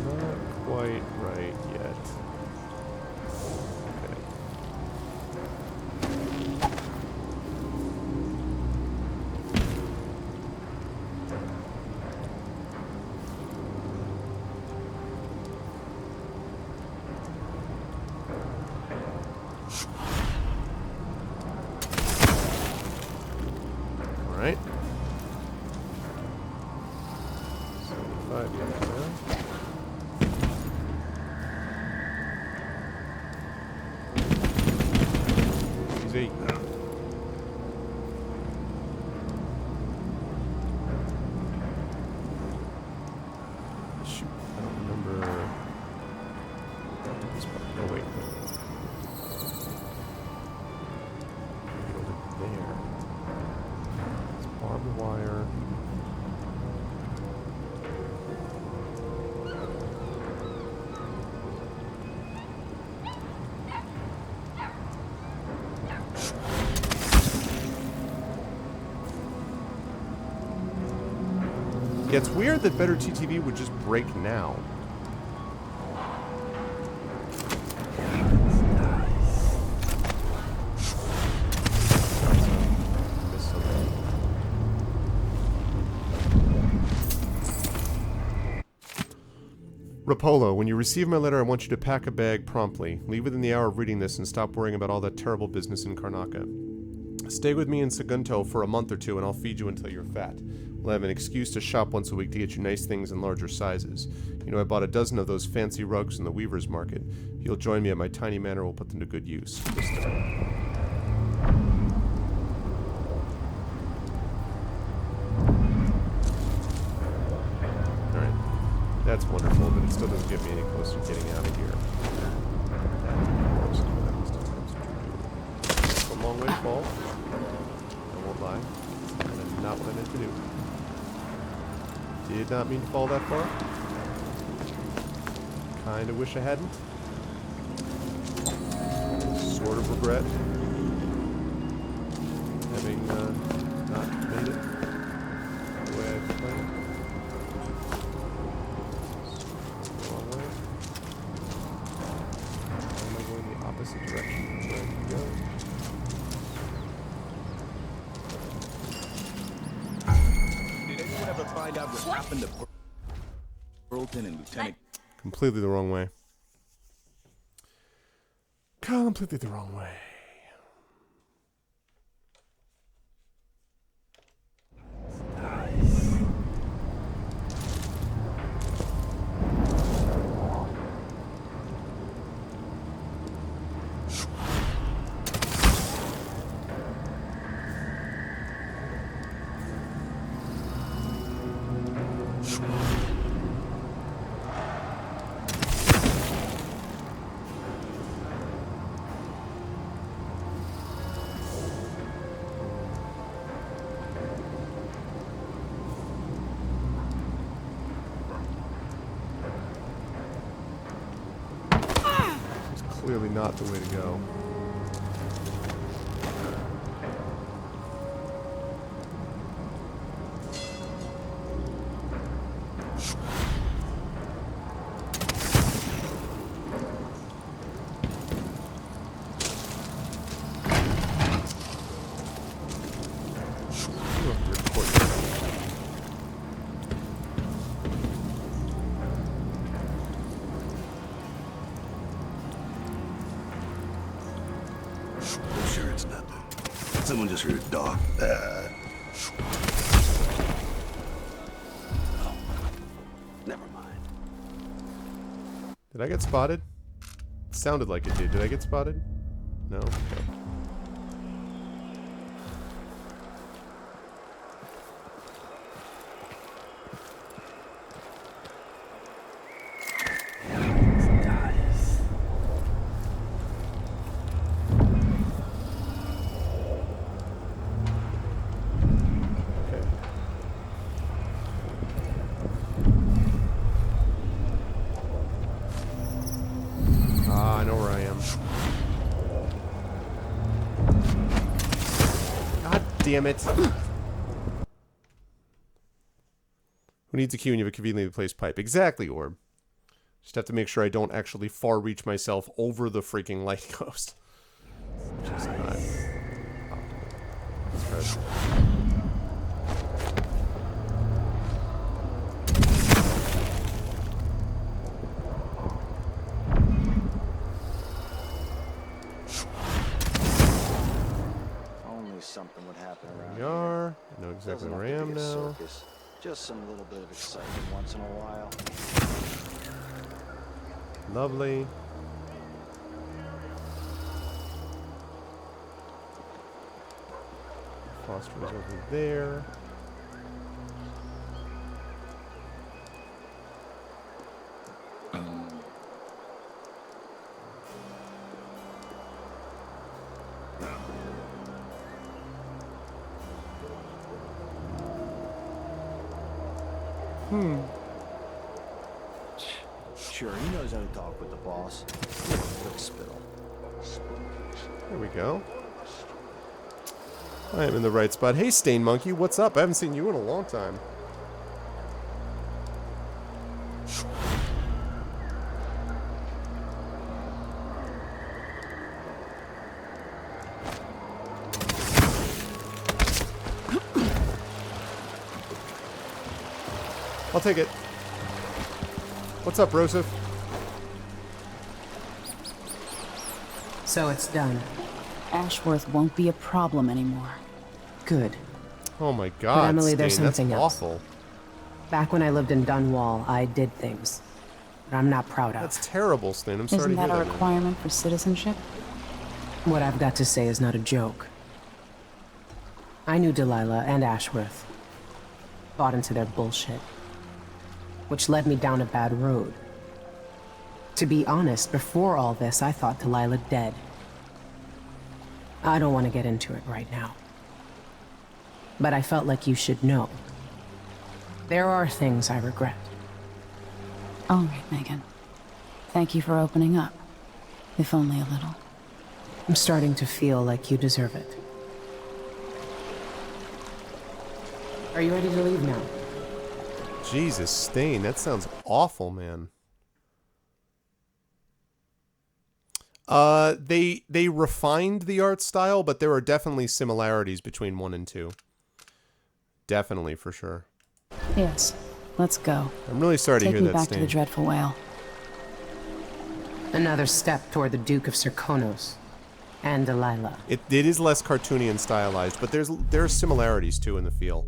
Speaker 1: Not quite right yet. Yeah, it's weird that Better TTV would just break now. Rapolo, when you receive my letter, I want you to pack a bag promptly. Leave within the hour of reading this and stop worrying about all that terrible business in Karnaca. Stay with me in Sagunto for a month or two and I'll feed you until you're fat. We'll have an excuse to shop once a week to get you nice things in larger sizes. You know, I bought a dozen of those fancy rugs in the weaver's market. If you'll join me at my tiny manor, we'll put them to good use. That's wonderful, but it still doesn't get me any closer to getting out of here. It's a long way to fall. I won't lie. That's not what I meant to do. Did not mean to fall that far. Kinda wish I hadn't. Sort of regret having not made it the way I planned. Opposite direction from where I can go.
Speaker 11: Did anyone ever find out what happened to Burleton and Lieutenant?
Speaker 1: Completely the wrong way. Completely the wrong way. Clearly not the way to go.
Speaker 11: Someone just heard a dog. Oh, never mind.
Speaker 1: Did I get spotted? It sounded like it did. Did I get spotted? No? Okay. I know where I am. God damn it. Who needs a key when you have a conveniently placed pipe? Exactly, Orb. Just have to make sure I don't actually far reach myself over the freaking light ghost. Just not optimal.
Speaker 3: Something would happen around
Speaker 1: We are. I know exactly where I am now.
Speaker 3: Circus. Just some little bit of excitement once in a while.
Speaker 1: Lovely. Foster is over there.
Speaker 3: Sure, he knows how to talk with the boss. Quick spittle.
Speaker 1: There we go. I am in the right spot. Hey, Stain Monkey, what's up? I haven't seen you in a long time. I'll take it. What's up, Rosef?
Speaker 13: So it's done.
Speaker 4: Ashworth won't be a problem anymore.
Speaker 13: Good.
Speaker 1: Oh my
Speaker 13: But
Speaker 1: God,
Speaker 13: Emily, there's
Speaker 1: Stain, that's
Speaker 13: something else.
Speaker 1: awful.
Speaker 13: Back when I lived in Dunwall, I did things that I'm not proud of.
Speaker 1: That's terrible, Stain. I'm sorry
Speaker 4: Isn't
Speaker 1: to hear
Speaker 4: that a
Speaker 1: that, man.
Speaker 4: requirement for citizenship?
Speaker 13: What I've got to say is not a joke. I knew Delilah and Ashworth. Bought into their bullshit. Which led me down a bad road. To be honest, before all this, I thought Delilah dead. I don't want to get into it right now. But I felt like you should know. There are things I regret.
Speaker 4: All right, Megan. Thank you for opening up. If only a little.
Speaker 13: I'm starting to feel like you deserve it. Are you ready to leave now?
Speaker 1: Jesus, Stain, that sounds awful, man. They refined the art style, but there are definitely similarities between 1 and 2. Definitely, for sure.
Speaker 4: Yes, let's go.
Speaker 1: I'm really sorry to hear that,
Speaker 4: Take me back
Speaker 1: Stain.
Speaker 4: to the Dreadful Whale.
Speaker 13: Another step toward the Duke of Serkonos. And Delilah.
Speaker 1: It is less cartoony and stylized, but there are similarities, too, in the feel.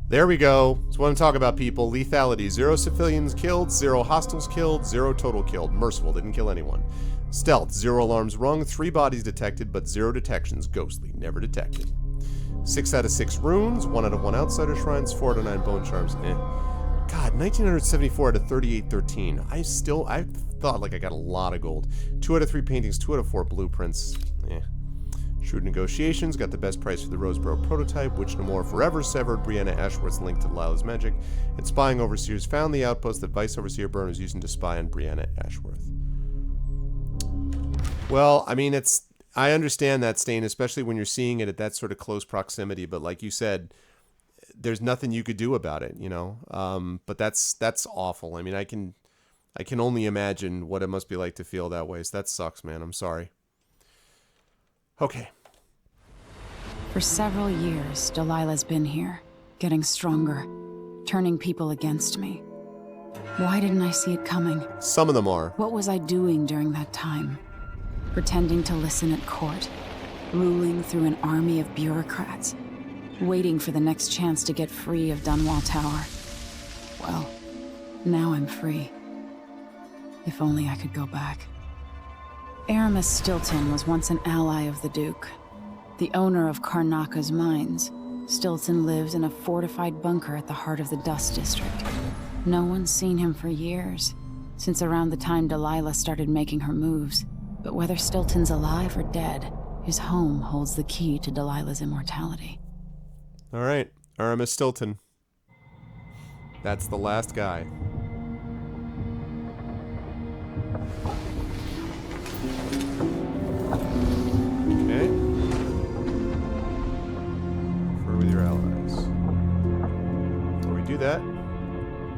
Speaker 1: There we go. That's what I'm talking about, people. Lethality. 0 civilians killed, 0 hostiles killed, 0 total killed. Merciful, didn't kill anyone. Stealth. 0 alarms rung, 3 bodies detected, but 0 detections. Ghostly. Never detected. 6 out of 6 runes, 1 out of 1 outsider shrines, 4 out of 9 bone charms. God, 1974 out of 3813. I thought like I got a lot of gold. 2 out of 3 paintings, 2 out of 4 blueprints. Shrewd negotiations, got the best price for the Roseboro prototype, which no more forever severed Brianna Ashworth's link to Delilah's magic, and spying overseers found the outpost that Vice Overseer Byrne was using to spy on Brianna Ashworth. Well, I mean, I understand that, Stain, especially when you're seeing it at that sort of close proximity, but like you said, there's nothing you could do about it, you know? But that's awful. I mean, I can only imagine what it must be like to feel that way, so that sucks, man. I'm sorry. Okay.
Speaker 4: For several years, Delilah's been here, getting stronger, turning people against me. Why didn't I see it coming?
Speaker 1: Some of them are.
Speaker 4: What was I doing during that time? Pretending to listen at court, ruling through an army of bureaucrats, waiting for the next chance to get free of Dunwall Tower. Well, now I'm free. If only I could go back. Aramis Stilton was once an ally of the Duke, the owner of Karnaka's mines. Stilton lived in a fortified bunker at the heart of the Dust District. No one's seen him for years, since around the time Delilah started making her moves. But whether Stilton's alive or dead, his home holds the key to Delilah's immortality.
Speaker 1: All right, Aramis Stilton. That's the last guy. Okay. Confer with your allies. Before we do that,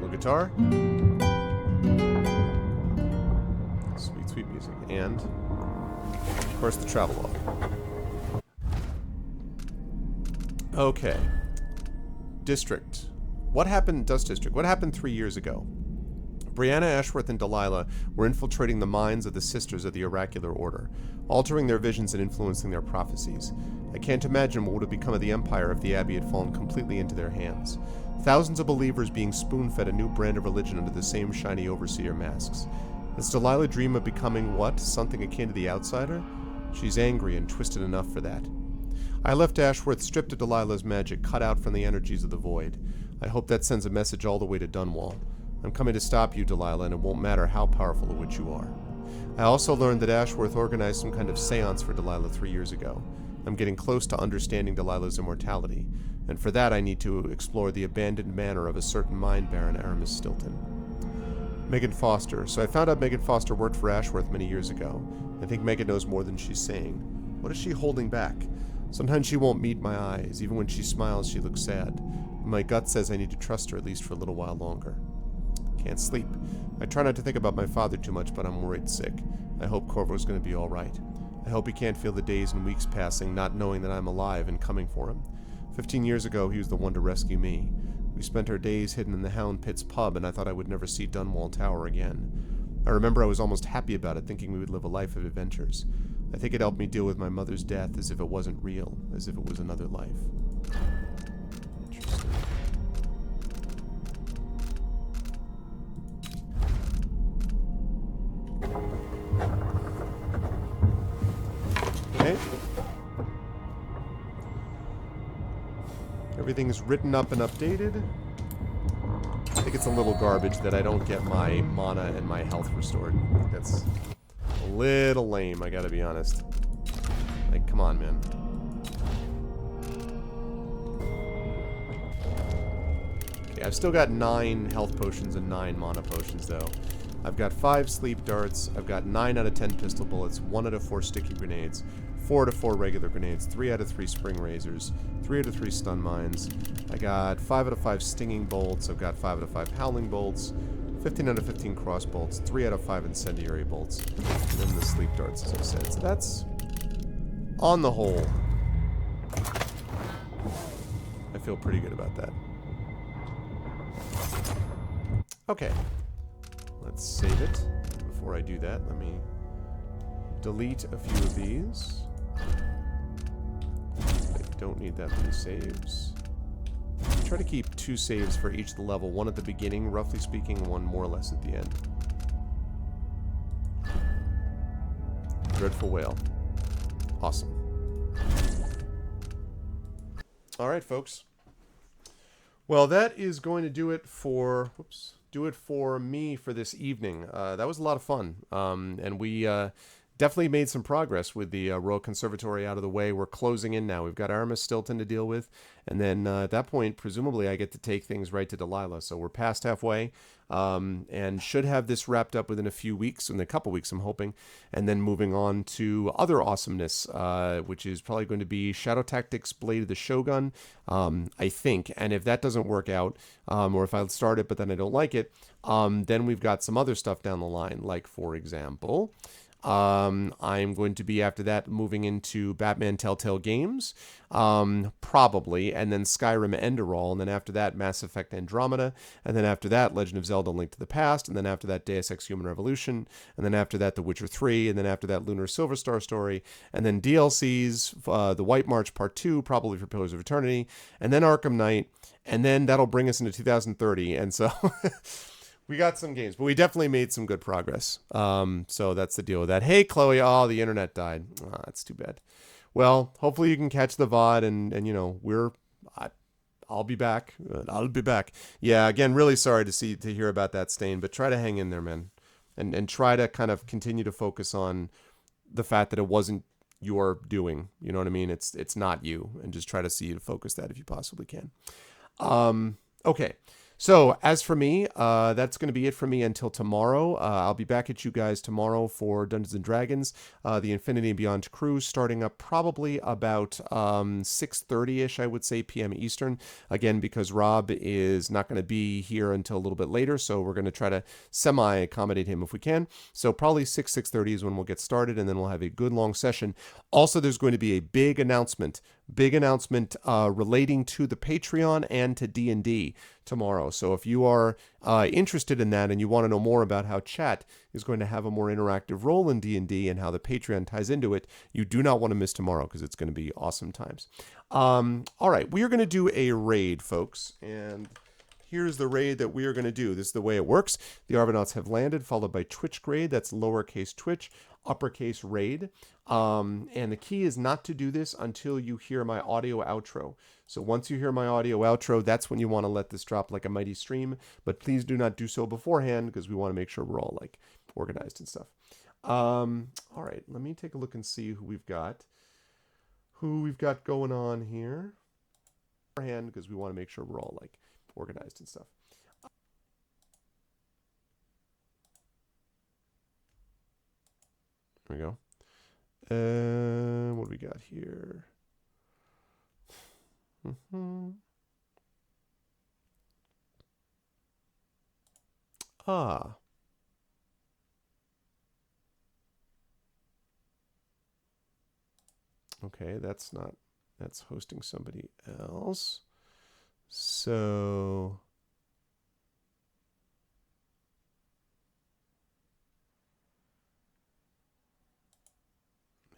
Speaker 1: little guitar. Sweet, sweet music. And, of course, the travelogue. Okay. District. What happened, Dust District? What happened 3 years ago? Brianna Ashworth and Delilah were infiltrating the minds of the Sisters of the Oracular Order, altering their visions and influencing their prophecies. I can't imagine what would have become of the Empire if the Abbey had fallen completely into their hands. Thousands of believers being spoon-fed a new brand of religion under the same shiny overseer masks. Does Delilah dream of becoming what? Something akin to the Outsider? She's angry and twisted enough for that. I left Ashworth stripped of Delilah's magic, cut out from the energies of the void. I hope that sends a message all the way to Dunwall. I'm coming to stop you, Delilah, and it won't matter how powerful a witch you are. I also learned that Ashworth organized some kind of seance for Delilah 3 years ago. I'm getting close to understanding Delilah's immortality, and for that I need to explore the abandoned manor of a certain mind baron, Aramis Stilton. Megan Foster. So I found out Megan Foster worked for Ashworth many years ago. I think Megan knows more than she's saying. What is she holding back? Sometimes she won't meet my eyes. Even when she smiles, she looks sad. My gut says I need to trust her at least for a little while longer. Can't sleep. I try not to think about my father too much, but I'm worried sick. I hope Corvo's going to be all right. I hope he can't feel the days and weeks passing, not knowing that I'm alive and coming for him. 15 years ago, he was the one to rescue me. We spent our days hidden in the Hound Pit's pub, and I thought I would never see Dunwall Tower again. I remember I was almost happy about it, thinking we would live a life of adventures. I think it helped me deal with my mother's death as if it wasn't real, as if it was another life. Interesting. Okay. Everything is written up and updated. I think it's a little garbage that I don't get my mana and my health restored. I think that's a little lame, I gotta be honest. Like, come on, man. Okay, I've still got 9 health potions and 9 mana potions, though. I've got 5 sleep darts, I've got 9 out of 10 pistol bullets, 1 out of 4 sticky grenades, 4 out of 4 regular grenades, 3 out of 3 spring razors, 3 out of 3 stun mines. I got 5 out of 5 stinging bolts, I've got 5 out of 5 howling bolts, 15 out of 15 cross bolts, 3 out of 5 incendiary bolts, and then the sleep darts, as I said. So that's, on the whole, I feel pretty good about that. Okay. Let's save it. Before I do that, let me delete a few of these. I don't need that many saves. Try to keep 2 saves for each of the level. 1 at the beginning, roughly speaking, 1 more or less at the end. Dreadful Whale. Awesome. Alright, folks. Well, that is going to do it for... Whoops. Do it for me for this evening. That was a lot of fun. And we definitely made some progress with the Royal Conservatory out of the way. We're closing in now. We've got Aramis Stilton to deal with. And then at that point, presumably, I get to take things right to Delilah. So we're past halfway and should have this wrapped up within a few weeks, in a couple weeks, I'm hoping. And then moving on to other awesomeness, which is probably going to be Shadow Tactics Blade of the Shogun, I think. And if that doesn't work out, or if I start it but then I don't like it, then we've got some other stuff down the line. Like, for example... I'm going to be, after that, moving into Batman Telltale Games, probably, and then Skyrim Enderall, and then after that, Mass Effect Andromeda, and then after that, Legend of Zelda Link to the Past, and then after that, Deus Ex Human Revolution, and then after that, The Witcher 3, and then after that, Lunar Silver Star Story, and then DLCs, The White March Part 2, probably for Pillars of Eternity, and then Arkham Knight, and then that'll bring us into 2030, and so... We got some games, but we definitely made some good progress. So that's the deal with that. Hey, Chloe. Oh, the internet died. Oh, that's too bad. Well, hopefully you can catch the VOD, and you know, I'll be back. I'll be back. Yeah, again, really sorry to hear about that, Stain, but try to hang in there, man. And try to kind of continue to focus on the fact that it wasn't your doing. You know what I mean? It's not you. And just try to see you to focus that if you possibly can. Okay. So, as for me, that's going to be it for me until tomorrow. I'll be back at you guys tomorrow for Dungeons & Dragons, the Infinity and Beyond cruise, starting up probably about 6:30-ish, I would say, p.m. Eastern. Again, because Rob is not going to be here until a little bit later, so we're going to try to semi-accommodate him if we can. So, probably 6:30 is when we'll get started, and then we'll have a good long session. Also, there's going to be a big announcement relating to the Patreon and to D&D tomorrow. So if you are interested in that and you want to know more about how chat is going to have a more interactive role in D&D and how the Patreon ties into it, you do not want to miss tomorrow because it's going to be awesome times. All right, we are going to do a raid, folks, and here's the raid that we are going to do. This is the way it works. The Argonauts have landed, followed by Twitch grade. That's lowercase Twitch, uppercase raid. And the key is not to do this until you hear my audio outro. So once you hear my audio outro, that's when you want to let this drop like a mighty stream. But please do not do so beforehand because we want to make sure we're all like organized and stuff. All right, let me take a look and see who we've got. Going on here. Beforehand because we want to make sure we're all like organized and stuff. There we go. What do we got here? Ah. Okay, that's hosting somebody else. So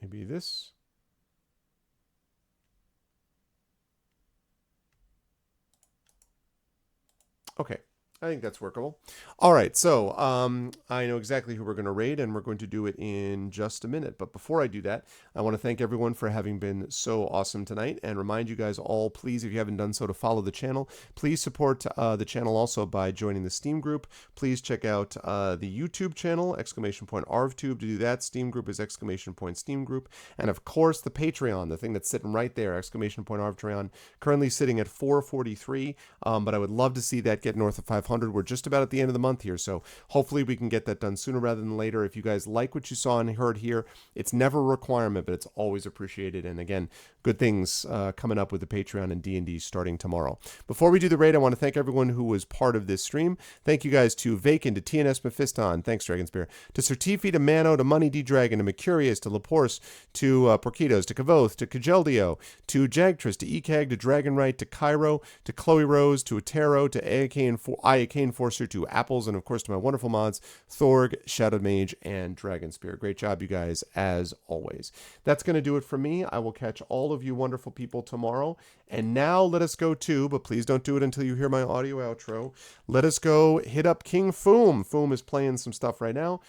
Speaker 1: maybe this. Okay. I think that's workable. All right, so I know exactly who we're going to raid, and we're going to do it in just a minute. But before I do that, I want to thank everyone for having been so awesome tonight, and remind you guys all, please, if you haven't done so, to follow the channel. Please support the channel also by joining the Steam group. Please check out the YouTube channel, !ArvTube, to do that. Steam group is !Steam group. And of course, the Patreon, the thing that's sitting right there, !ArvTreon, currently sitting at 443, but I would love to see that get north of 500. We're just about at the end of the month here, so hopefully we can get that done sooner rather than later. If you guys like what you saw and heard here, it's never a requirement, but it's always appreciated. And again, good things coming up with the Patreon and D&D starting tomorrow. Before we do the raid, I want to thank everyone who was part of this stream. Thank you guys to Vacant, to TNS Mephiston, thanks Dragonspear, to Certifi, to Mano, to Money D Dragon, to Mercurius, to Laporce, to Porquitos, to Kavoth, to Kajeldio, to Jagtris, to Ekag, to Dragonwright, to Cairo, to Chloe Rose, to Atero, to Iake Enforcer, to Apples, and of course to my wonderful mods, Thorg, Shadow Mage, and Dragonspear. Great job, you guys, as always. That's going to do it for me. I will catch all of you wonderful people tomorrow. And now let us go to, but please don't do it until you hear my audio outro, let us go hit up King Foom. Foom is playing some stuff right now.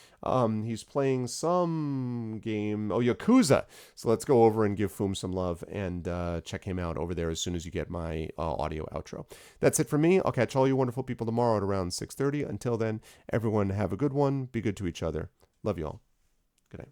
Speaker 1: He's playing some game, Yakuza. So let's go over and give Foom some love and check him out over there as soon as you get my audio outro. That's it for me. I'll catch all you wonderful people tomorrow at around 6:30. Until then, everyone have a good one. Be good to each other. Love you all. Good night.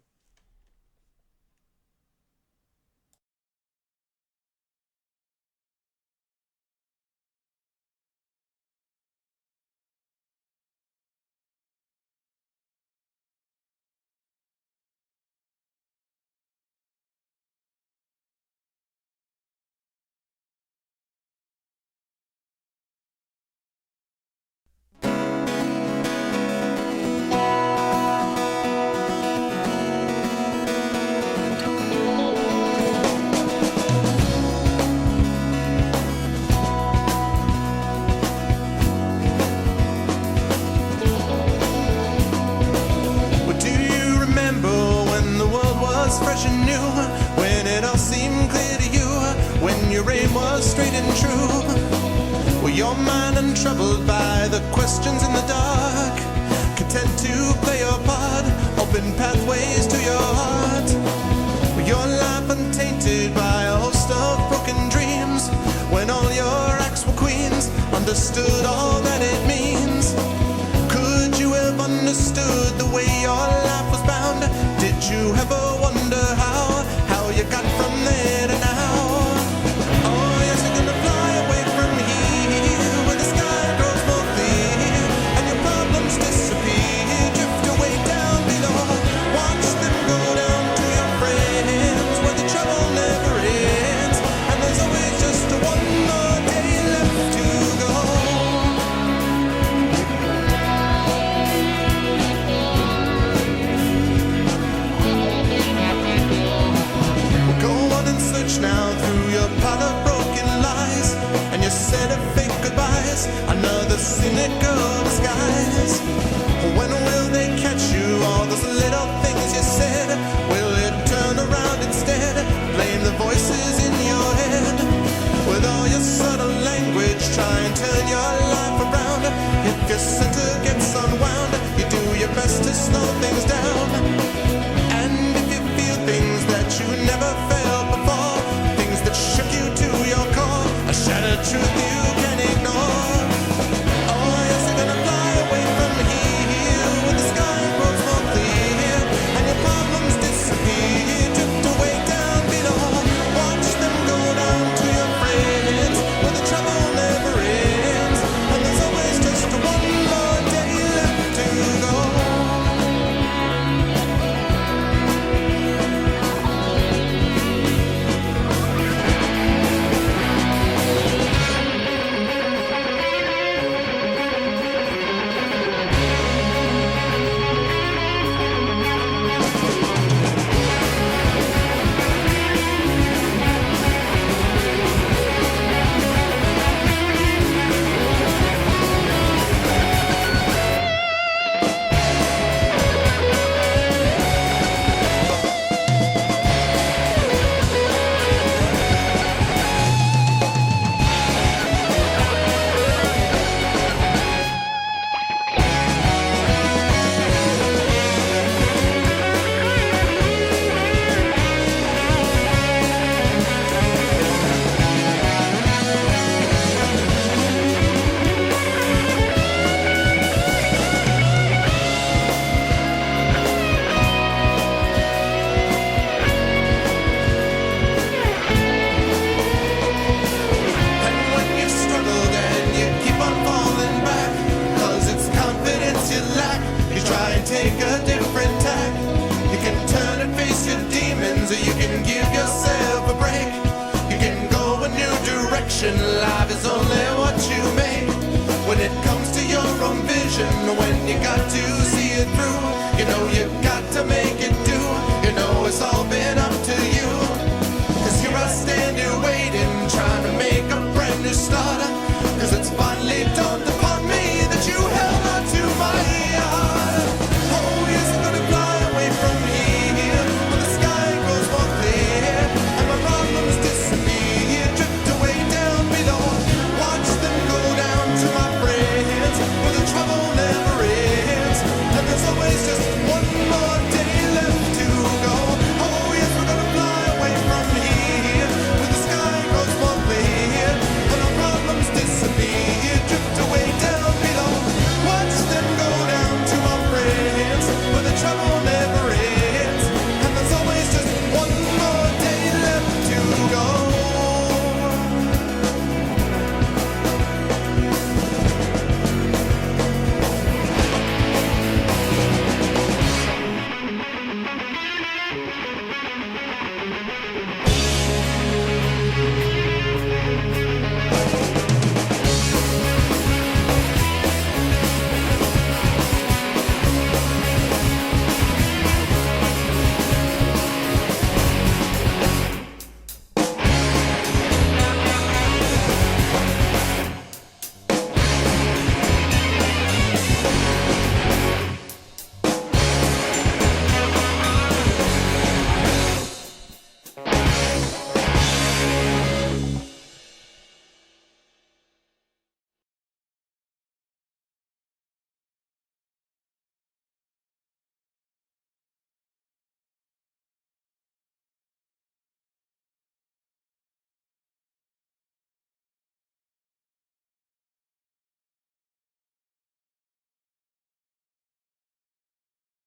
Speaker 2: Fresh and new, when it all seemed clear to you, when your aim was straight and true. Were your mind untroubled by the questions in the dark, content to play your part, open pathways to your heart? Were your life untainted by a host of broken dreams, when all your acts were queens, understood all that it means? Could you have understood the way your life was bound? Did you ever wonder how you got from there to now? Oh yes, you're gonna fly away from here, where the sky grows more clear, and your problems disappear, drift away down below. Watch them go down to your friends, where the trouble never ends, and there's always just one more day left to go. Now through your pile of broken lies, and your set of fake goodbyes, another cynical disguise. When will they catch you? All those little things you said, will it turn around instead? Blame the voices in your head. With all your subtle language, try and turn your life around. If your center gets unwound, you do your best to slow things down. And if you feel things that you never felt before, things that shook you to your core, a shattered truth you can ignore. Oh yes, you're gonna fly away from here, where the sky grows more clear, and your problems disappear, drift away down below. Watch them go down to your friends, where the trouble never ends, and there's always just one more day left to go. you got to see it through. You know you